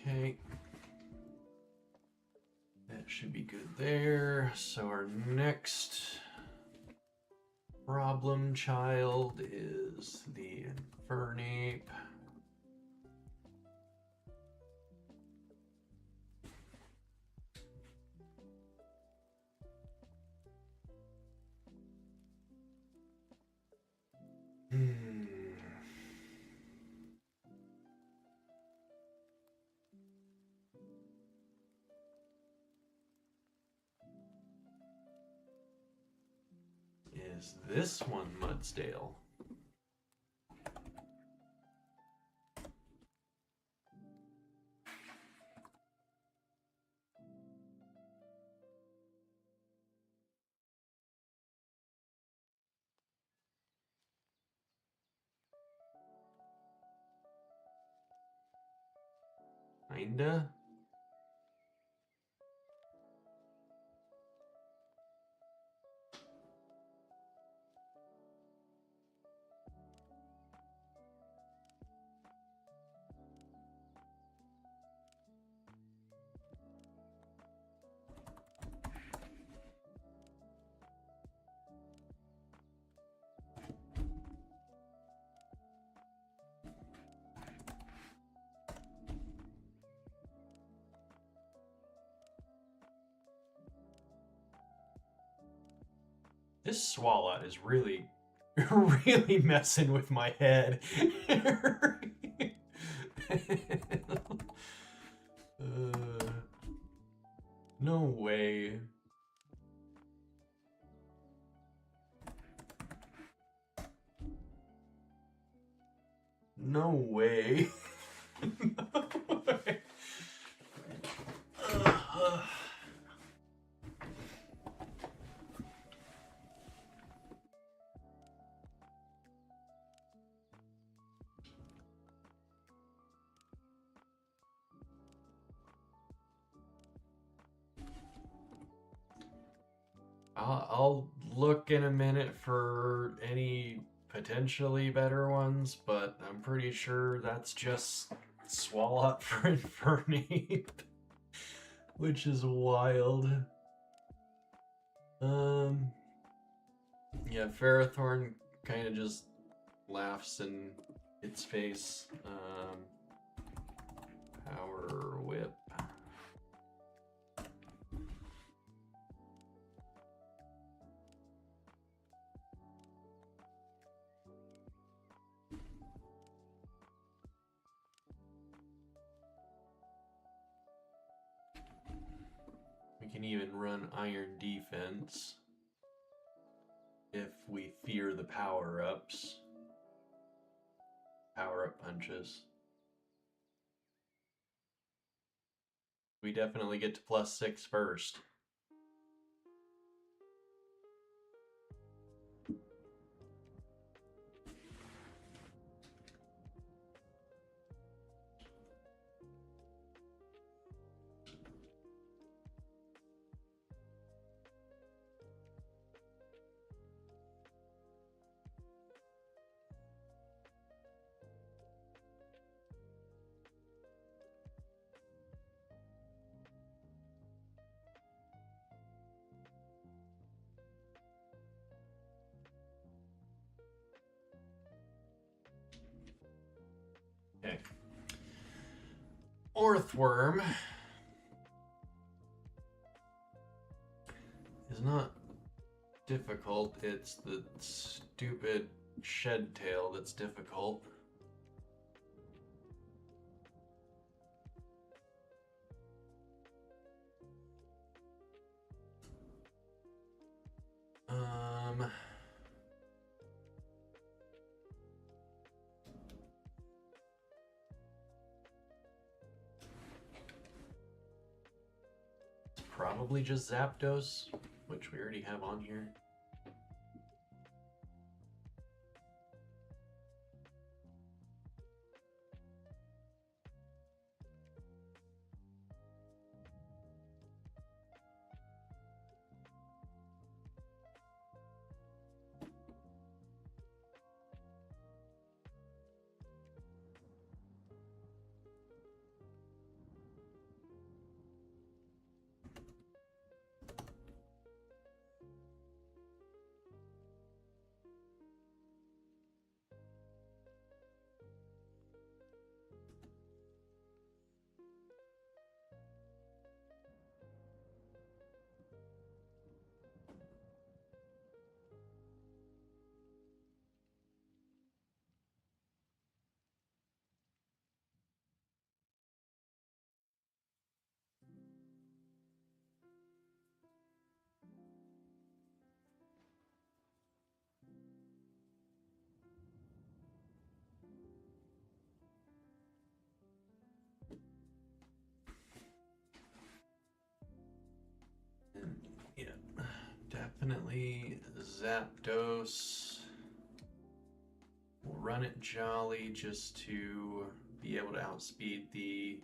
[SPEAKER 1] Okay. That should be good there. So our next problem child is the Infernape. Is this one Mudsdale? Kinda. This Swalot is really, really messing with my head. No way. No way. No way. I'll look in a minute for any potentially better ones, but I'm pretty sure that's just Swalot for Infernape, which is wild. Yeah, Ferrothorn kind of just laughs in its face. Power Whip. We can even run Iron Defense if we fear the power-ups. Power-up punches. We definitely get to +6 first. Okay. Orthworm is not difficult, it's the stupid shed tail that's difficult. It's probably just Zapdos, which we already have on here. Definitely Zapdos. We'll run it Jolly just to be able to outspeed the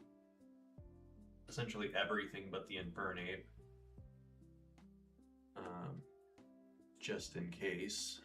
[SPEAKER 1] essentially everything but the Infernape. Just in case.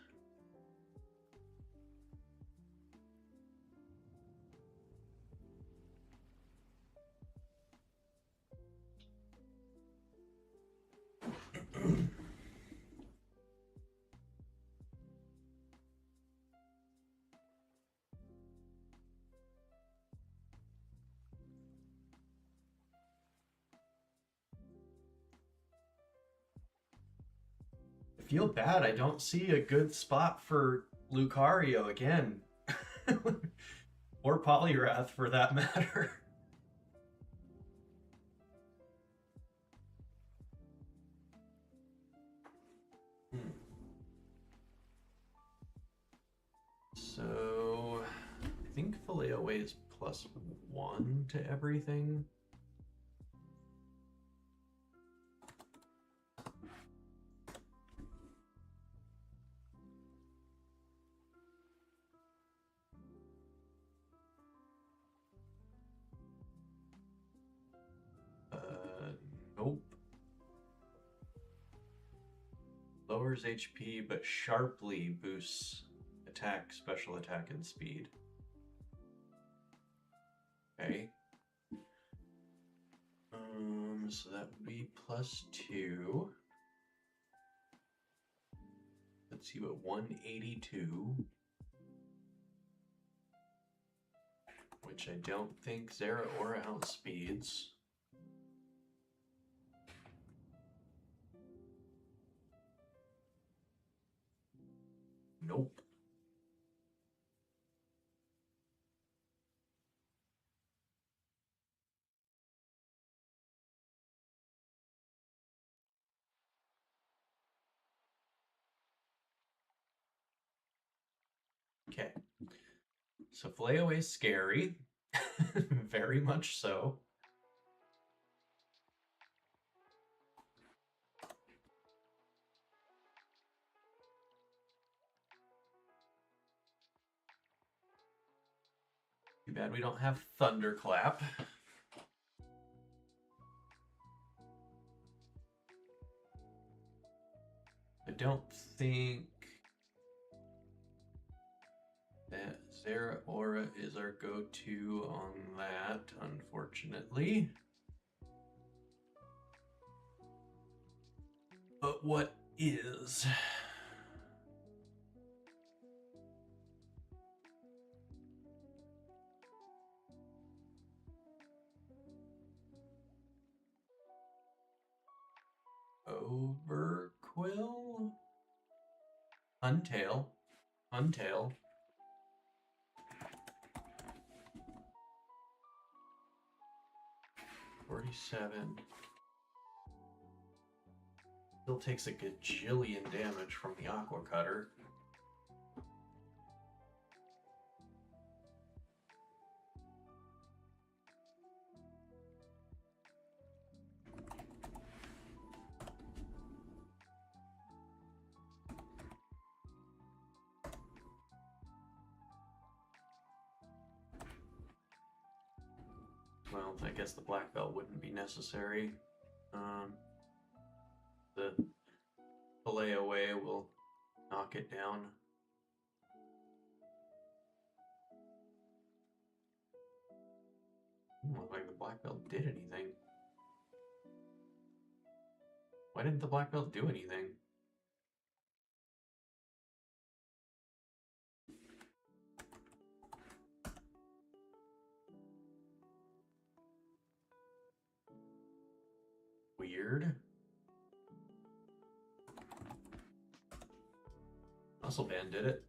[SPEAKER 1] I feel bad. I don't see a good spot for Lucario again. Or Poliwrath for that matter. So I think Filet-O-Way is +1 to everything. Nope. Lowers HP, but sharply boosts attack, special attack, and speed. Okay. So that would be +2. Let's see what 182. Which I don't think Zeraora outspeeds. Nope. Okay. So Filet-O-Way is scary. Very much so. Too bad we don't have Thunderclap. I don't think that Zeraora is our go-to on that, unfortunately. But what is? Overquill? Untail. Untail. $47. Still takes a gajillion damage from the Aqua Cutter. Well, I guess the black belt wouldn't be necessary. The Filet-O-Way will knock it down. Doesn't look like the black belt did anything. Why didn't the black belt do anything? Weird. Muscle Band did it.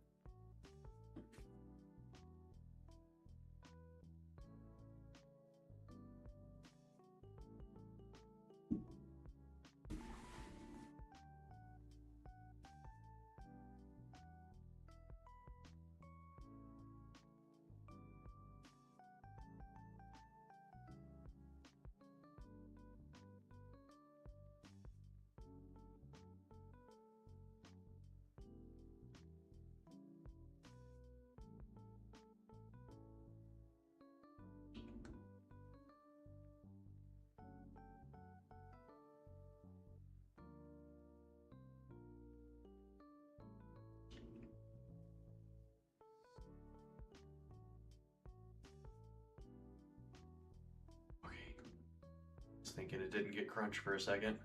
[SPEAKER 1] thinking it didn't get crunched for a second.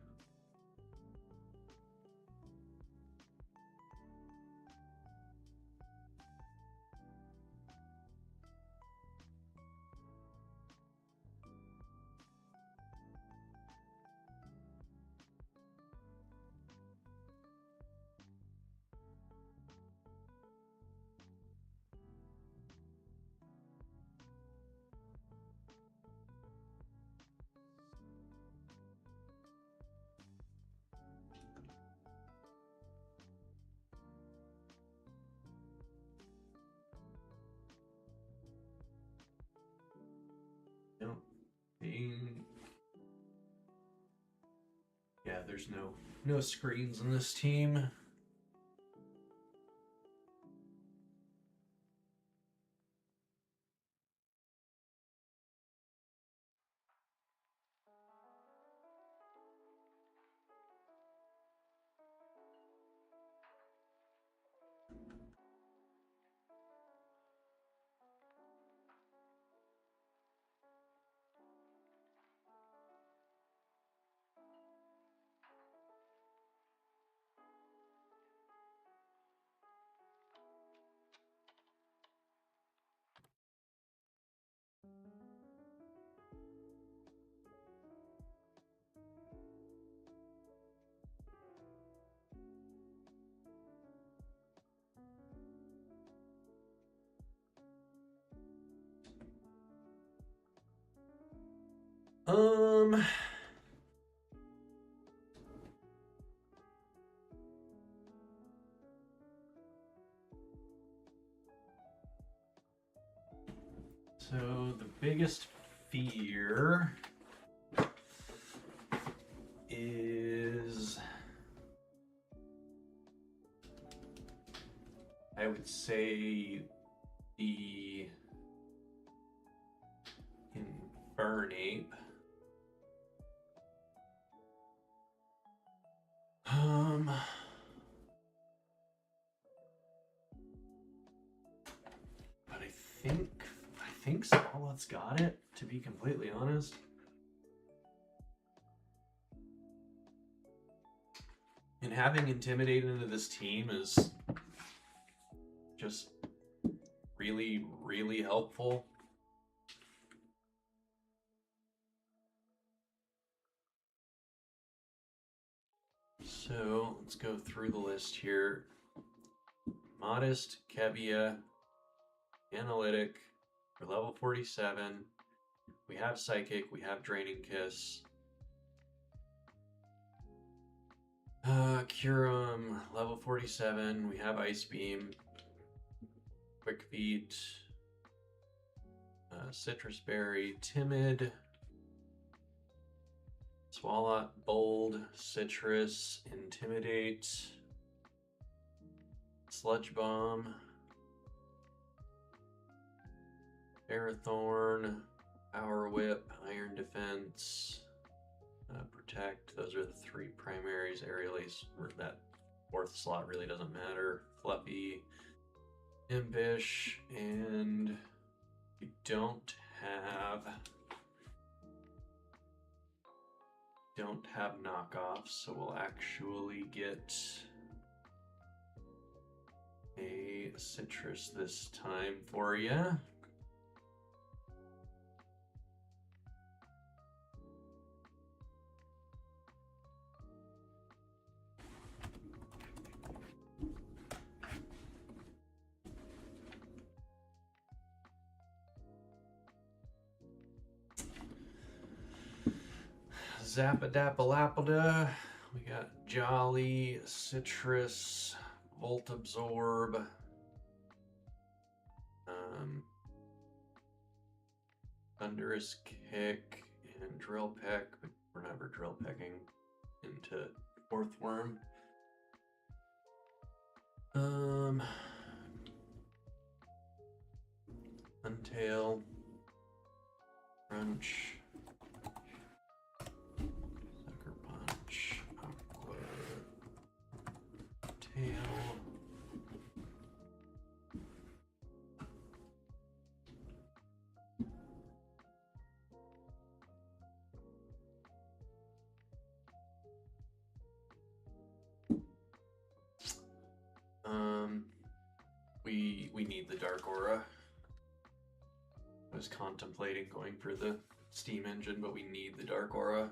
[SPEAKER 1] Yeah, there's no screens in this team. So the biggest fear is, I would say, the Infernape. But I think Swalot's got it, to be completely honest. And having Intimidate into this team is just really, really helpful. So let's go through the list here. Modest, Kevia, Analytic, we're level 47. We have Psychic, we have Draining Kiss. Curum, level 47. We have Ice Beam, Quick Feet, Citrus Berry, Timid, Swalot, Bold, Citrus, Intimidate, Sludge Bomb, Ferrothorn, Power Whip, Iron Defense, Protect. Those are the three primaries. Aerial Ace, that fourth slot really doesn't matter. Fluffy, Impish, and we don't have knockoffs, so we'll actually get a Citrus this time for you. Zappadapalappada, we got Jolly, Citrus, Volt Absorb, Thunderous Kick, and Drill Peck, but we're never drill pecking into Fourth Worm. Untail, Crunch, Sucker Punch, Aqua, Tail, we need the Dark Aura. I was contemplating going for the steam engine, but we need the Dark Aura.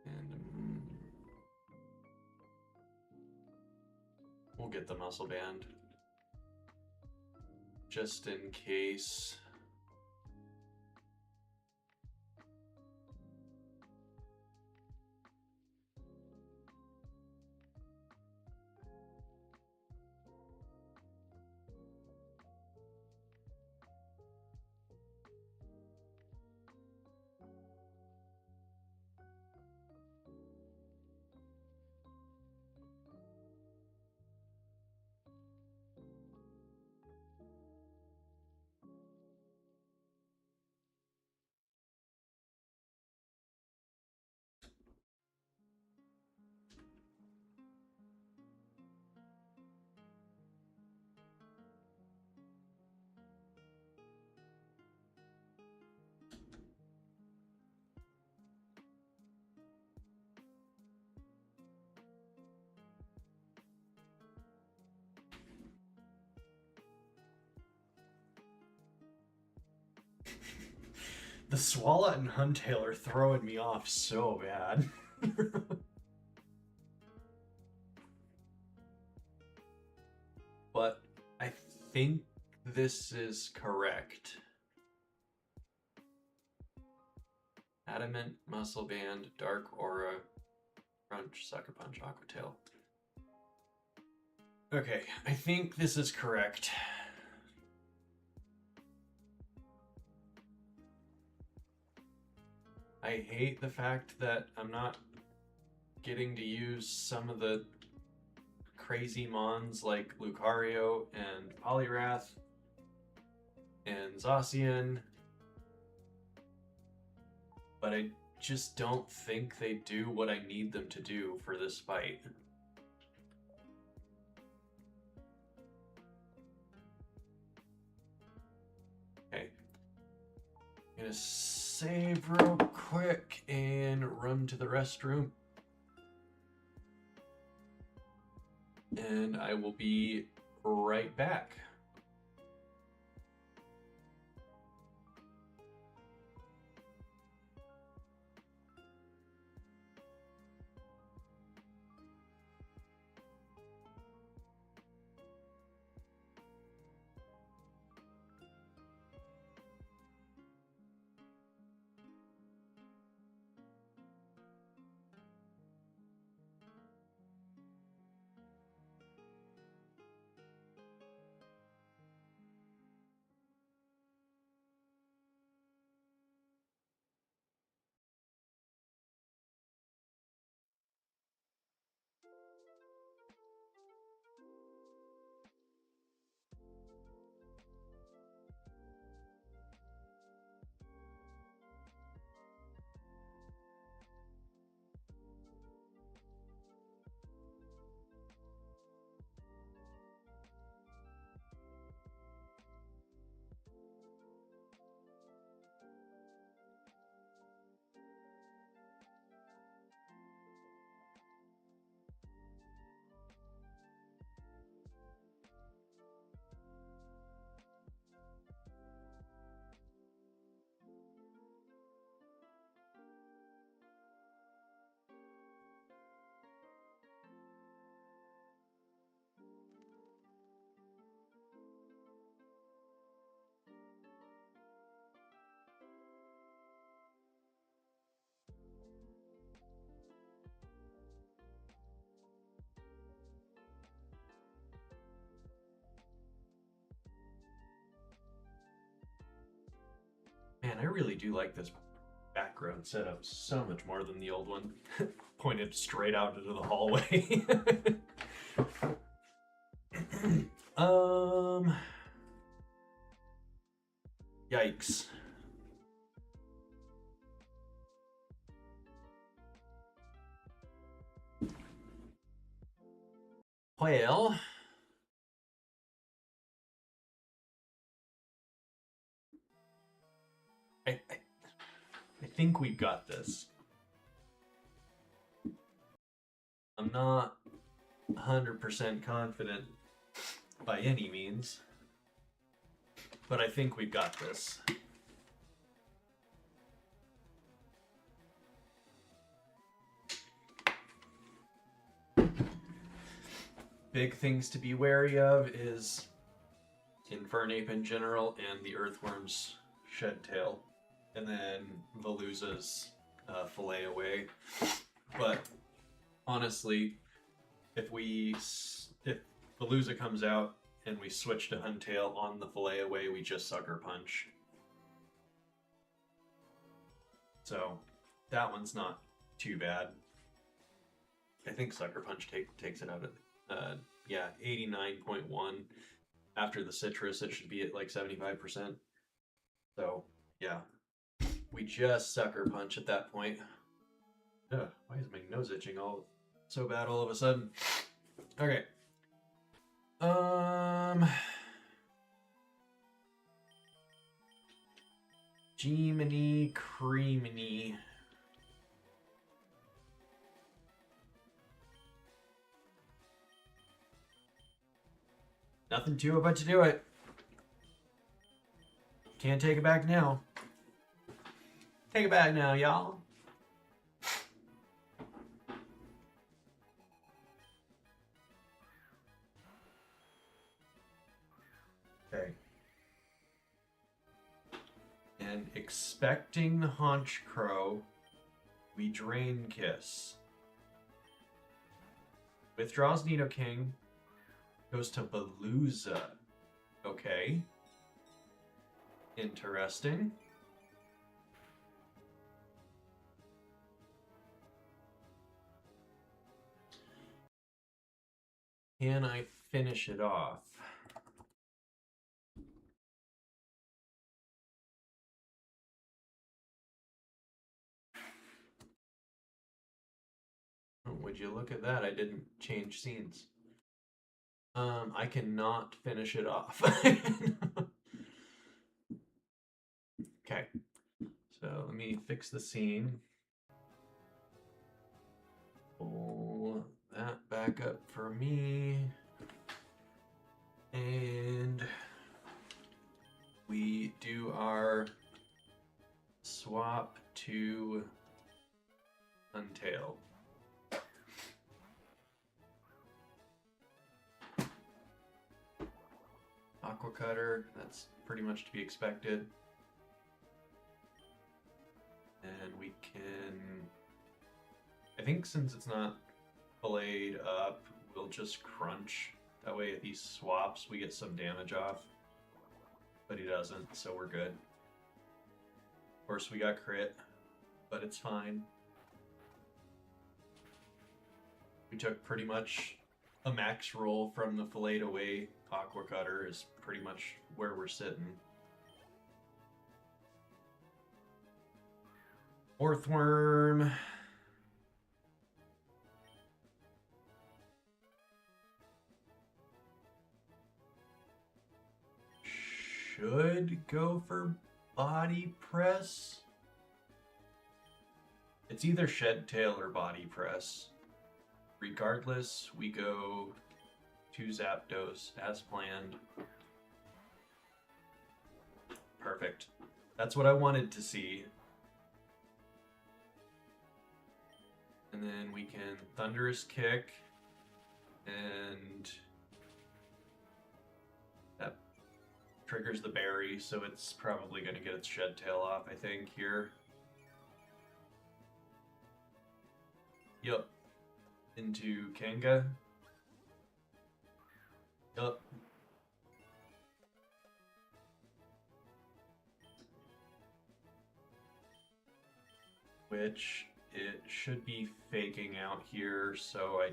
[SPEAKER 1] And we'll get the muscle band just in case. The Swallow and Huntail are throwing me off so bad. But I think this is correct. Adamant, Muscle Band, Dark Aura, Crunch, Sucker Punch, Aqua Tail. Okay, I think this is correct. I hate the fact that I'm not getting to use some of the crazy mons like Lucario and Poliwrath and Zacian, but I just don't think they do what I need them to do for this fight. Okay, I'm gonna save real quick and run to the restroom. And I will be right back. Man, I really do like this background setup so much more than the old one. Pointed straight out into the hallway. Yikes. Well, I think we've got this. I'm not 100% confident by any means, but I think we've got this. Big things to be wary of is Infernape in general and the Earthworm's Shed Tail, and then Veluza's Fillet Away. But honestly, if Veluza comes out and we switch to Huntail on the Fillet Away, we just Sucker Punch. So that one's not too bad. I think Sucker Punch takes it out of yeah, 89.1. After the citrus, it should be at like 75%. So yeah, we just Sucker Punch at that point. Ugh, why is my nose itching all so bad all of a sudden? Okay. Jiminy Creaminy. Nothing to it but to do it. Can't take it back now. Take it back now, y'all. Okay. And expecting the Haunch Crow, we Drain Kiss. Withdraws Nidoking. Goes to Veluza. Okay. Interesting. Can I finish it off? Oh, would you look at that? I didn't change scenes. I cannot finish it off. Okay. So let me fix the scene. Pull that back up for me. And we do our swap to Untail. Aqua Cutter, that's pretty much to be expected. And we can, I think since it's not filleted up, we'll just crunch. That way if he swaps, we get some damage off. But he doesn't, so we're good. Of course we got crit, but it's fine. We took pretty much a max roll from the filleted away. Aqua Cutter is pretty much where we're sitting. Earthworm. Should go for body press. It's either Shed Tail or body press. Regardless, we go to Zapdos as planned. Perfect. That's what I wanted to see. And then we can Thunderous Kick, and that triggers the berry, so it's probably going to get its Shed Tail off, I think, here. Yup. Into Kanga. Yup. Which it should be faking out here, so I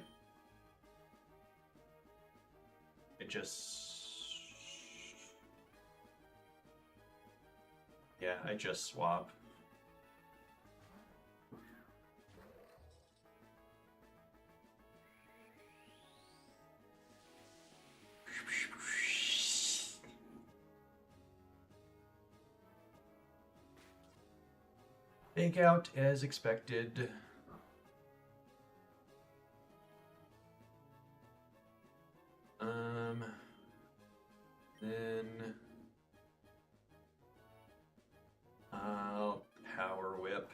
[SPEAKER 1] just swap. Fake out as expected. Then I'll power whip.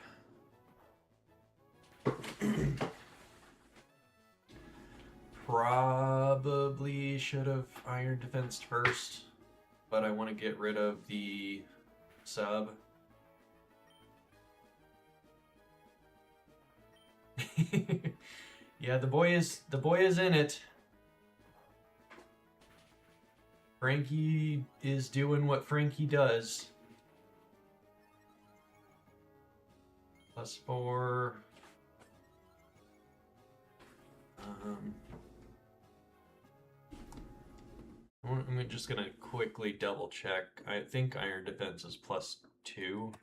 [SPEAKER 1] Probably should have iron defensed first, but I want to get rid of the sub. Yeah, the boy is in it. Frankie is doing what Frankie does. +4. I'm just gonna quickly double check. I think iron defense is +2.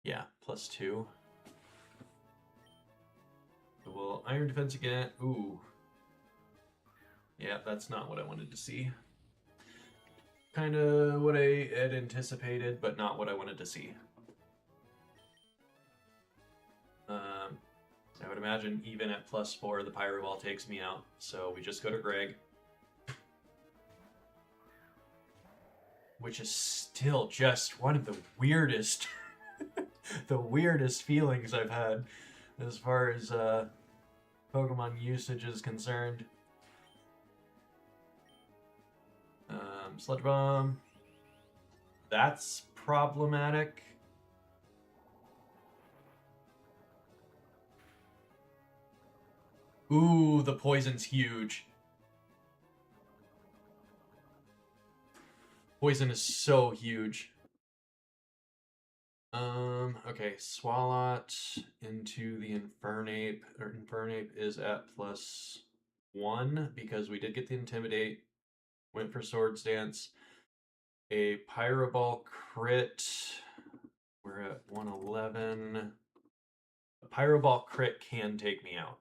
[SPEAKER 1] Yeah, +2. So we'll iron defense again. Ooh. Yeah, that's not what I wanted to see. Kind of what I had anticipated, but not what I wanted to see. I would imagine even at +4, the Pyro Ball takes me out. So we just go to Greg. Which is still just one of the weirdest, the weirdest feelings I've had as far as Pokemon usage is concerned. Sludge Bomb. That's problematic. Ooh, the poison's huge. Poison is so huge. Okay, Swalot into the Infernape. Infernape is at +1 because we did get the Intimidate. Went for Swords Dance. A Pyro Ball crit. We're at 111. A Pyro Ball crit can take me out.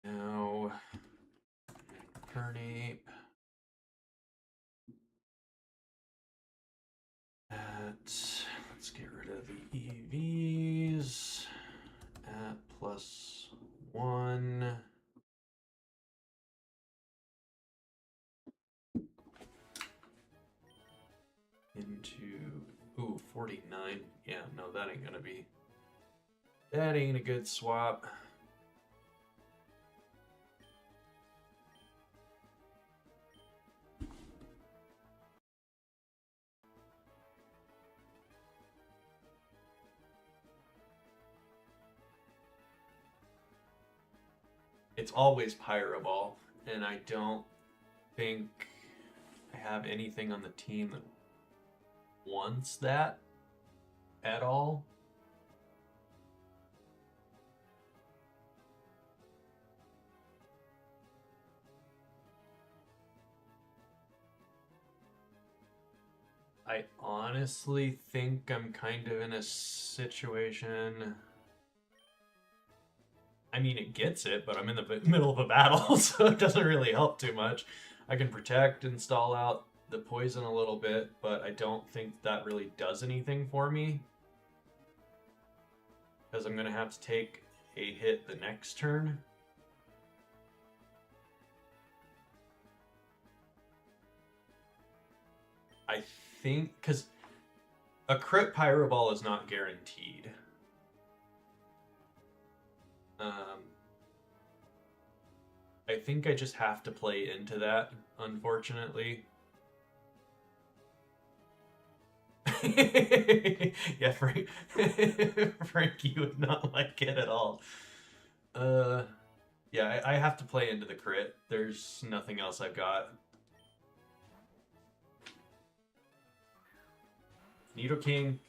[SPEAKER 1] Now Infernape let's get rid of the EVs at +1. Into 49. Yeah, no, that ain't gonna be. That ain't a good swap. It's always Pyro Ball, and I don't think I have anything on the team that wants that at all. I honestly think I'm kind of in a situation. I mean, it gets it, but I'm in the middle of a battle, so it doesn't really help too much. I can protect and stall out the poison a little bit, but I don't think that really does anything for me. Because I'm going to have to take a hit the next turn. I think, because a crit Pyro Ball is not guaranteed. I think I just have to play into that, unfortunately. Yeah, Frankie would not like it at all. Yeah, I have to play into the crit. There's nothing else I've got. Nidoking.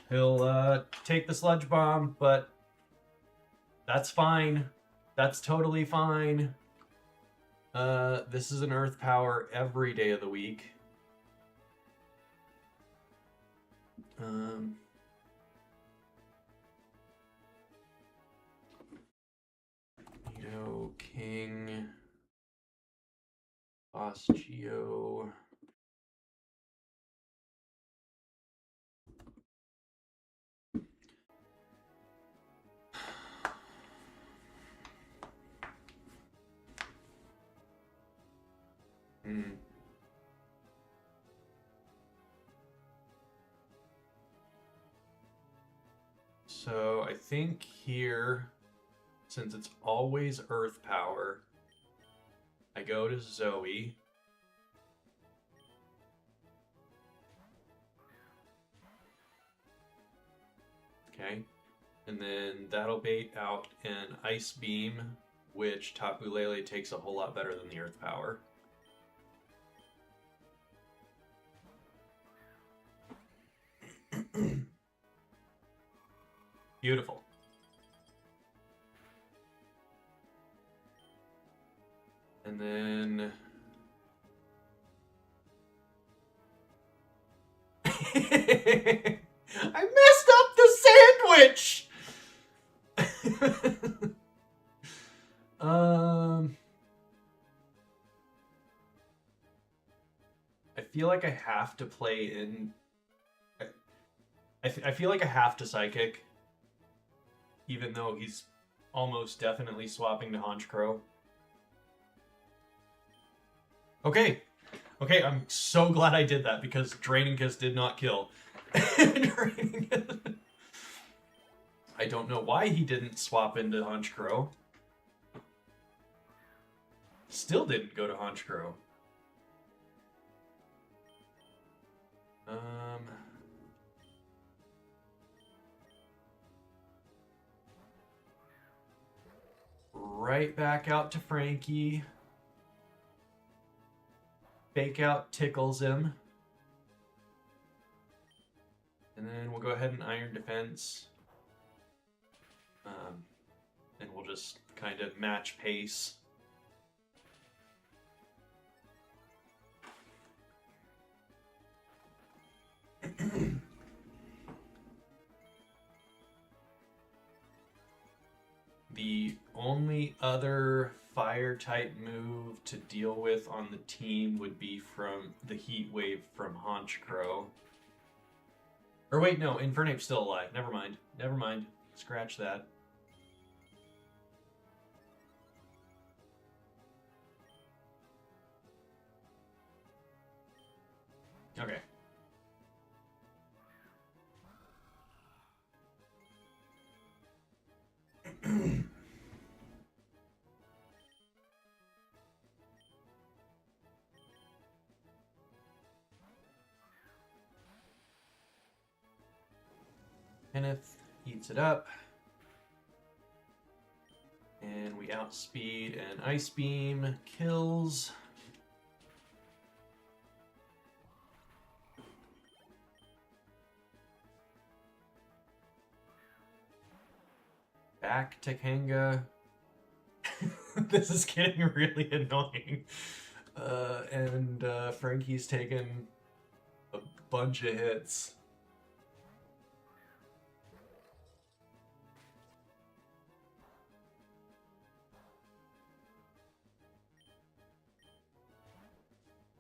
[SPEAKER 1] He'll take the Sludge Bomb, but that's fine. That's totally fine. This is an Earth Power every day of the week. Boss Geo. Hmm. So I think here, since it's always Earth power, I go to Zoe. Okay. And then that'll bait out an Ice Beam, which Tapu Lele takes a whole lot better than the Earth power. Beautiful. And then I messed up the sandwich. I feel like I have to play in. I feel like I have to Psychic, even though he's almost definitely swapping to Honchkrow. Okay. Okay, I'm so glad I did that because Draining Kiss did not kill. I don't know why he didn't swap into Honchkrow. Still didn't go to Honchkrow. Right back out to Frankie. Fake out tickles him. And then we'll go ahead and Iron Defense. And we'll just kind of match pace. The only other fire type move to deal with on the team would be from the Heat Wave from Honchkrow. Or wait, no, Infernape's still alive. Never mind. Never mind. Scratch that. Okay. Kenneth eats it up. And we outspeed and Ice Beam kills. Back to Kanga. This is getting really annoying. And Frankie's taken a bunch of hits.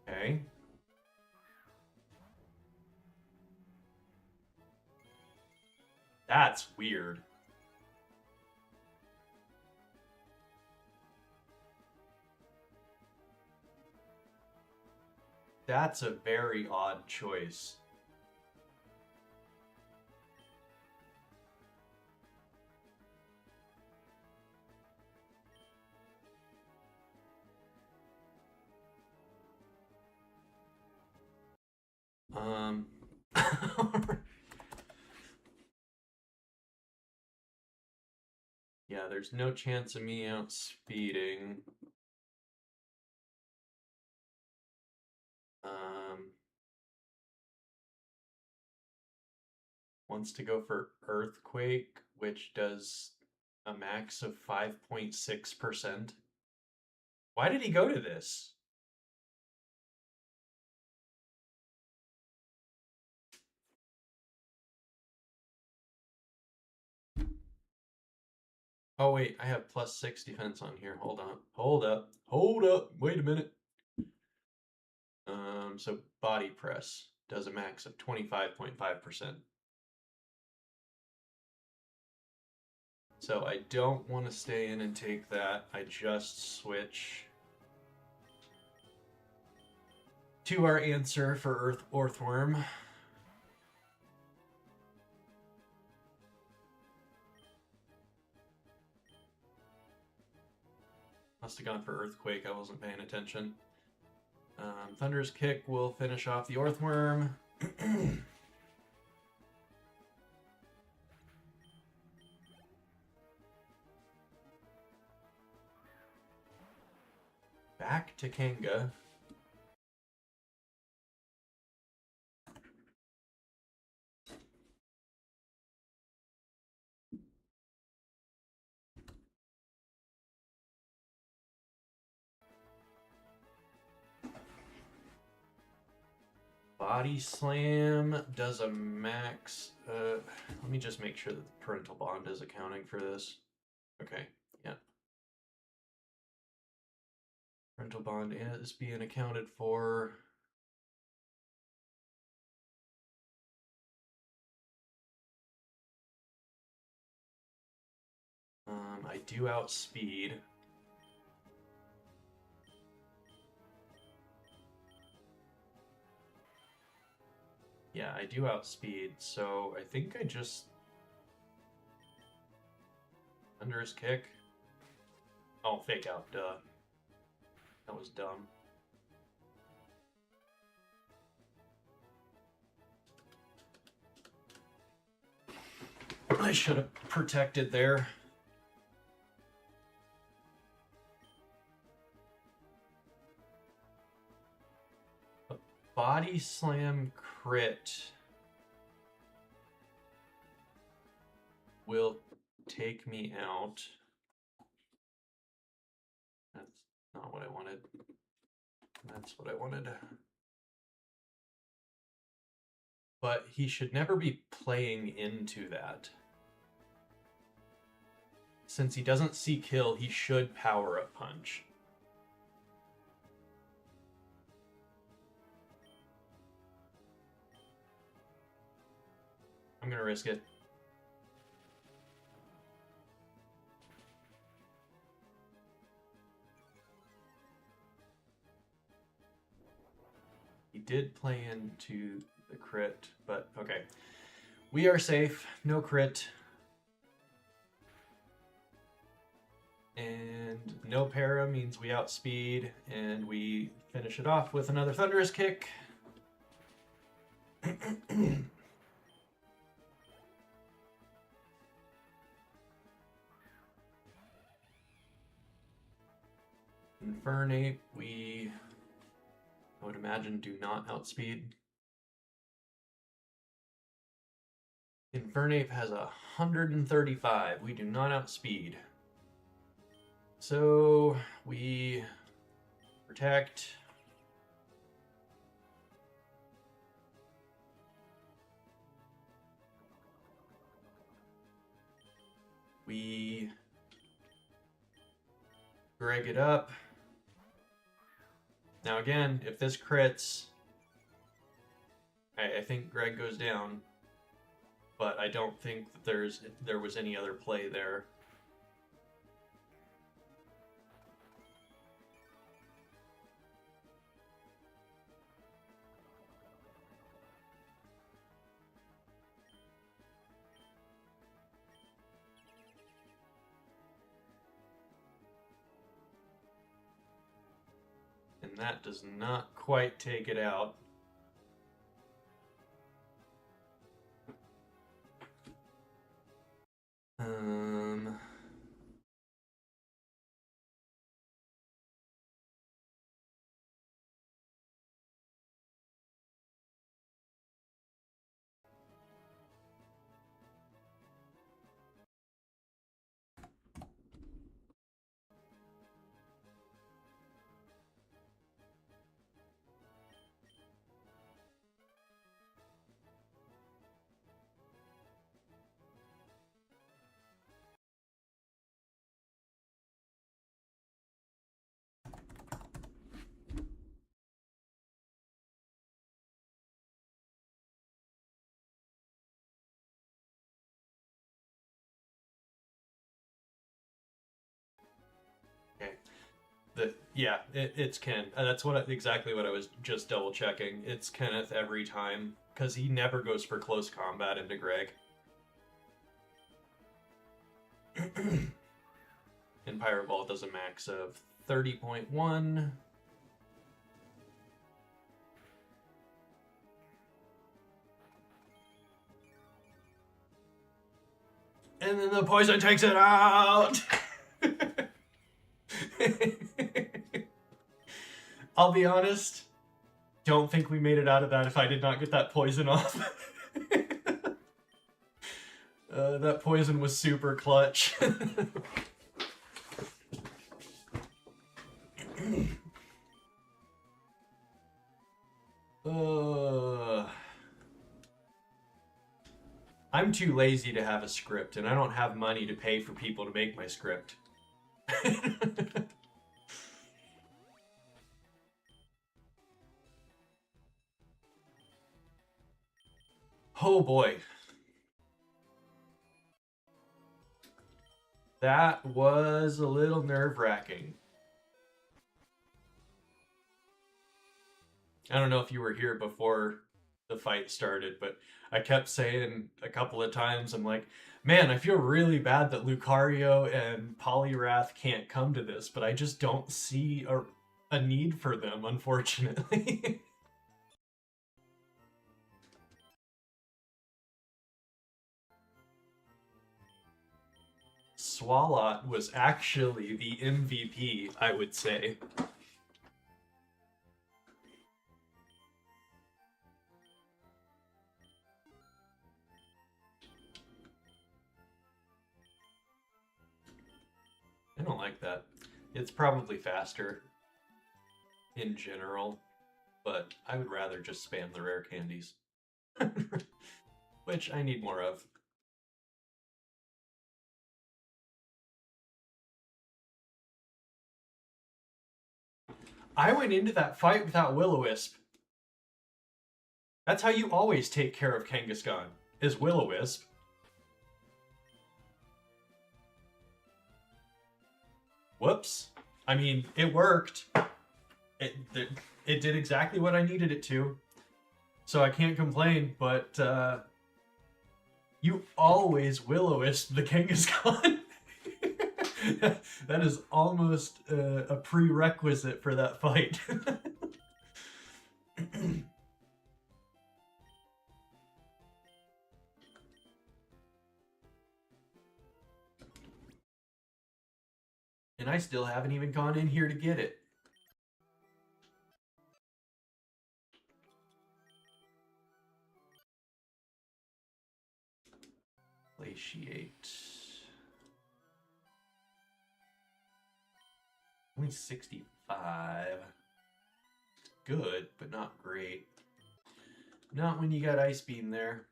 [SPEAKER 1] Okay. That's weird. That's a very odd choice. Yeah, there's no chance of me outspeeding. Wants to go for Earthquake, which does a max of 5.6%. Why did he go to this? Oh wait, I have +6 defense on here. Hold on. Hold up. Hold up. Wait a minute. So body press does a max of 25.5%. So I don't want to stay in and take that. I just switch to our answer for Earthworm. Must have gone for Earthquake. I wasn't paying attention. Thunderous Kick will finish off the Earthworm. Back to Kanga. Body Slam does a max. Let me just make sure that the parental bond is accounting for this. Okay, yeah. Parental bond is being accounted for. I do outspeed. Yeah, I do outspeed, so I think I just... Thunderous Kick? Oh, Fake Out, duh. That was dumb. I should have protected there. A Body Slam crit will take me out. That's not what I wanted. That's what I wanted. But he should never be playing into that. Since he doesn't see kill, he should power up punch. I'm gonna risk it. He did play into the crit, but okay. We are safe, no crit. And no para means we outspeed, and we finish it off with another Thunderous Kick. Infernape, we, I would imagine, do not outspeed. Infernape has 135. We do not outspeed. So we protect. We Greg it up. Now again, if this crits, I think Greg goes down, but I don't think that there was any other play there. And that does not quite take it out. Yeah, it's Ken. That's exactly what I was just double checking. It's Kenneth every time because he never goes for close combat into Greg. And Pirate Ball does a max of 30.1. And then the poison takes it out! I'll be honest, don't think we made it out of that if I did not get that poison off. That poison was super clutch. I'm too lazy to have a script, and I don't have money to pay for people to make my script. Oh boy. That was a little nerve-wracking. I don't know if you were here before the fight started, but I kept saying a couple of times, I'm like, man, I feel really bad that Lucario and Poliwrath can't come to this, but I just don't see a need for them, unfortunately. Swalot was actually the MVP, I would say. I don't like that. It's probably faster in general, but I would rather just spam the rare candies. Which I need more of. I went into that fight without Will-O-Wisp. That's how you always take care of Kangaskhan, is Will-O-Wisp. Whoops. I mean, it worked. It did exactly what I needed it to. So I can't complain, but you always Will-O-Wisp the Kangaskhan. That is almost a prerequisite for that fight. And I still haven't even gone in here to get it. Glaciate. Only 65. Good, but not great. Not when you got Ice Beam there.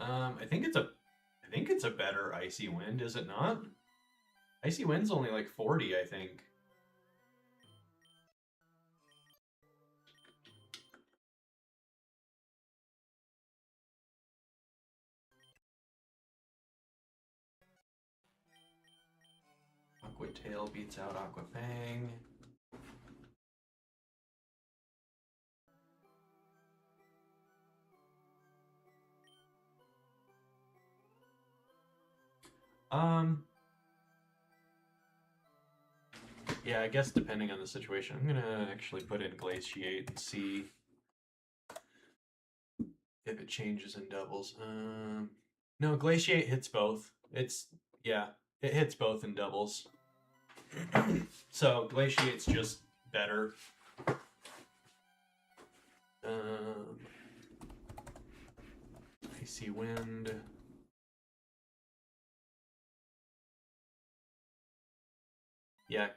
[SPEAKER 1] I think it's a better Icy Wind, is it not? Icy Wind's only like 40, I think. Aqua Tail beats out Aqua Fang. Yeah, I guess depending on the situation, I'm gonna actually put in Glaciate and see if it changes in doubles. No, Glaciate hits both. Yeah, it hits both in doubles. So Glaciate's just better. Icy Wind. Yeah.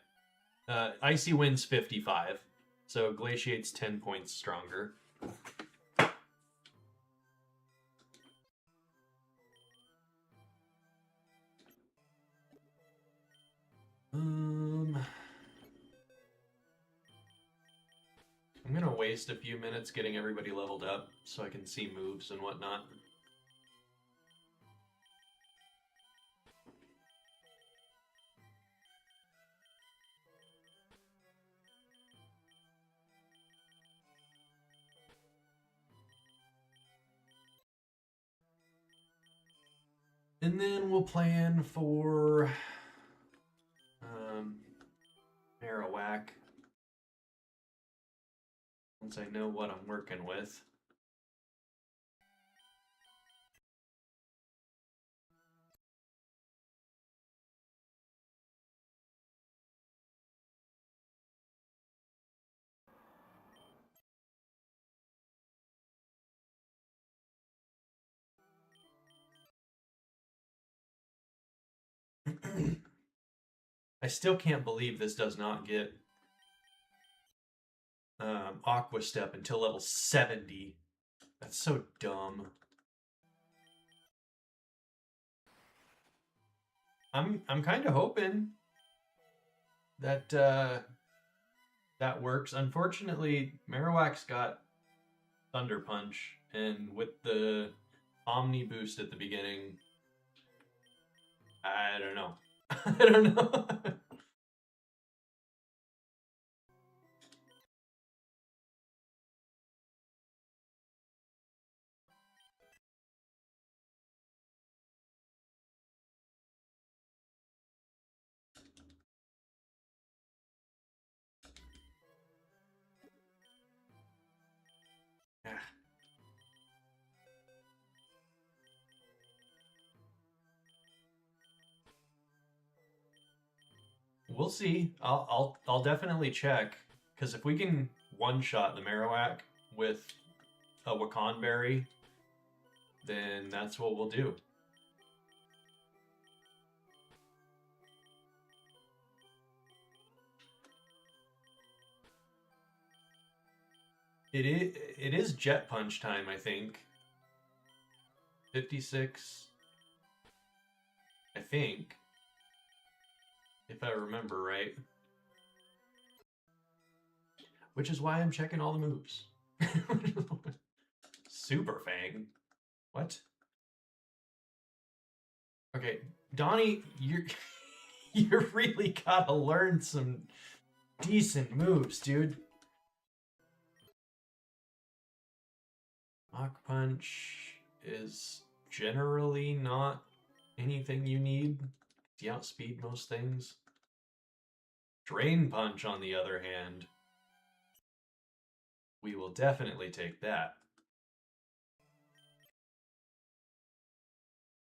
[SPEAKER 1] Icy Wind's 55. So Glaciate's 10 points stronger. I'm gonna waste a few minutes getting everybody leveled up so I can see moves and whatnot. And then we'll plan for Marowak once I know what I'm working with. I still can't believe this does not get Aqua Step until level 70. That's so dumb. I'm kind of hoping that that works. Unfortunately, Marowak's got Thunder Punch, and with the Omni boost at the beginning, I don't know. I don't know. We'll see. I'll definitely check, because if we can one shot the Marowak with a Wakan Berry, then that's what we'll do. It is Jet Punch time, I think. 56, I think, if I remember right. Which is why I'm checking all the moves. Super Fang. What? Okay, Donnie, you really gotta learn some decent moves, dude. Mach Punch is generally not anything you need. You outspeed most things. Drain Punch, on the other hand, we will definitely take that.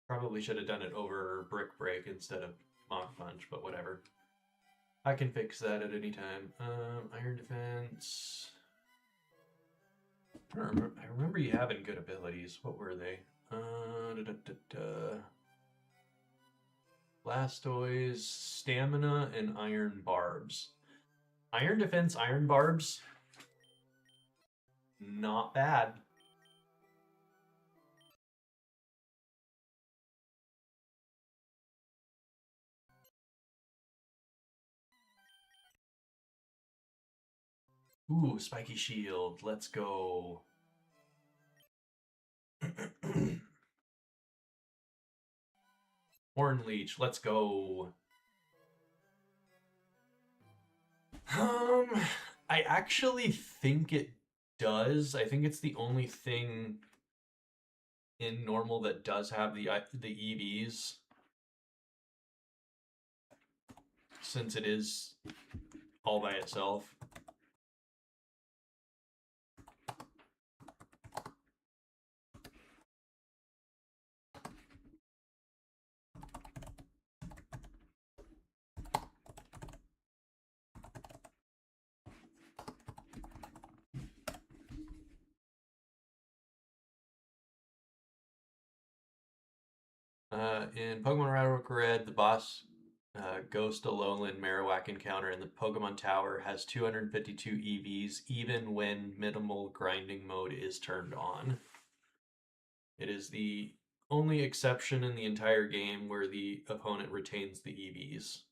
[SPEAKER 1] Probably should have done it over Brick Break instead of Mach Punch, but whatever. I can fix that at any time. Iron Defense. I remember you having good abilities. What were they? Blastoise, Stamina, and Iron Barbs. Iron Defense, Iron Barbs. Not bad. Ooh, Spiky Shield. Let's go. Horn Leech. Let's go. I actually think it does. I think it's the only thing in normal that does have the EVs, since it is all by itself. In Pokemon Red, the boss Ghost Alolan Marowak encounter in the Pokemon Tower has 252 EVs, even when minimal grinding mode is turned on. It is the only exception in the entire game where the opponent retains the EVs.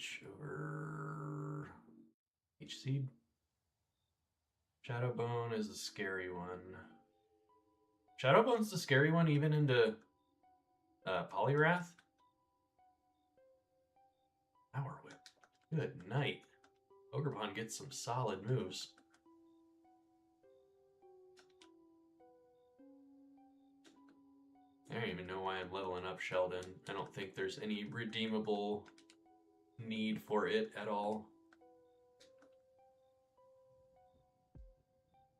[SPEAKER 1] H over H seed. Shadowbone is the scary one. Shadowbone's the scary one even into Polyrath? Power Whip. Good night. Ogrepon gets some solid moves. I don't even know why I'm leveling up Sheldon. I don't think there's any redeemable need for it at all.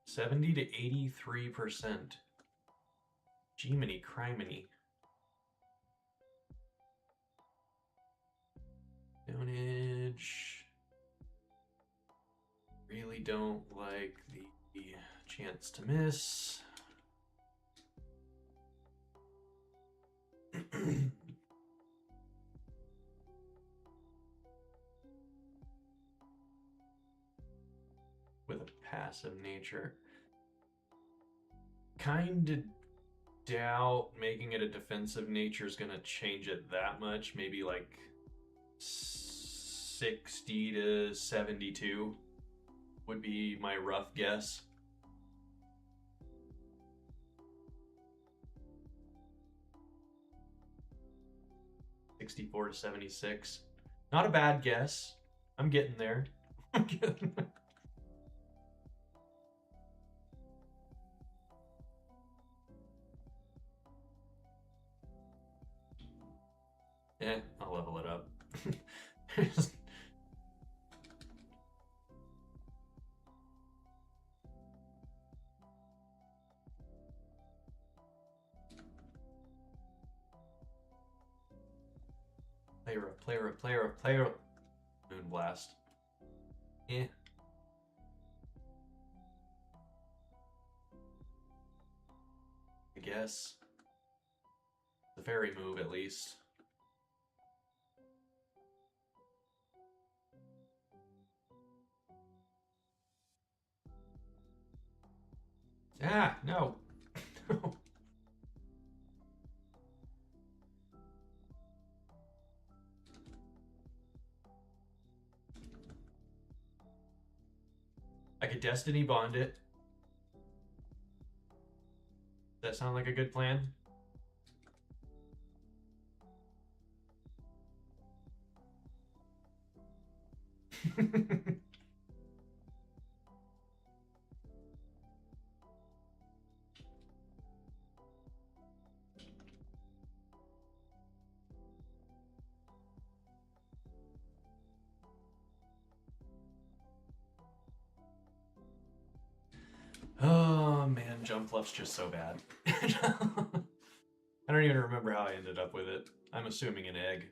[SPEAKER 1] 70 to 83%. Jiminy criminy. Downage. Really don't like the chance to miss. With a passive nature. Kinda doubt making it a defensive nature is gonna change it that much. Maybe like 60 to 72 would be my rough guess. $64 to 76. Not a bad guess. I'm getting there. I'm getting there. I'll level it up. Player. Moonblast. I guess. The fairy move, at least. Ah, no. No. I could Destiny Bond it. Does that sound like a good plan? Oh man, jump left's just so bad. I don't even remember how I ended up with it. I'm assuming an egg.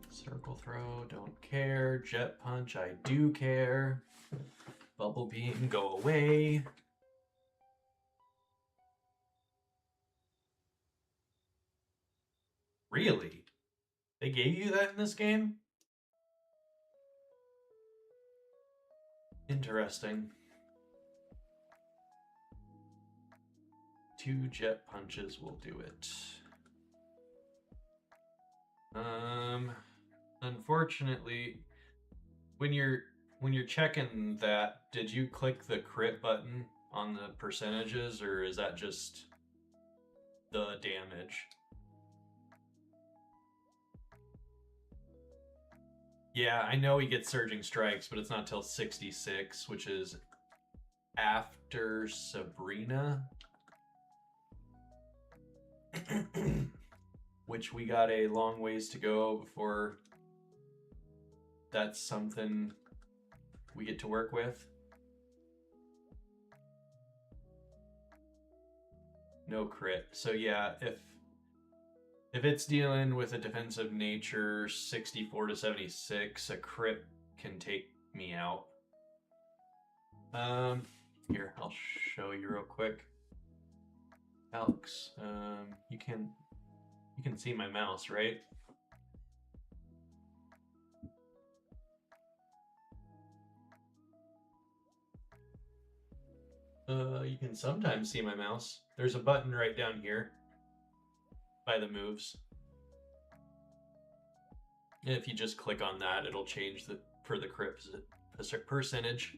[SPEAKER 1] Circle throw, don't care. Jet punch, I do care. Bubble beam, go away. Really? They gave you that in this game? Interesting. 2 jet punches will do it. Unfortunately, when you're checking that, did you click the crit button on the percentages, or is that just the damage? Yeah, I know he gets surging strikes, but it's not till 66, which is after Sabrina. which we got a long ways to go before that's something we get to work with. No crit. So yeah, if it's dealing with a defensive nature 64 to 76, a crit can take me out. Here, I'll show you real quick. Alex, you can see my mouse, right? You can sometimes see my mouse. There's a button right down here by the moves. And if you just click on that, it'll change for the crit percentage.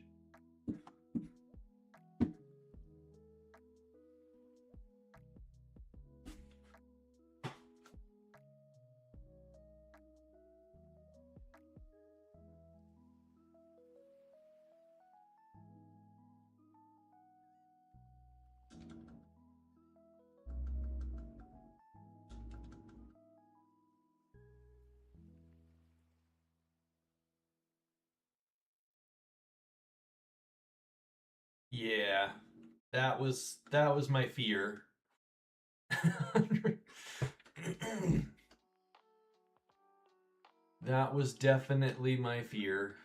[SPEAKER 1] Yeah, that was my fear. That was definitely my fear.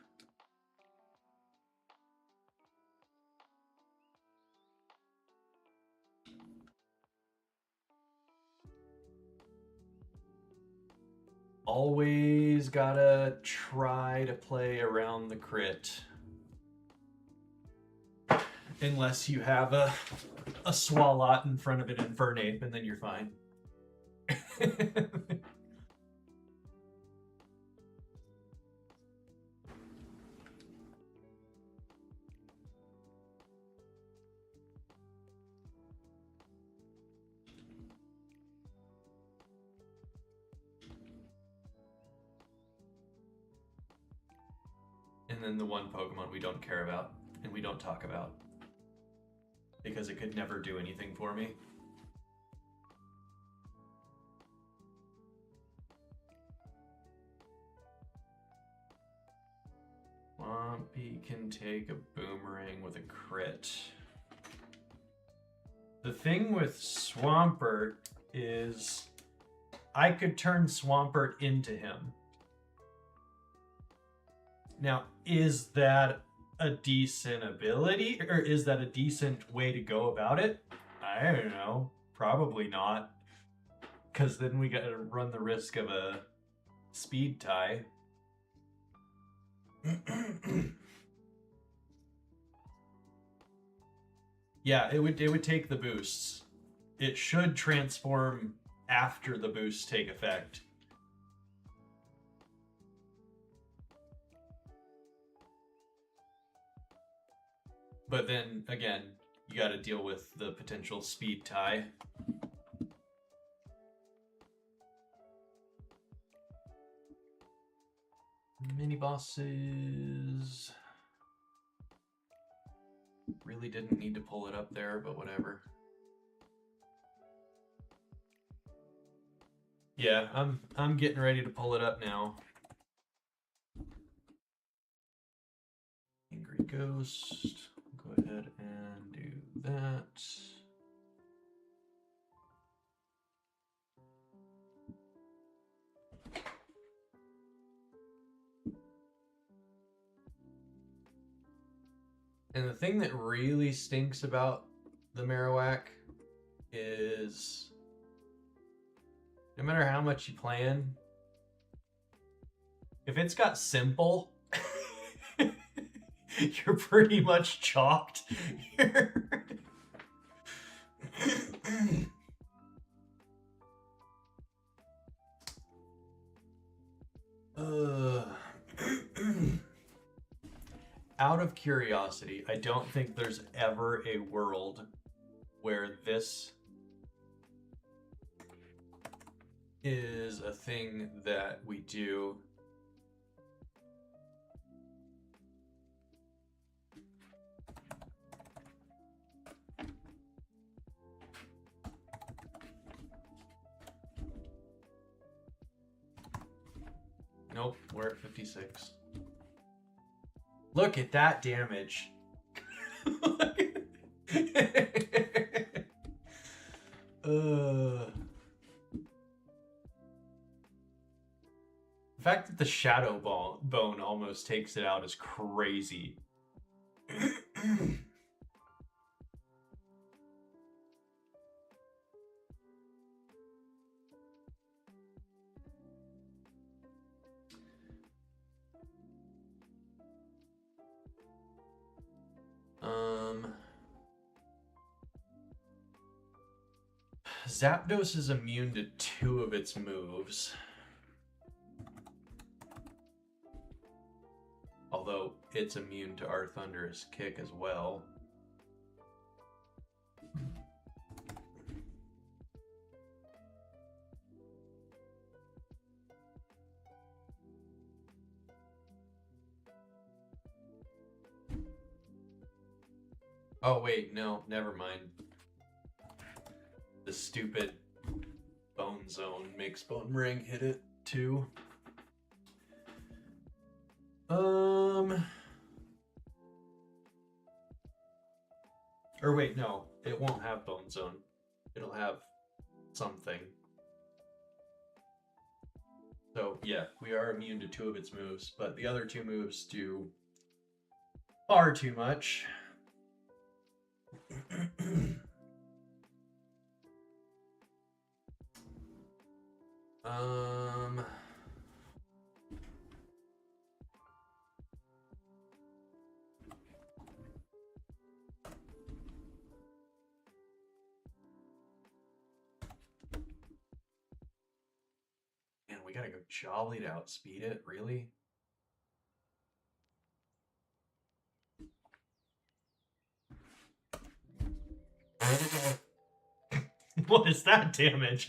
[SPEAKER 1] Always gotta try to play around the crit. Unless you have a Swalot in front of an Infernape, and then you're fine. And then the one Pokemon we don't care about and we don't talk about because it could never do anything for me. Swampy can take a Boomerang with a crit. The thing with Swampert is I could turn Swampert into him. Now, is that a decent ability, or is that a decent way to go about it? I don't know. Probably not. Because then we gotta run the risk of a speed tie. Yeah, it would take the boosts. It should transform after the boosts take effect. But then, again, you got to deal with the potential speed tie. Mini bosses. Really didn't need to pull it up there, but whatever. Yeah, I'm getting ready to pull it up now. Angry Ghost. Go ahead and do that. And the thing that really stinks about the Marowak is no matter how much you plan, if it's got simple, you're pretty much chalked here. Out of curiosity, I don't think there's ever a world where this is a thing that we do. Nope, we're at 56. Look at that damage. The fact that the shadow bone almost takes it out is crazy. Zapdos is immune to 2 of its moves. Although it's immune to our Thunderous Kick as well. Oh wait, no, never mind. The stupid Bone Zone makes Bone Ring hit it too. Or wait, no, it won't have Bone Zone. It'll have something. So yeah, we are immune to 2 of its moves, but the other 2 moves do far too much. Man, we gotta go Jolly to outspeed it, really? What is that damage?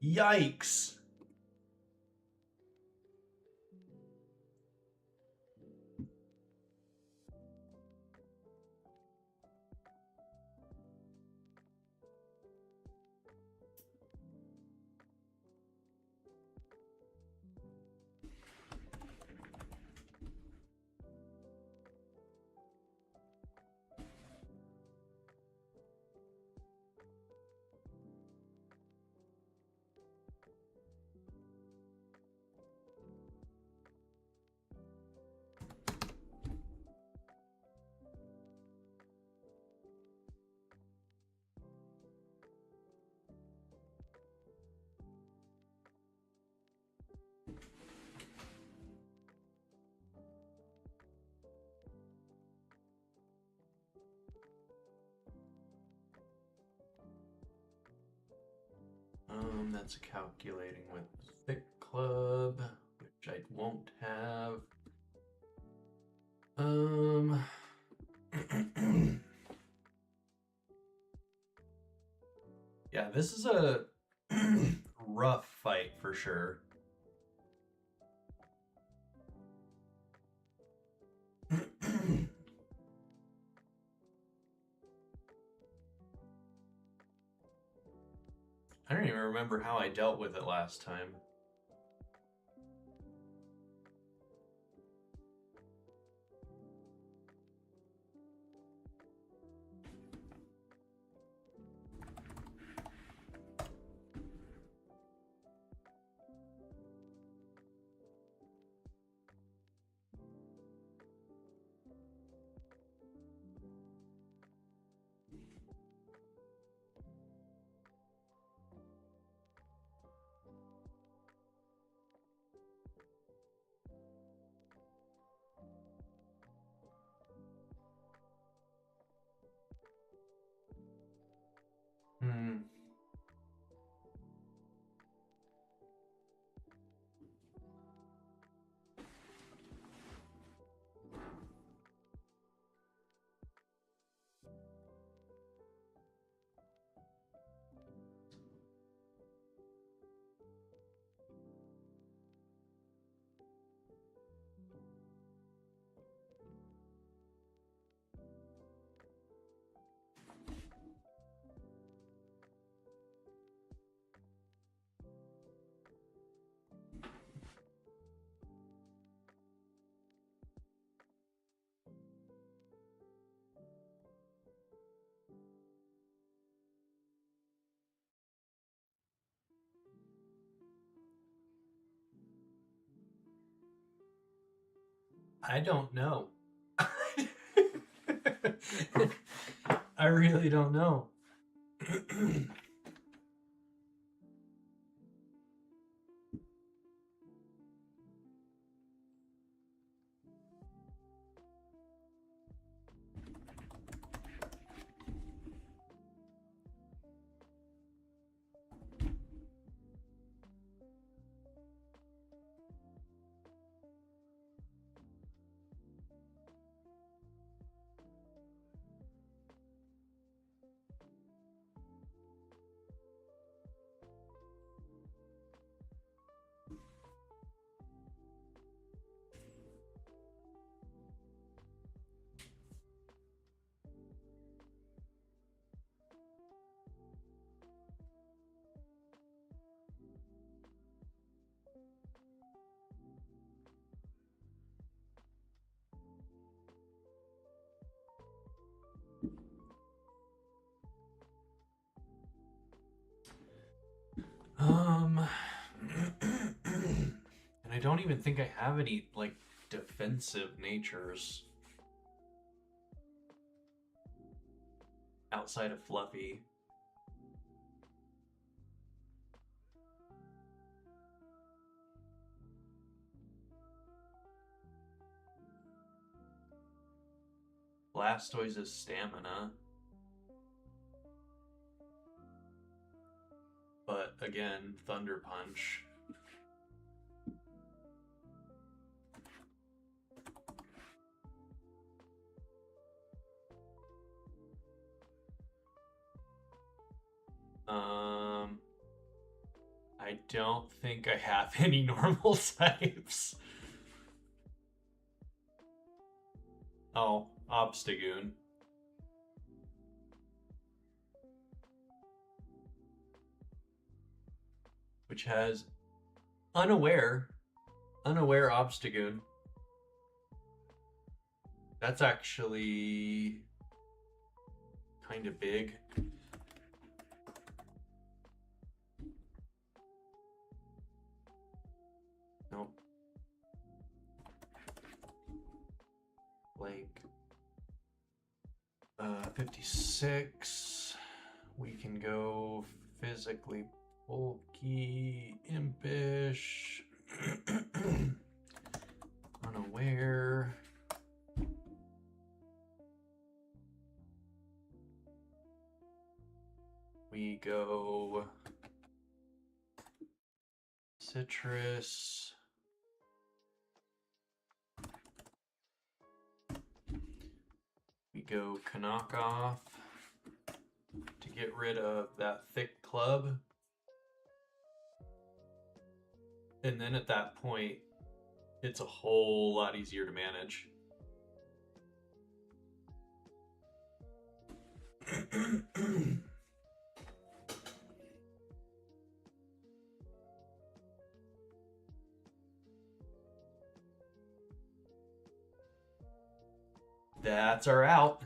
[SPEAKER 1] Yikes. That's calculating with Thick Club, which I won't have. Yeah, this is a rough fight for sure. I don't even remember how I dealt with it last time. I don't know. I really don't know. And I don't even think I have any like defensive natures outside of Fluffy. Blastoise's stamina. But again, Thunder Punch. I don't think I have any normal types. Oh, Obstagoon. Which has Unaware Obstagoon. That's actually kind of big. Nope. Like 56. We can go physically bulky, impish, unaware. We go citrus. We go Knockoff to get rid of that thick club. And then at that point, it's a whole lot easier to manage. That's our out.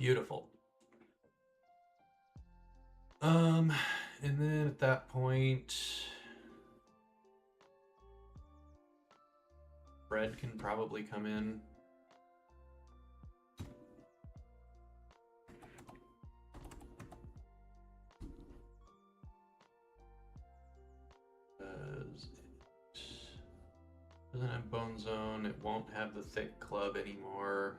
[SPEAKER 1] Beautiful. And then at that point, Red can probably come in. Doesn't have Bone Zone. It won't have the thick club anymore.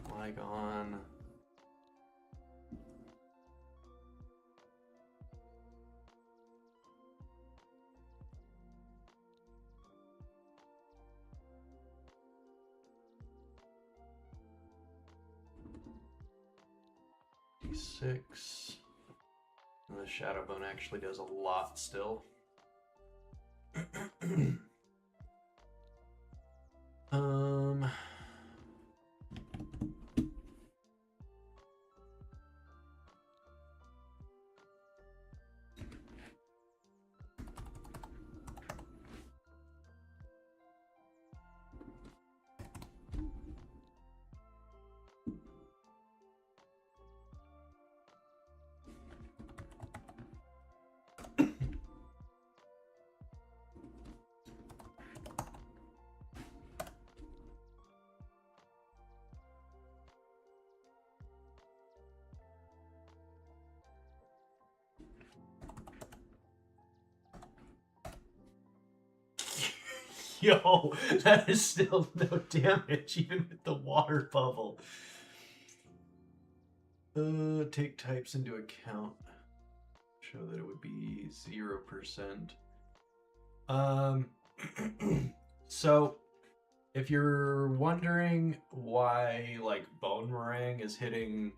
[SPEAKER 1] Flygon. D6. And the Shadow Bone actually does a lot still. Yo, that is still no damage, even with the water bubble. Take types into account. Show that it would be 0%. So, if you're wondering why, like, Bone Meringue is hitting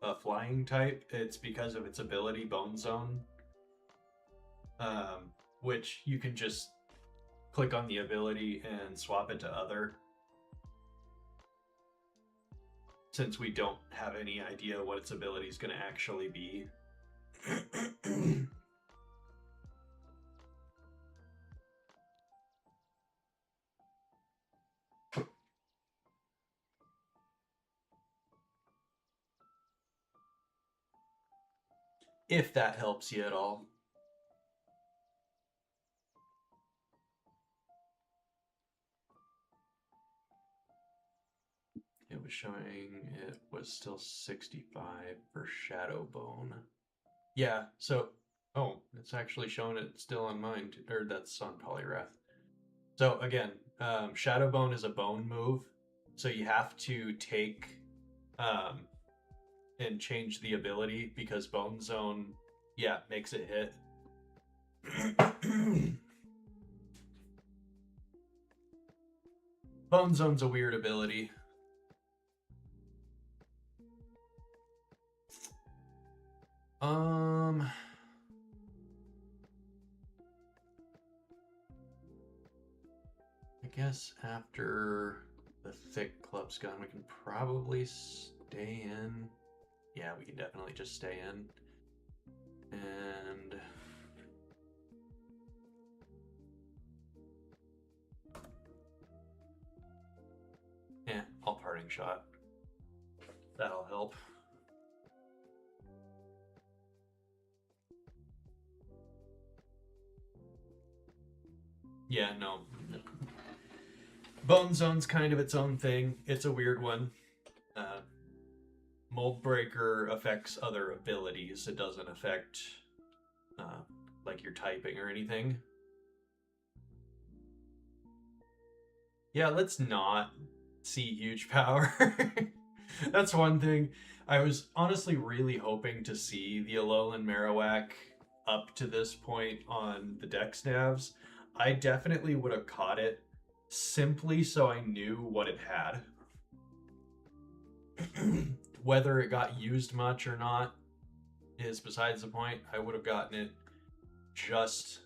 [SPEAKER 1] a flying type, it's because of its ability, Bone Zone. Which you can just click on the ability and swap it to other. Since we don't have any idea what its ability is going to actually be. If that helps you at all. It was showing it was still 65 for Shadow Bone. Yeah, so, oh, it's actually showing it still on mine, or that's on Polyrath. So again, Shadow Bone is a bone move, so you have to take and change the ability because Bone Zone, yeah, makes it hit. Bone Zone's a weird ability. I guess after the thick club's gone, we can probably stay in. Yeah, we can definitely just stay in. And yeah, I'll parting shot. That'll help. Yeah, no. Bone Zone's kind of its own thing. It's a weird one. Mold Breaker affects other abilities. It doesn't affect like your typing or anything. Yeah, let's not see huge power. That's one thing. I was honestly really hoping to see the Alolan Marowak up to this point on the DexNavs. I definitely would have caught it simply so I knew what it had. Whether it got used much or not is besides the point. I would have gotten it just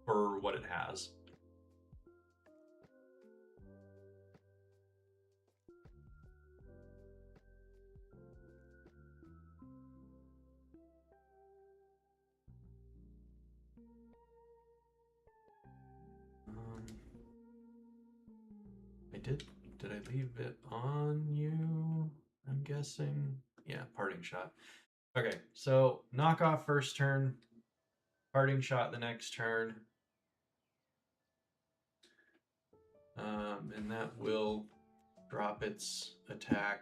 [SPEAKER 1] for what it has. Did I leave it on you? I'm guessing. Yeah, parting shot. Okay, so knock off first turn, parting shot the next turn. And that will drop its attack.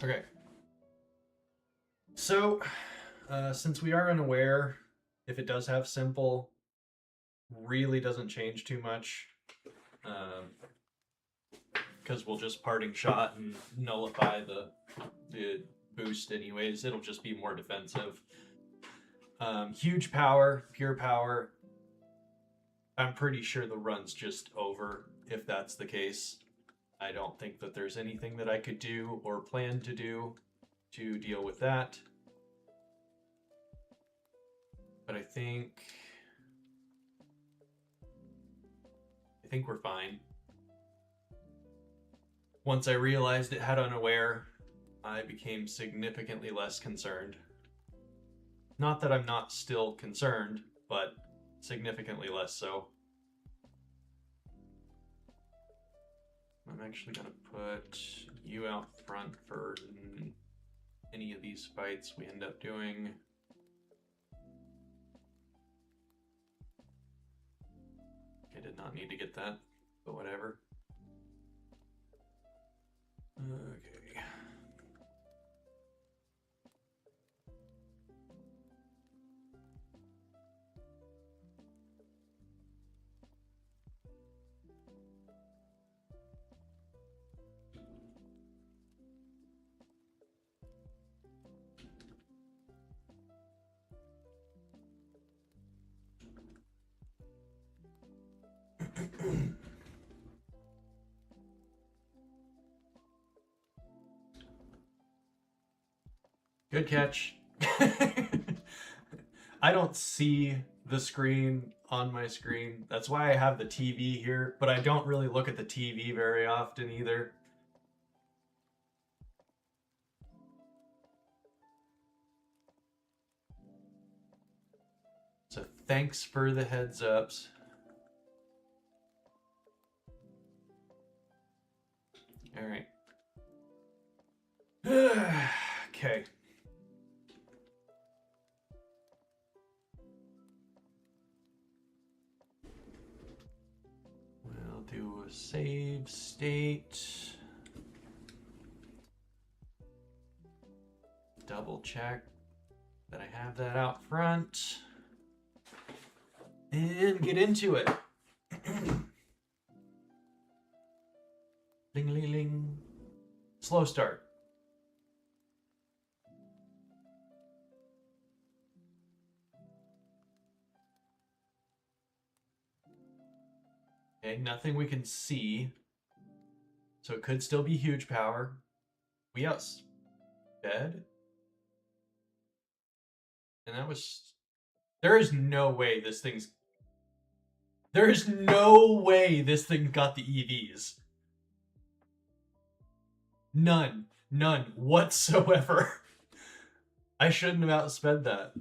[SPEAKER 1] Okay. So, since we are unaware, if it does have simple, really doesn't change too much. Because we'll just parting shot and nullify the boost anyways. It'll just be more defensive. Huge power, pure power. I'm pretty sure the run's just over if that's the case. I don't think that there's anything that I could do or plan to do to deal with that. But I think we're fine. Once I realized it had unaware, I became significantly less concerned. Not that I'm not still concerned, but significantly less so. I'm actually going to put you out front for any of these fights we end up doing. I did not need to get that, but whatever. Okay. Good catch. I don't see the screen on my screen. That's why I have the TV here, but I don't really look at the TV very often either. So thanks for the heads ups. All right. Okay. We'll do a save state. Double check that I have that out front. And get into it. Ling ling ling. Slow start. Okay, nothing we can see. So it could still be huge power. We us dead? And that was... There is no way this thing's... There is no way this thing got the EVs. None. None whatsoever. I shouldn't have outsped that.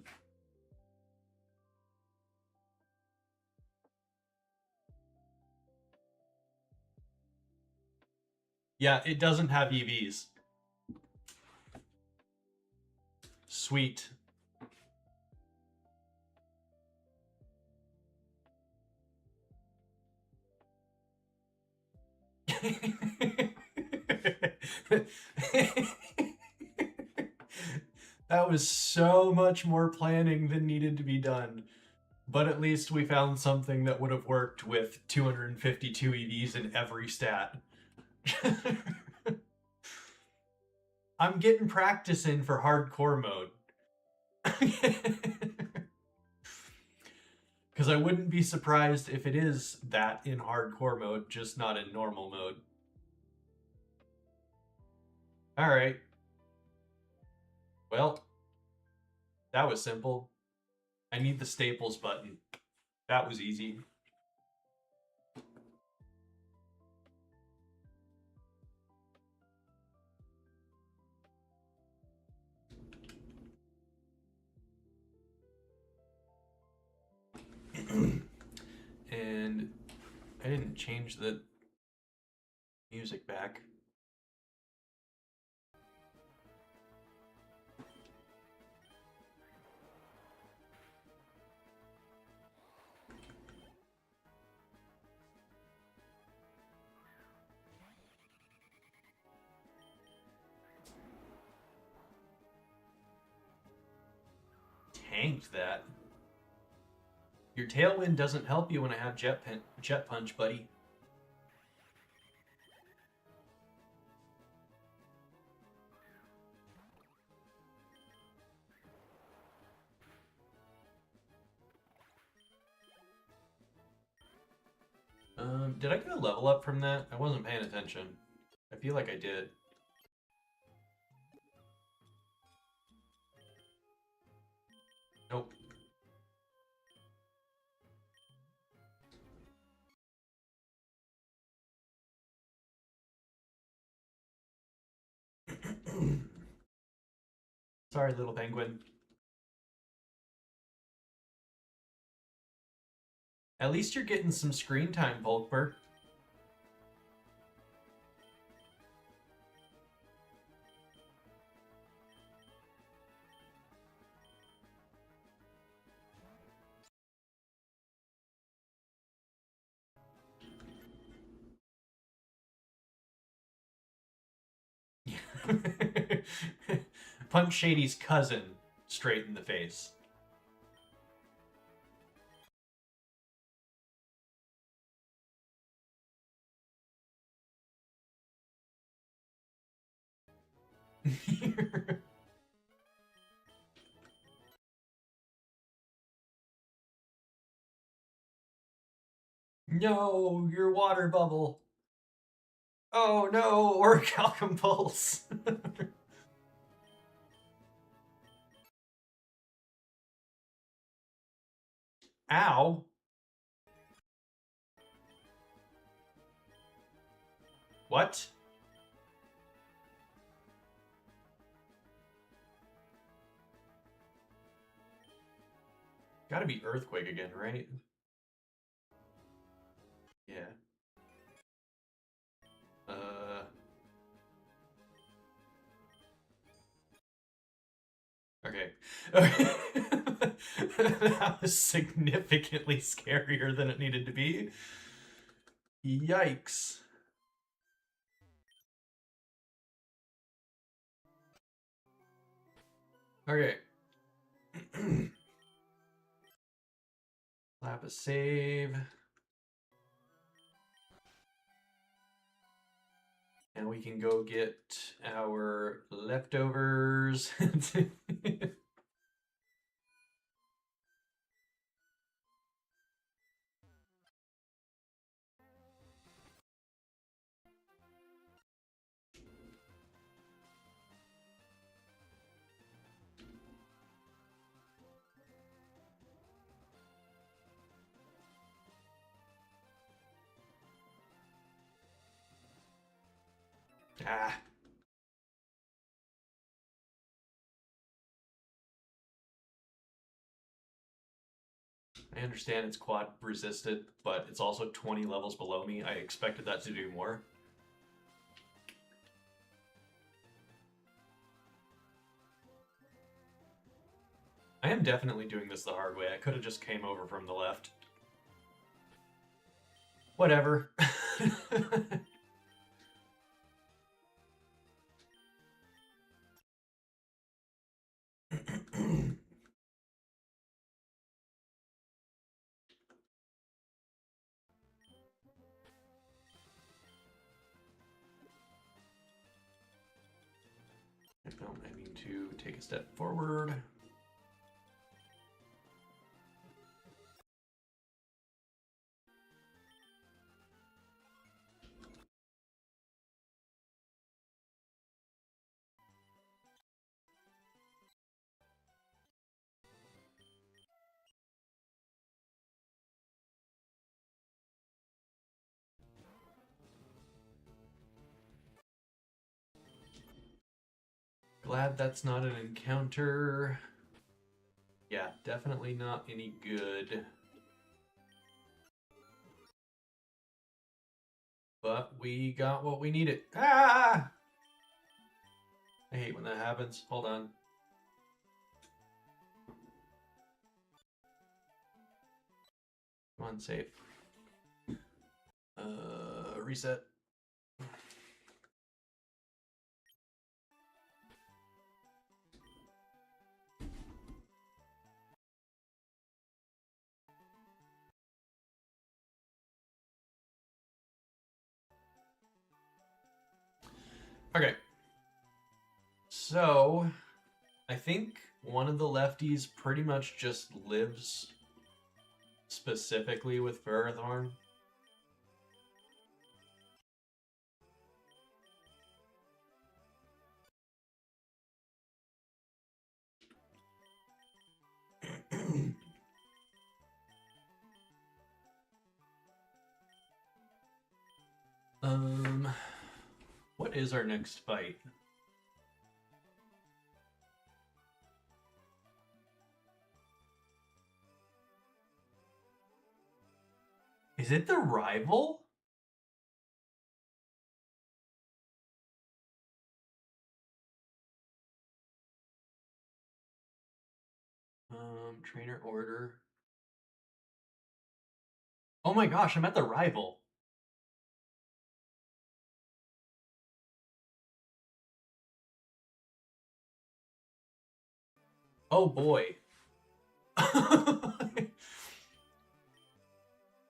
[SPEAKER 1] Yeah, it doesn't have EVs. Sweet. That was so much more planning than needed to be done. But at least we found something that would have worked with 252 EVs in every stat. I'm getting practice in for hardcore mode. Because I wouldn't be surprised if it is that in hardcore mode, just not in normal mode. Alright. Well, that was simple. I need the staples button. That was easy. And I didn't change the music back. Tanked that. Your tailwind doesn't help you when I have jet punch, buddy. Did I get a level up from that? I wasn't paying attention. I feel like I did. Nope. Sorry, little penguin. At least you're getting some screen time, Volkberg. Punch Shady's cousin straight in the face. No, your water bubble. Oh no, Orichalcum Pulse. Ow. What? Gotta be Earthquake again, right? Yeah. Okay. That was significantly scarier than it needed to be. Yikes. Okay. Slap a save. Now we can go get our leftovers. Ah. I understand it's quad resisted, but it's also 20 levels below me. I expected that to do more. I am definitely doing this the hard way. I could have just came over from the left. Whatever. No, I mean to take a step forward. Glad that's not an encounter. Yeah, definitely not any good. But we got what we needed. Ah! I hate when that happens. Hold on. Come on, save. Reset. Okay. So, I think one of the lefties pretty much just lives specifically with Ferrothorn. What is our next fight? Is it the rival? Trainer order. Oh my gosh, I'm at the rival. Oh boy.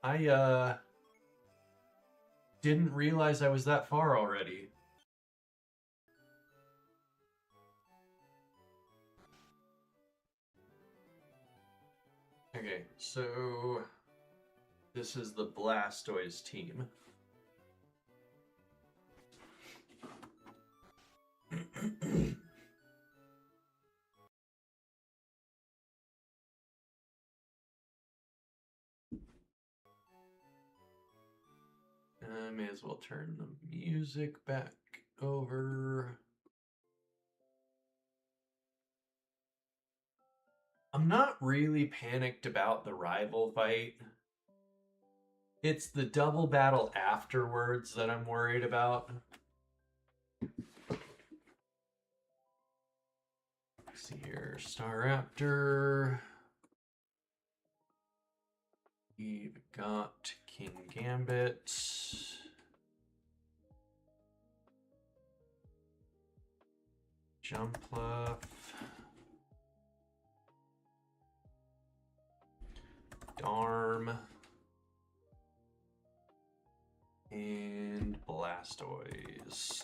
[SPEAKER 1] I didn't realize I was that far already. Okay, so this is the Blastoise team. I may as well turn the music back over. I'm not really panicked about the rival fight. It's the double battle afterwards that I'm worried about. Let's see here, Staraptor. We've got King Gambit. Jumpluff. Darm. And Blastoise. Blastoise.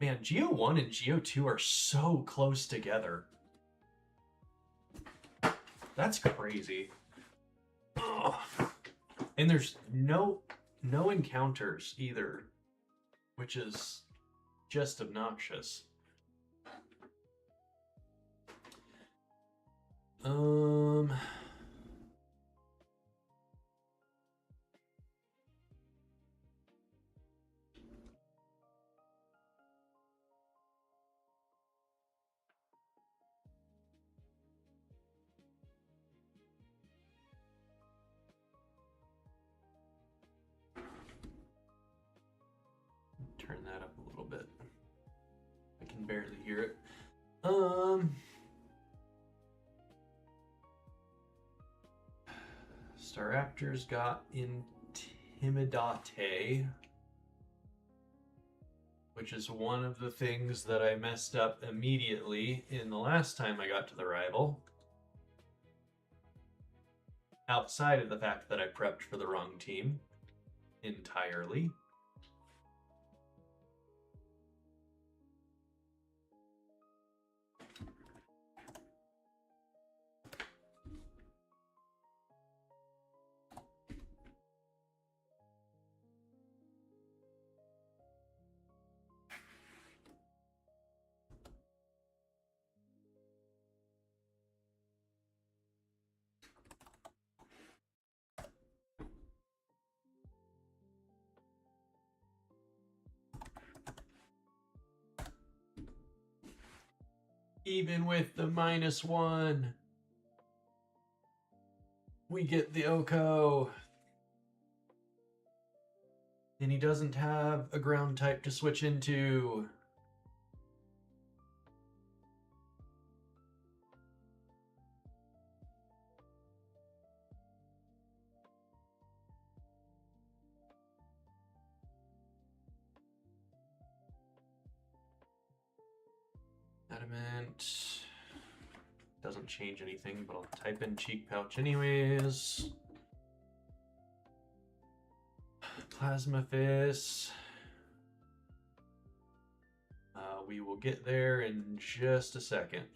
[SPEAKER 1] Man, Geo 1 and Geo 2 are so close together. That's crazy. Ugh. And there's no encounters either, which is just obnoxious. Turn that up a little bit. I can barely hear it. Staraptor's got Intimidate, which is one of the things that I messed up immediately in the last time I got to the rival. Outside of the fact that I prepped for the wrong team entirely. Even with the -1, we get the Oko. And he doesn't have a ground type to switch into. Adamant. Doesn't change anything, but I'll type in Cheek Pouch anyways. Plasma Fist. We will get there in just a second.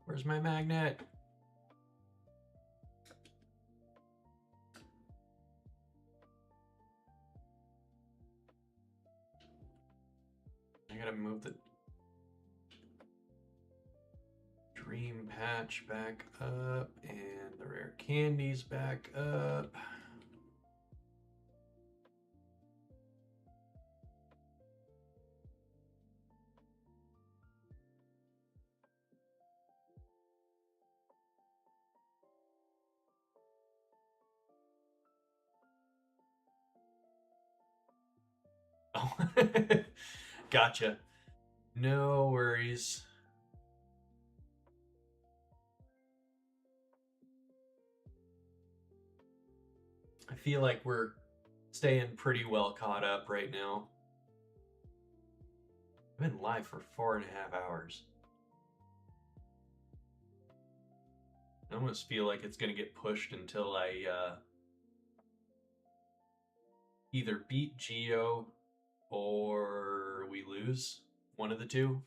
[SPEAKER 1] Where's my magnet? I gotta move the Dream Patch back up and the rare candies back up. Oh, gotcha. No worries. I feel like we're staying pretty well caught up right now. I've been live for 4.5 hours. I almost feel like it's going to get pushed until I either beat Geo or we lose. One of the two.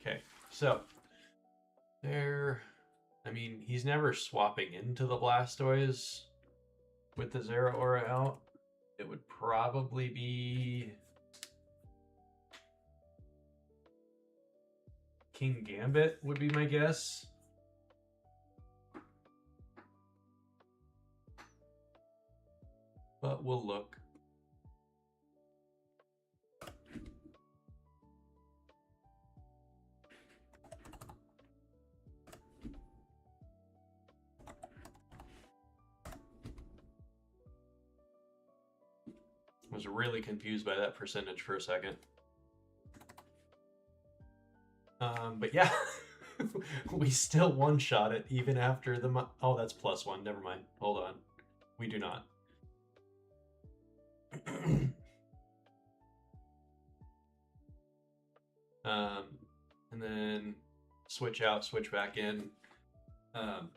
[SPEAKER 1] Okay, so there. I mean, he's never swapping into the Blastoise with the Zeraora out. It would probably be King Gambit would be my guess. But we'll look. I was was really confused by that percentage for a second. But yeah, we still one-shot it even after the... Oh, that's +1. Never mind. Hold on. We do not. And then switch out, switch back in.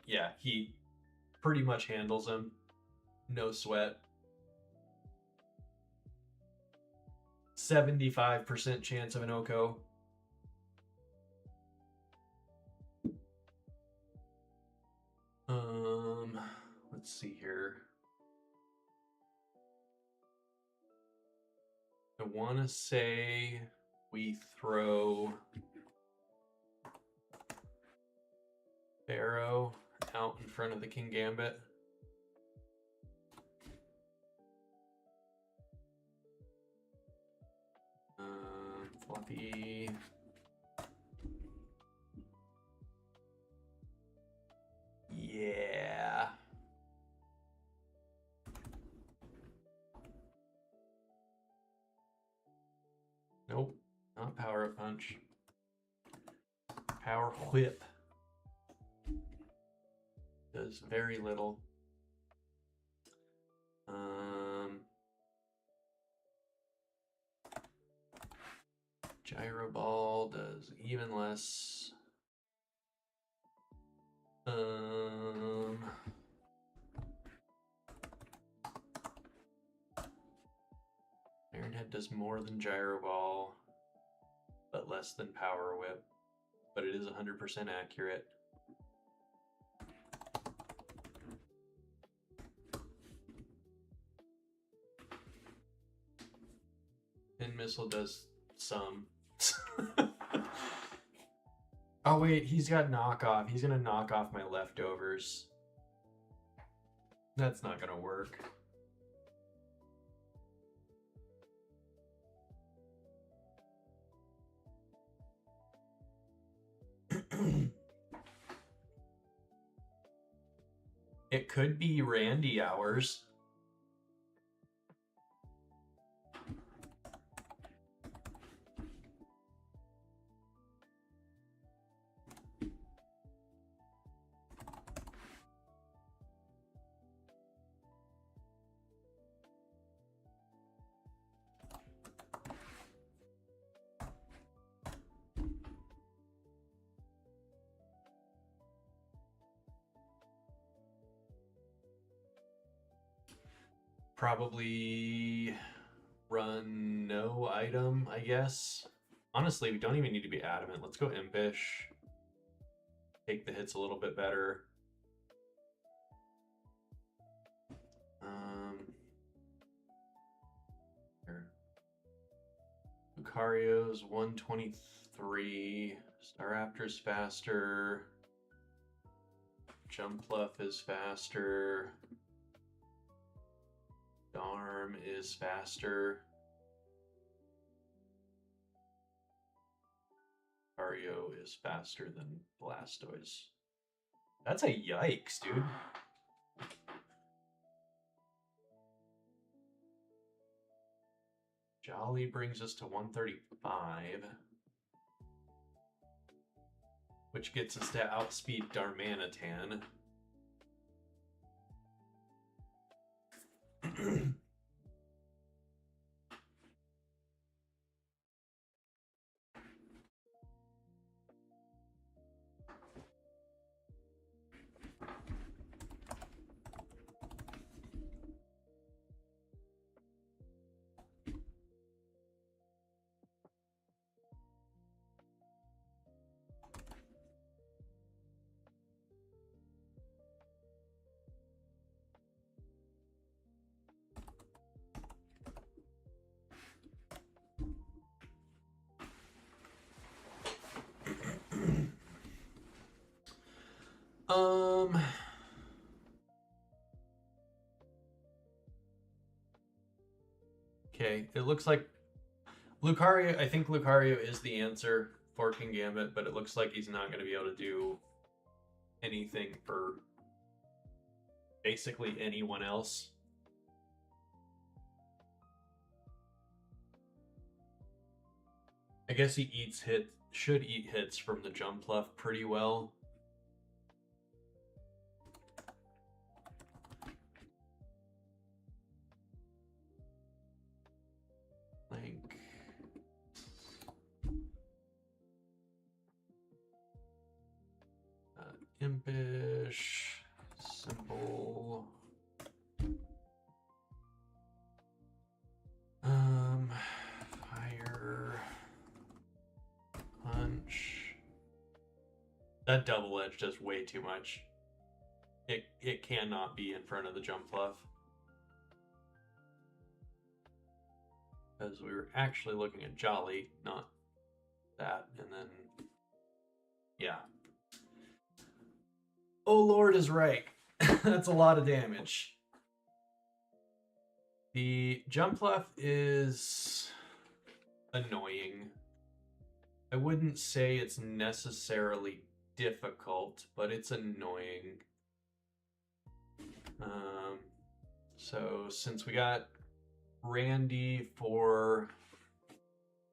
[SPEAKER 1] Yeah, he pretty much handles him. No sweat. 75% chance of an Oko. Let's see here. I want to say we throw Pharaoh out in front of the King Gambit. Floppy. Yeah. Nope, not power up punch. Power whip. Does very little. Gyro ball does even less. Iron Head does more than Gyro Ball, but less than Power Whip. But it is 100% accurate. Pin Missile does some. Oh wait, he's got knockoff. He's gonna knock off my leftovers. That's not gonna work. It could be Randy hours. Probably run no item, I guess. Honestly, we don't even need to be adamant. Let's go Impish. Take the hits a little bit better. Here. Lucario's 123. Staraptor's faster. Jumpluff is faster. Darm is faster. Lucario is faster than Blastoise. That's a yikes, dude. Jolly brings us to 135. Which gets us to outspeed Darmanitan. Okay, it looks like Lucario, I think Lucario is the answer for King Gambit, but it looks like he's not going to be able to do anything for basically anyone else. I guess he should eat hits from the jump left pretty well. Like impish, simple. Fire, punch. That double edge does way too much. It cannot be in front of the jump fluff. Because we were actually looking at Jolly, not that, and then yeah. Oh Lord is right. That's a lot of damage. The jump left is annoying. I wouldn't say it's necessarily difficult, but it's annoying. So since we got Randy for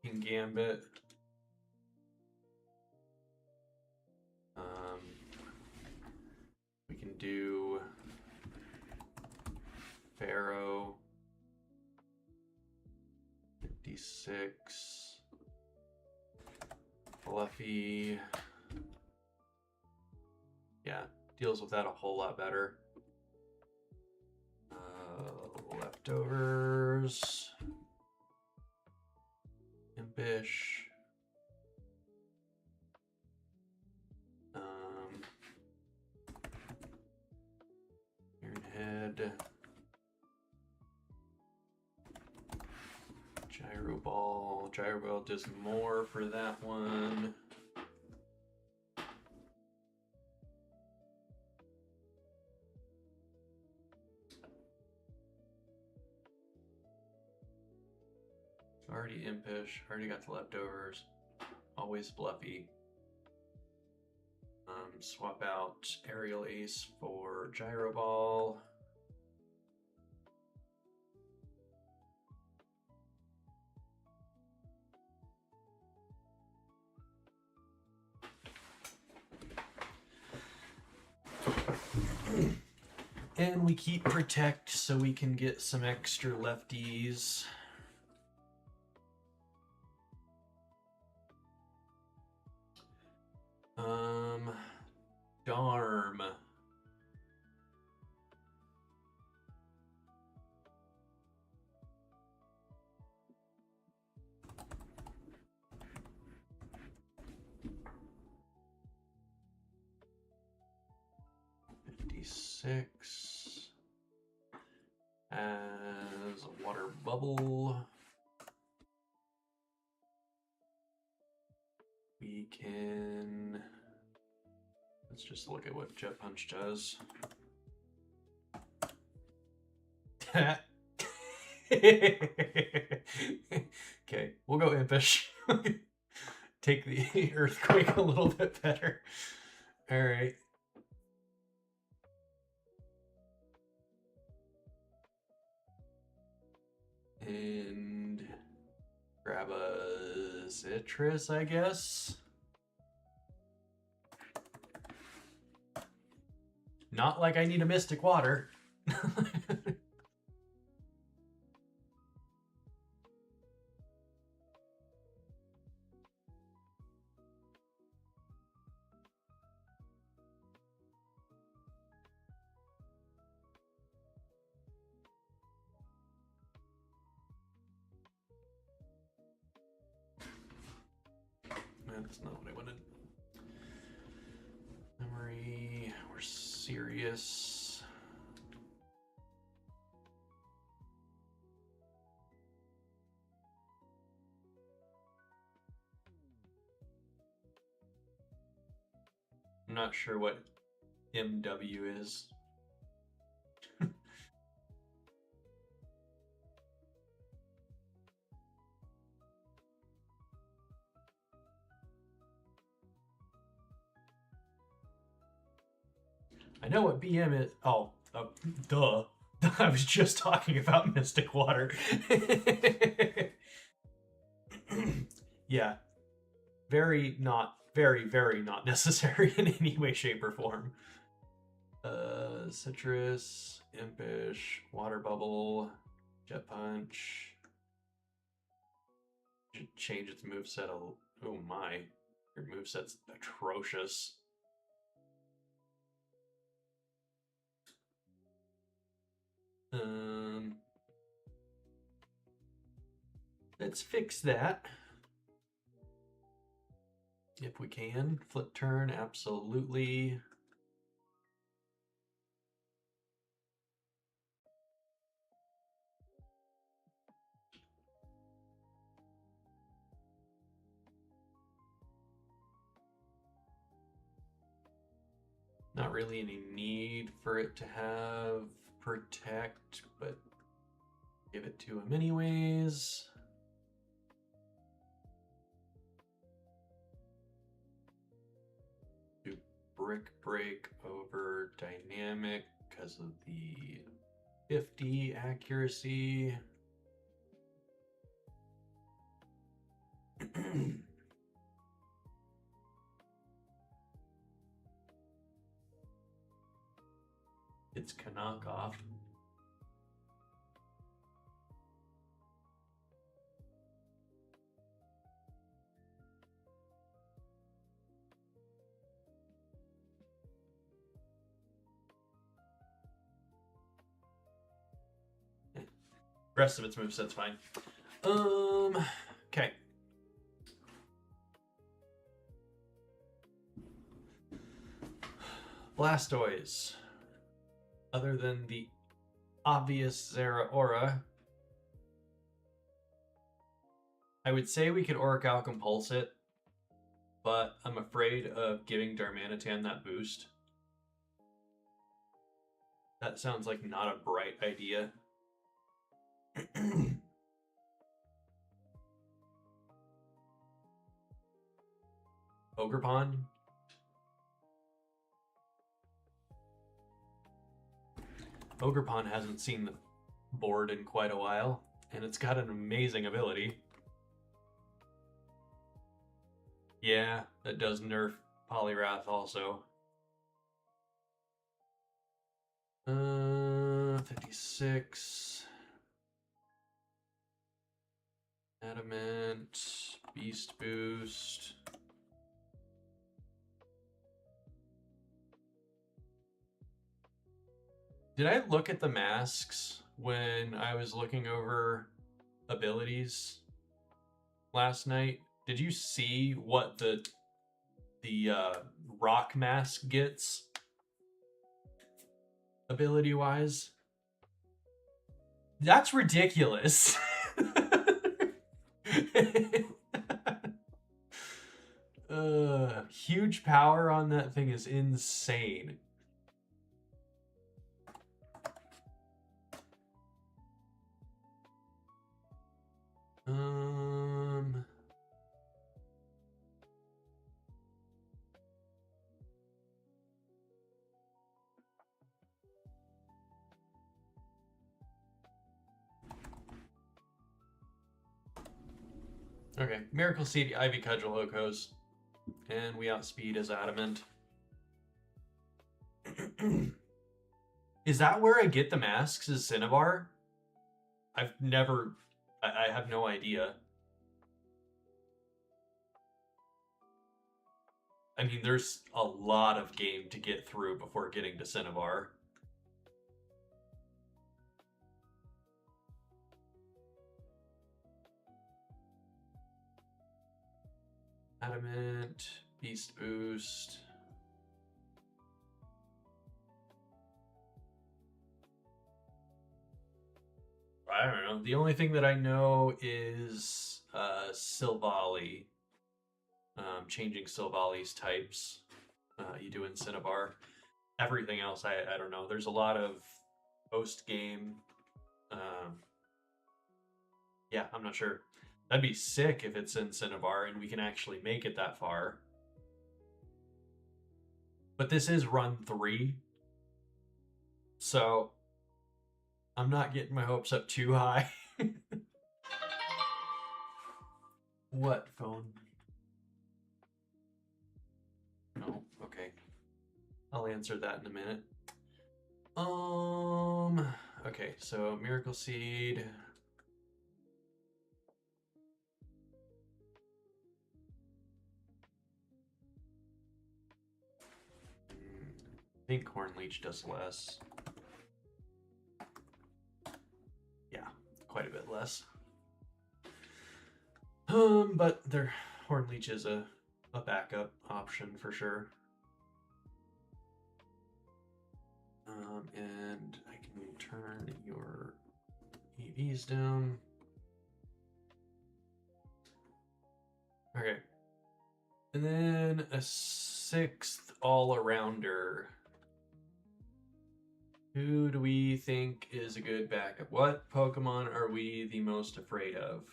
[SPEAKER 1] King Gambit, we can do Pharaoh 56, Fluffy. Yeah, deals with that a whole lot better. Leftovers, impish. Iron Head, Gyro Ball. Gyro Ball does more for that one. Already impish, already got the leftovers. Always Fluffy. Swap out Aerial Ace for Gyro Ball. And we keep Protect so we can get some extra lefties. Darm. Six as a water bubble. We can, let's just look at what Jet Punch does. Okay, we'll go Impish. Take the Earthquake a little bit better. All right. And grab a Citrus, I guess. Not like I need a Mystic Water. That's not what I wanted. Memory, we're serious. I'm not sure what MW is. I know what BM is. Oh, duh. I was just talking about Mystic Water. Yeah, very not necessary in any way, shape, or form. Citrus, Impish, Water Bubble, Jet Punch. Should change its moveset. Oh my, your moveset's atrocious. Let's fix that. If we can. Flip turn, absolutely. Not really any need for it to have protect, but give it to him anyways. Do brick break over dynamic because of the 50 accuracy. It's Kanak off. Rest of its moveset's fine. Okay. Blastoise. Other than the obvious Zeraora, I would say we could Orichalcum Compulse it, but I'm afraid of giving Darmanitan that boost. That sounds like not a bright idea. Ogerpon. Ogerpon hasn't seen the board in quite a while, and it's got an amazing ability. Yeah, that does nerf Poliwrath also. 56. Adamant, Beast Boost. Did I look at the masks when I was looking over abilities last night? Did you see what the rock mask gets ability wise? That's ridiculous. Huge power on that thing is insane. Okay, Miracle Seed, Ivy Cudgel, Okos, and we outspeed his Adamant. Is that where I get the masks? Is Cinnabar? I have no idea. I mean, there's a lot of game to get through before getting to Cinnabar. Adamant, Beast Boost. I don't know. The only thing that I know is Silvally. Changing Silvally's types. You do in Cinnabar. Everything else, I don't know. There's a lot of post-game. Yeah, I'm not sure. That'd be sick if it's in Cinnabar and we can actually make it that far. But this is run 3. So I'm not getting my hopes up too high. What phone? I'll answer that in a minute. Okay, so Miracle Seed. I think Corn Leech does less. Yeah, quite a bit less. But their Horn Leech is a backup option for sure. And I can turn your EVs down. Okay. And then a 6th all-arounder. Who do we think is a good backup? What Pokemon are we the most afraid of?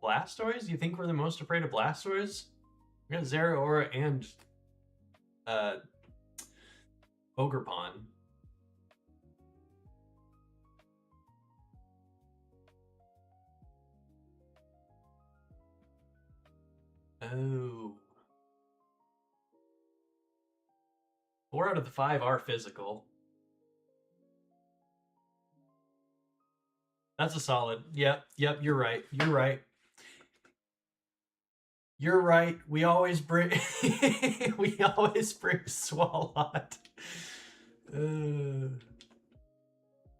[SPEAKER 1] Blastoise? You think we're the most afraid of Blastoise? We got Zeraora and Ogerpon. Oh. 4 out of the 5 are physical. That's a solid. Yep, you're right. You're right. You're right. We always bring Swalot.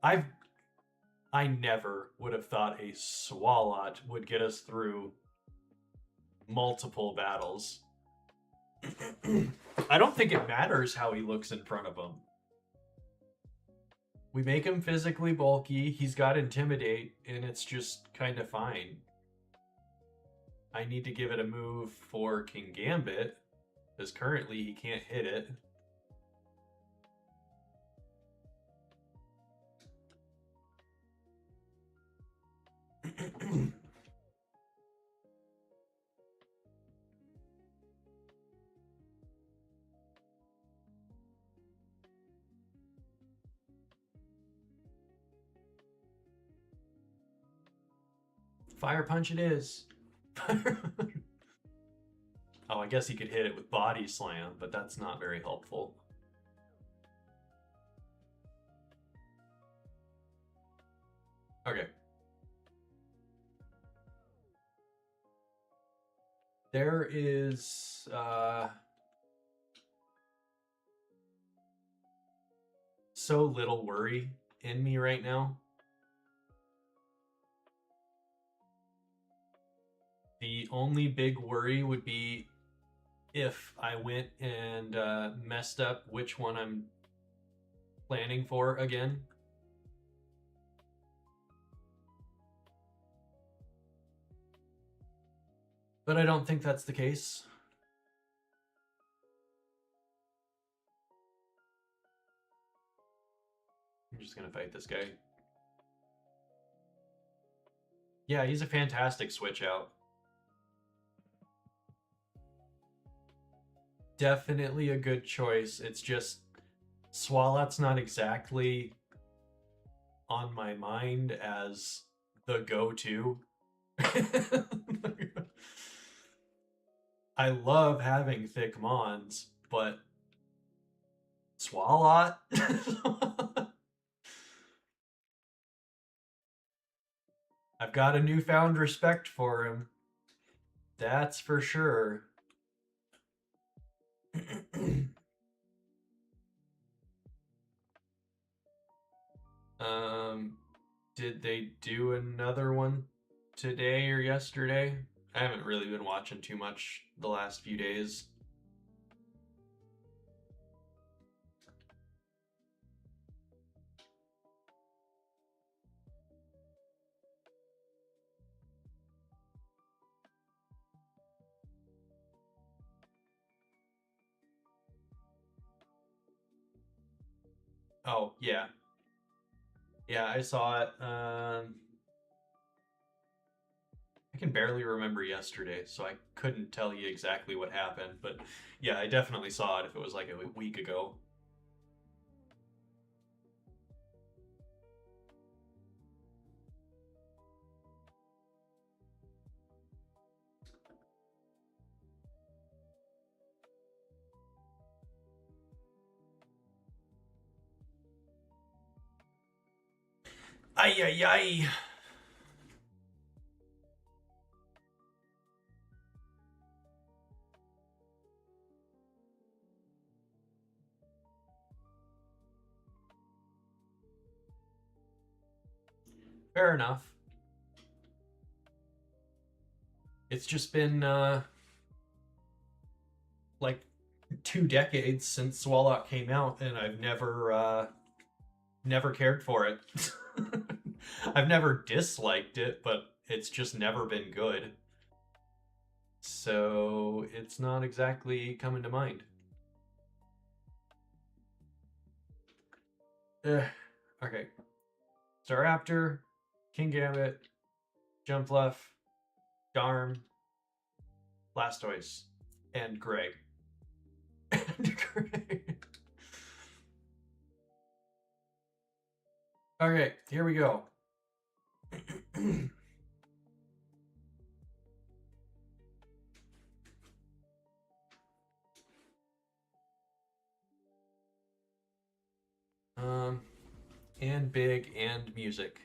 [SPEAKER 1] I never would have thought a Swalot would get us through multiple battles. I don't think it matters how he looks in front of him. We make him physically bulky, he's got Intimidate, and it's just kind of fine. I need to give it a move for King Gambit, because currently he can't hit it. Fire Punch it is. Oh, I guess he could hit it with Body Slam, but that's not very helpful. Okay. There is so little worry in me right now. The only big worry would be if I went and messed up which one I'm planning for again. But I don't think that's the case. I'm just gonna fight this guy. Yeah, he's a fantastic switch out. Definitely a good choice. It's just Swalot's not exactly on my mind as the go-to. I love having thick Mons, but Swalot? I've got a newfound respect for him. That's for sure. Did they do another one today or yesterday? I haven't really been watching too much the last few days. Oh, yeah. Yeah, I saw it. I can barely remember yesterday, so I couldn't tell you exactly what happened. But yeah, I definitely saw it if it was like a week ago. Ay, ay, ay. Fair enough. It's just been like 2 decades since Swallock came out, and I've never cared for it. I've never disliked it, but it's just never been good. So it's not exactly coming to mind. Okay. Staraptor, Kingambit, Jumpluff, Darm, Blastoise, and Greg. And Greg. Okay, here we go. And big and music.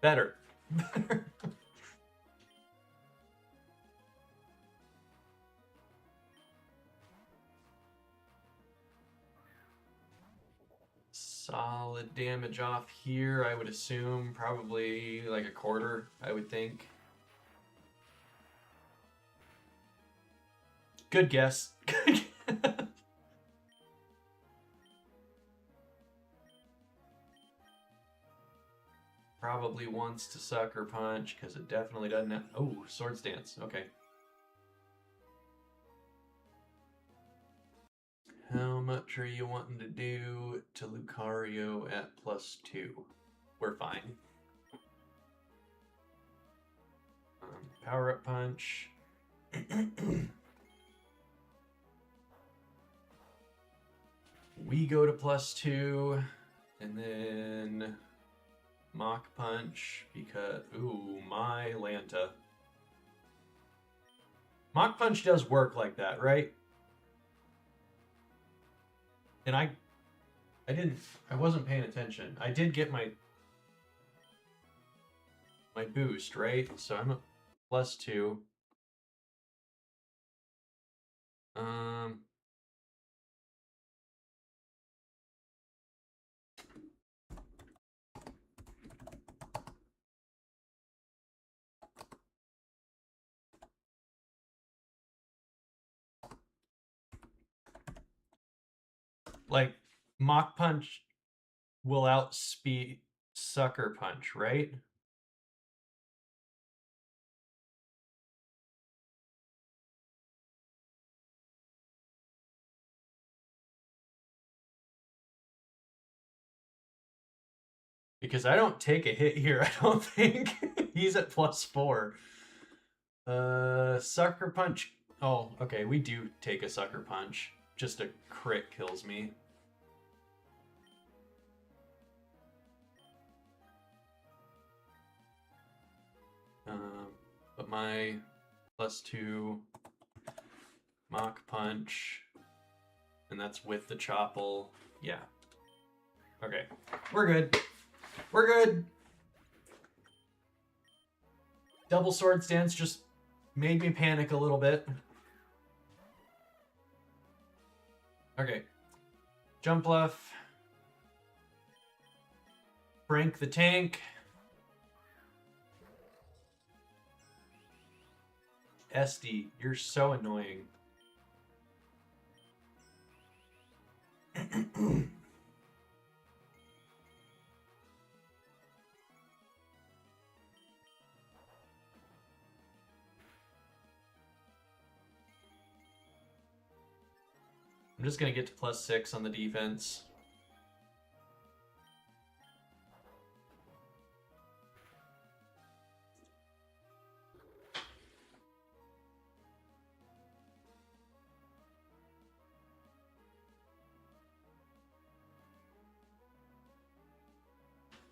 [SPEAKER 1] Better. Solid damage off here, I would assume. Probably like a quarter, I would think. Good guess. Probably wants to Sucker Punch, because it definitely doesn't have... Oh, Swords Dance. Okay. How much are you wanting to do to Lucario at +2? We're fine. Power Up Punch. We go to +2, and then Mach Punch, because, ooh, my Lanta. Mach Punch does work like that, right? And I wasn't paying attention. I did get my boost, right? So I'm at +2. Like, Mach Punch will outspeed Sucker Punch, right? Because I don't take a hit here, I don't think. He's at +4. Sucker Punch. Oh, okay, we do take a Sucker Punch. Just a crit kills me. But my +2 Mach Punch, and that's with the Chople. Yeah. Okay, we're good. We're good. Double Swords Dance just made me panic a little bit. Okay. Jumpluff. Frank the Tank. Esty, you're so annoying. I'm just going to get to +6 on the defense.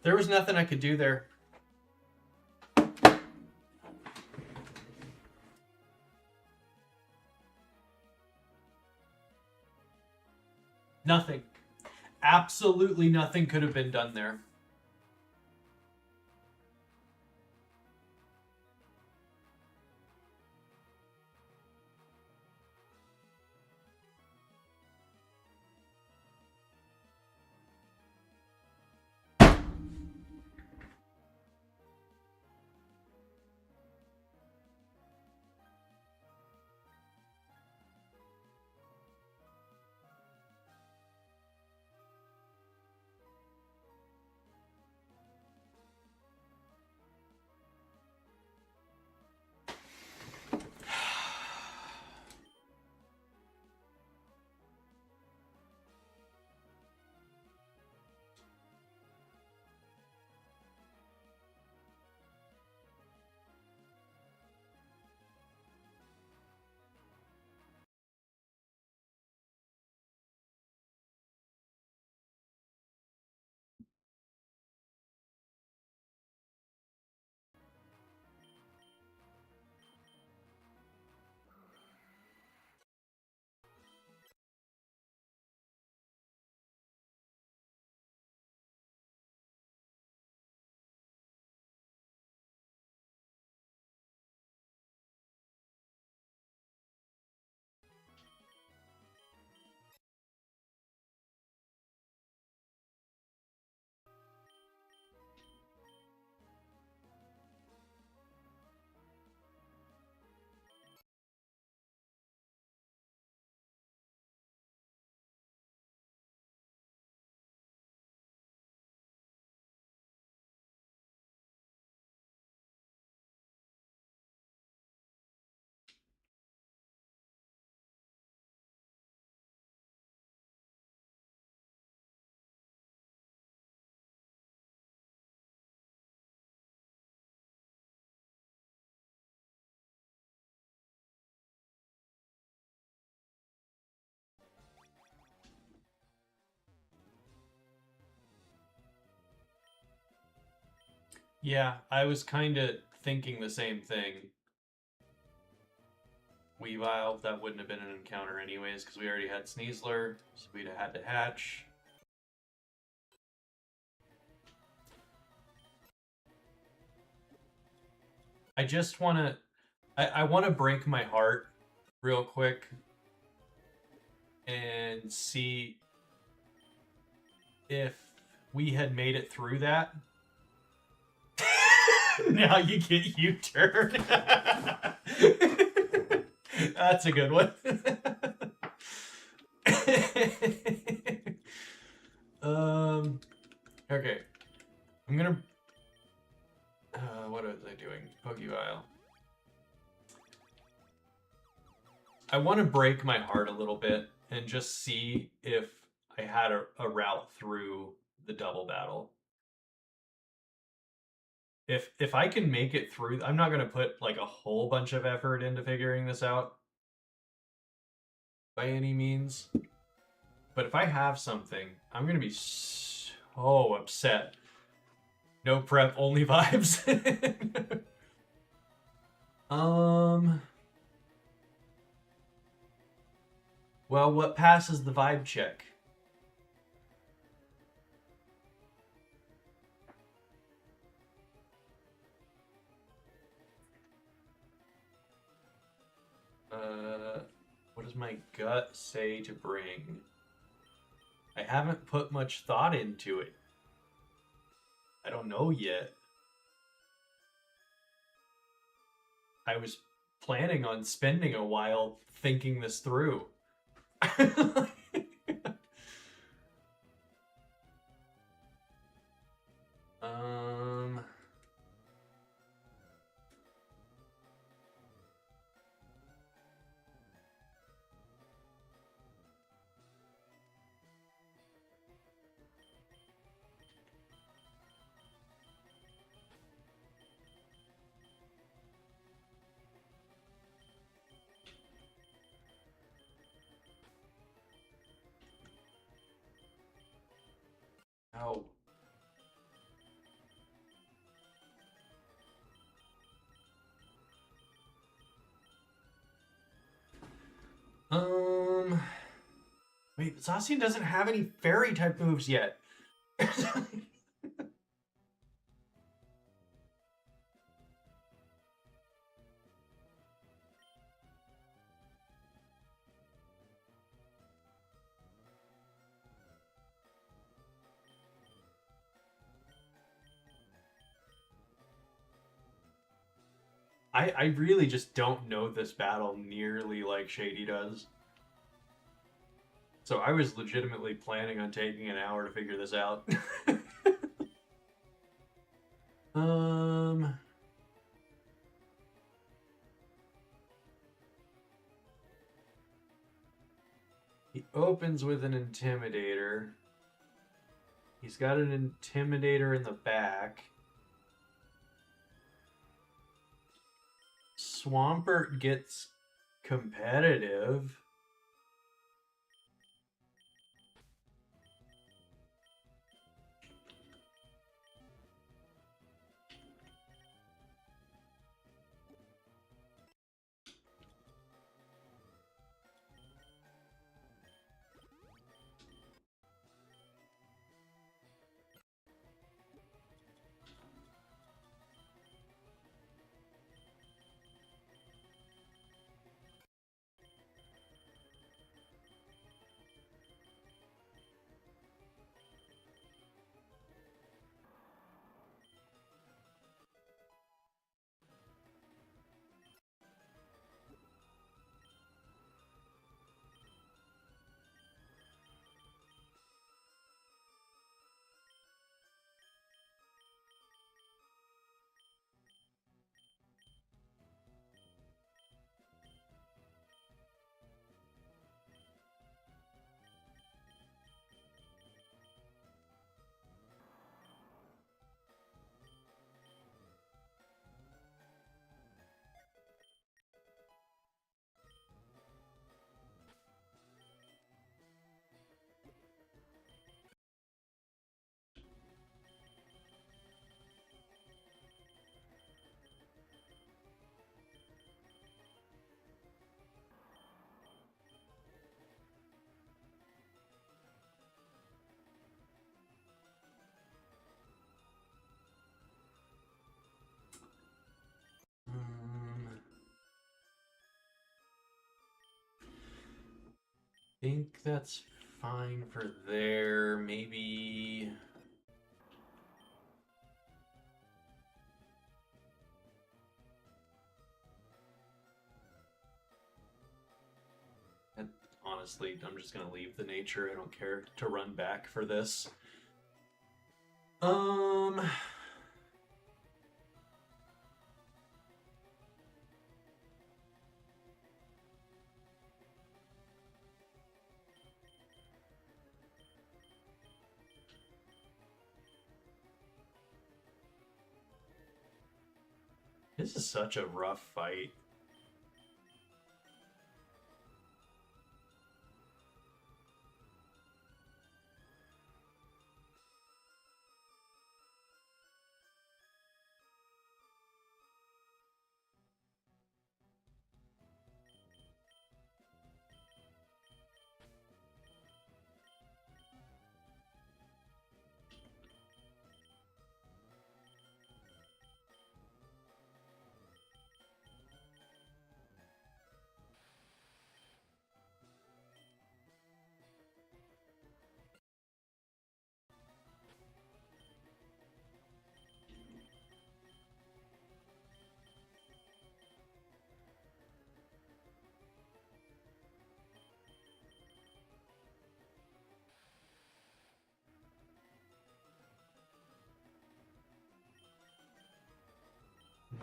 [SPEAKER 1] There was nothing I could do there. Nothing. Absolutely nothing could have been done there. Yeah, I was kind of thinking the same thing. Weavile, that wouldn't have been an encounter anyways, because we already had Sneasler, so we'd have had to hatch. I just want to... I want to break my heart real quick and see if we had made it through that. Now you get U-turn. That's a good one. Okay. I'm gonna... what was I doing? Pokebile. I want to break my heart a little bit and just see if I had a route through the double battle. If I can make it through, I'm not going to put like a whole bunch of effort into figuring this out by any means. But if I have something, I'm going to be so upset. No prep, only vibes. Well, what passes the vibe check? What does my gut say to bring? I haven't put much thought into it. I don't know yet. I was planning on spending a while thinking this through. Wait, Zacian doesn't have any fairy type moves yet. I really just don't know this battle nearly like Shady does. So I was legitimately planning on taking an hour to figure this out. He opens with an Intimidator. He's got an Intimidator in the back. Swampert gets competitive. Think that's fine for there. Maybe. And honestly, I'm just gonna leave the nature. I don't care to run back for this. This is such a rough fight.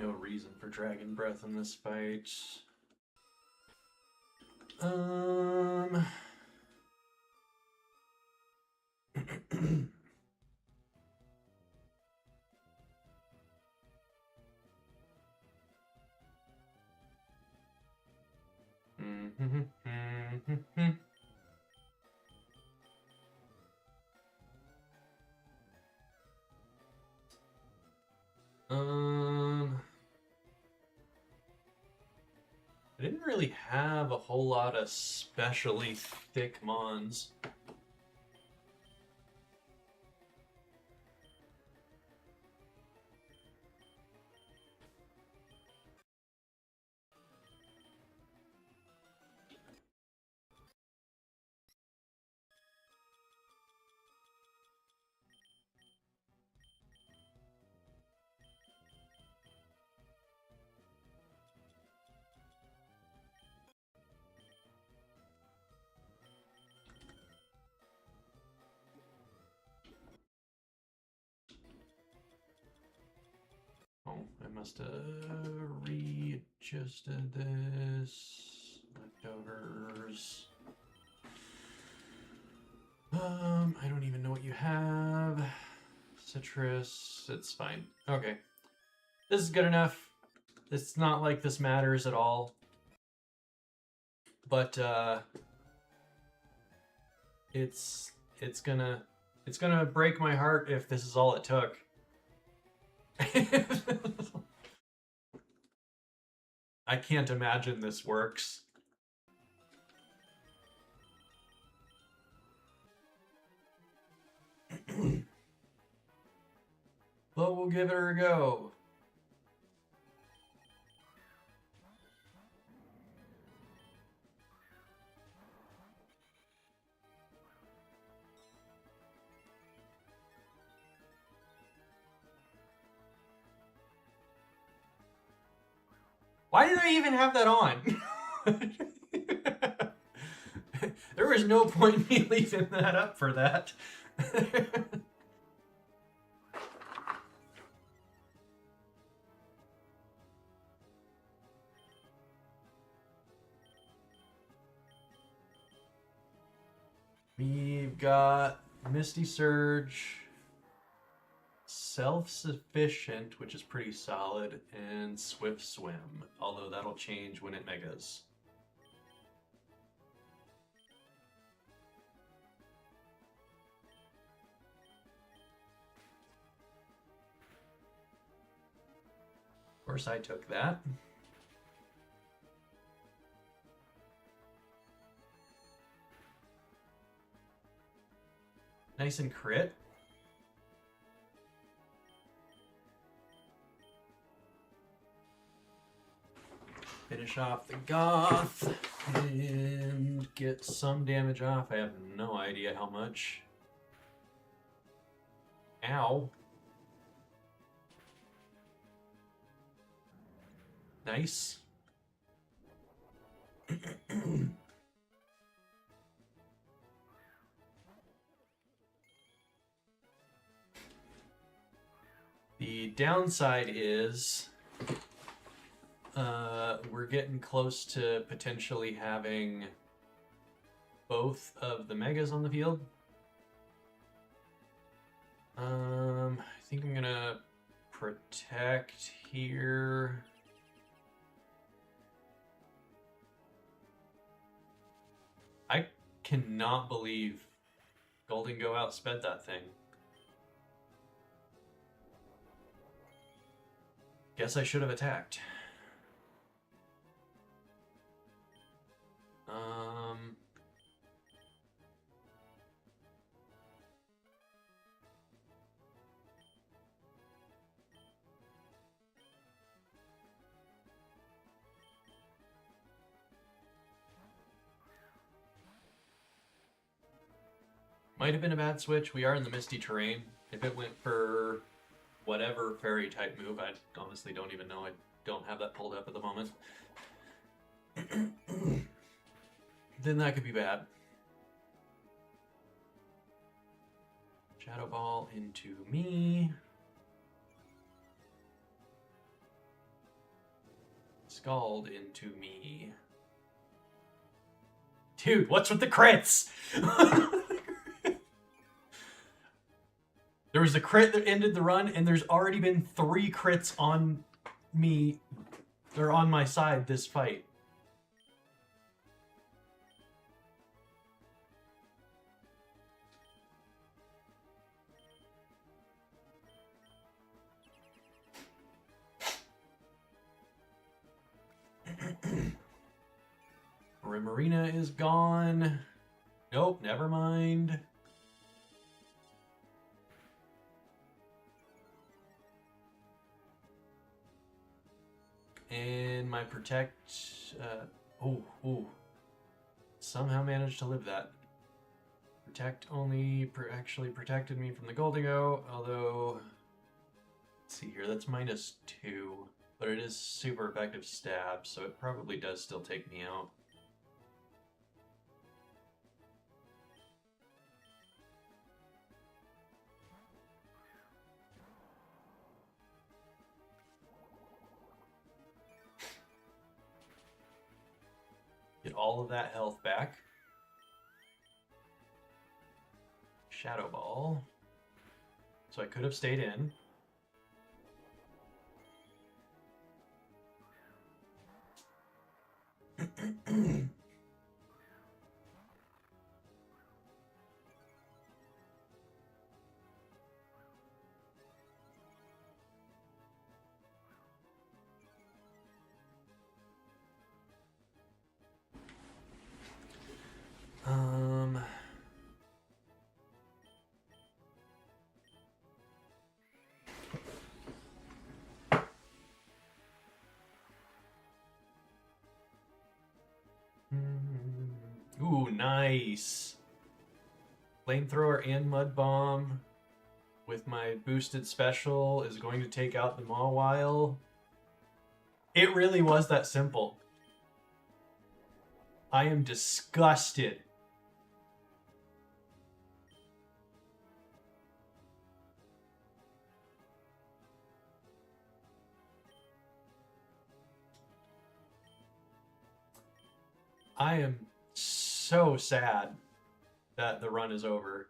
[SPEAKER 1] No reason for Dragon Breath in this fight. I didn't didn't really have a whole lot of specially thick mons. Oh, I must have readjusted this. Leftovers. I don't even know what you have. Citrus, it's fine. Okay. This is good enough. It's not like this matters at all. But it's gonna break my heart if this is all it took. I can't imagine this works. But we'll give it a go. Why did I even have that on? There was no point in me leaving that up for that. We've got Misty Surge, Self-Sufficient, which is pretty solid, and Swift Swim, although that'll change when it megas. Of course, I took that. Nice and crit. Finish off the Goth and get some damage off. I have no idea how much. Ow. Nice. The downside is we're getting close to potentially having both of the megas on the field. I think I'm gonna protect here. I cannot believe Golden Go outsped that thing. Guess I should have attacked. Might have been a bad switch. We are in the misty terrain. If it went for whatever fairy type move, I honestly don't even know. I don't have that pulled up at the moment. Then that could be bad. Shadow Ball into me. Scald into me. Dude, what's with the crits? There was a crit that ended the run, and there's already been 3 crits on me, or on my side this fight. Marina is gone. Nope, never mind. And my protect, somehow managed to live that. Protect only actually protected me from the Goldigo, although, let's see here, that's -2, but it is super effective stab, so it probably does still take me out. Get all of that health back. Shadow Ball. So I could have stayed in. Ooh, nice. Flamethrower and Mud Bomb with my boosted special is going to take out the Mawile. It really was that simple. I am disgusted. I am so sad that the run is over.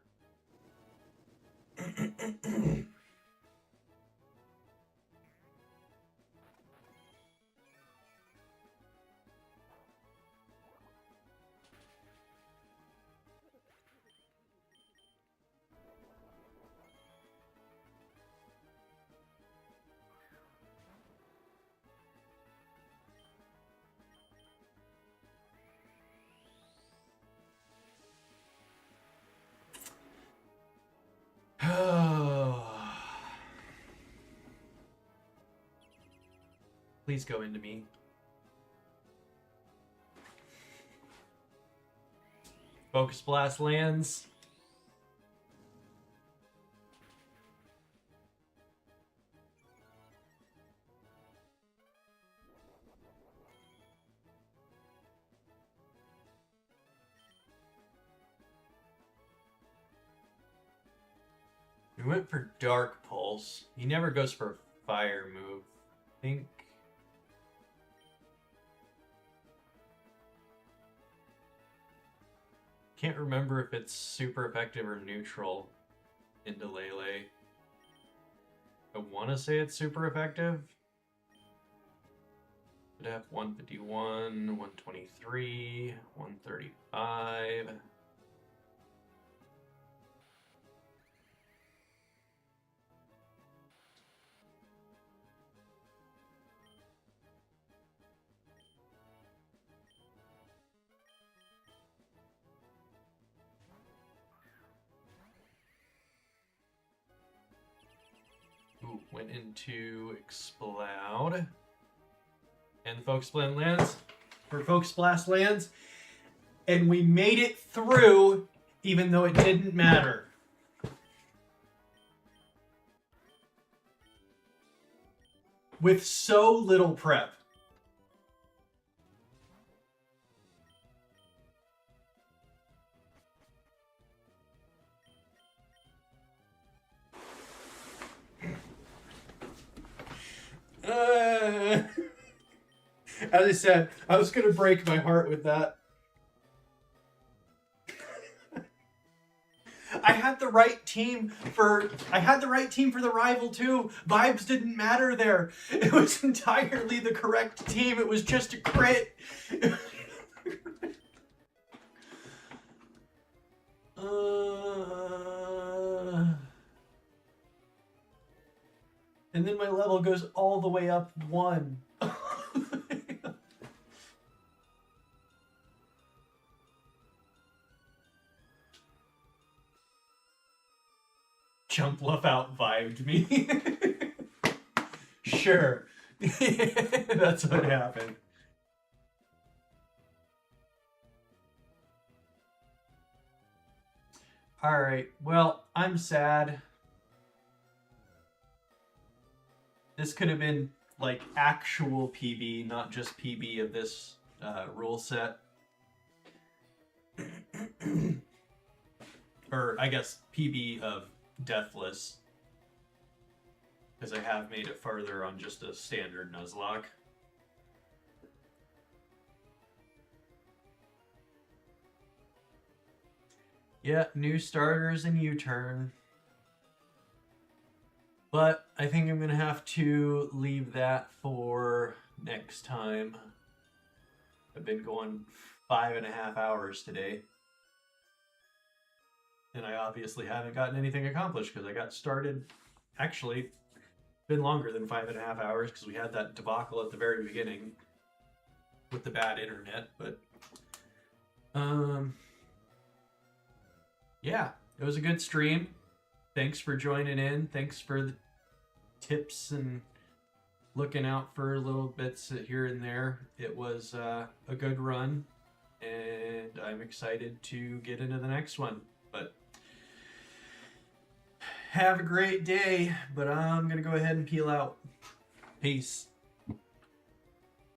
[SPEAKER 1] Please go into me. Focus Blast lands. We went for Dark Pulse. He never goes for a fire move. I think. Can't remember if it's super effective or neutral into Lele. I want to say it's super effective. Could have 151, 123, 135. Ooh, went into Exploud. And the Focus Blast lands. Focus Blast lands. And we made it through, even though it didn't matter. With so little prep. As I said, I was gonna break my heart with that. I had the right team for the rival too. Vibes didn't matter there. It was entirely the correct team. It was just a crit. And then my level goes all the way up 1. Jump Luff out vibed me. Sure. That's what happened. Alright, well, I'm sad. This could have been like actual PB, not just PB of this rule set. Or I guess PB of Deathless. Because I have made it farther on just a standard Nuzlock. Yeah, new starters and U-turn. But I think I'm going to have to leave that for next time. I've been going 5.5 hours today. And I obviously haven't gotten anything accomplished because I got started. Actually, been longer than 5.5 hours because we had that debacle at the very beginning with the bad internet. But, yeah, it was a good stream. Thanks for joining in. Thanks for the tips and looking out for little bits here and there. It was a good run, and I'm excited to get into the next one. But have a great day, but I'm going to go ahead and peel out. Peace.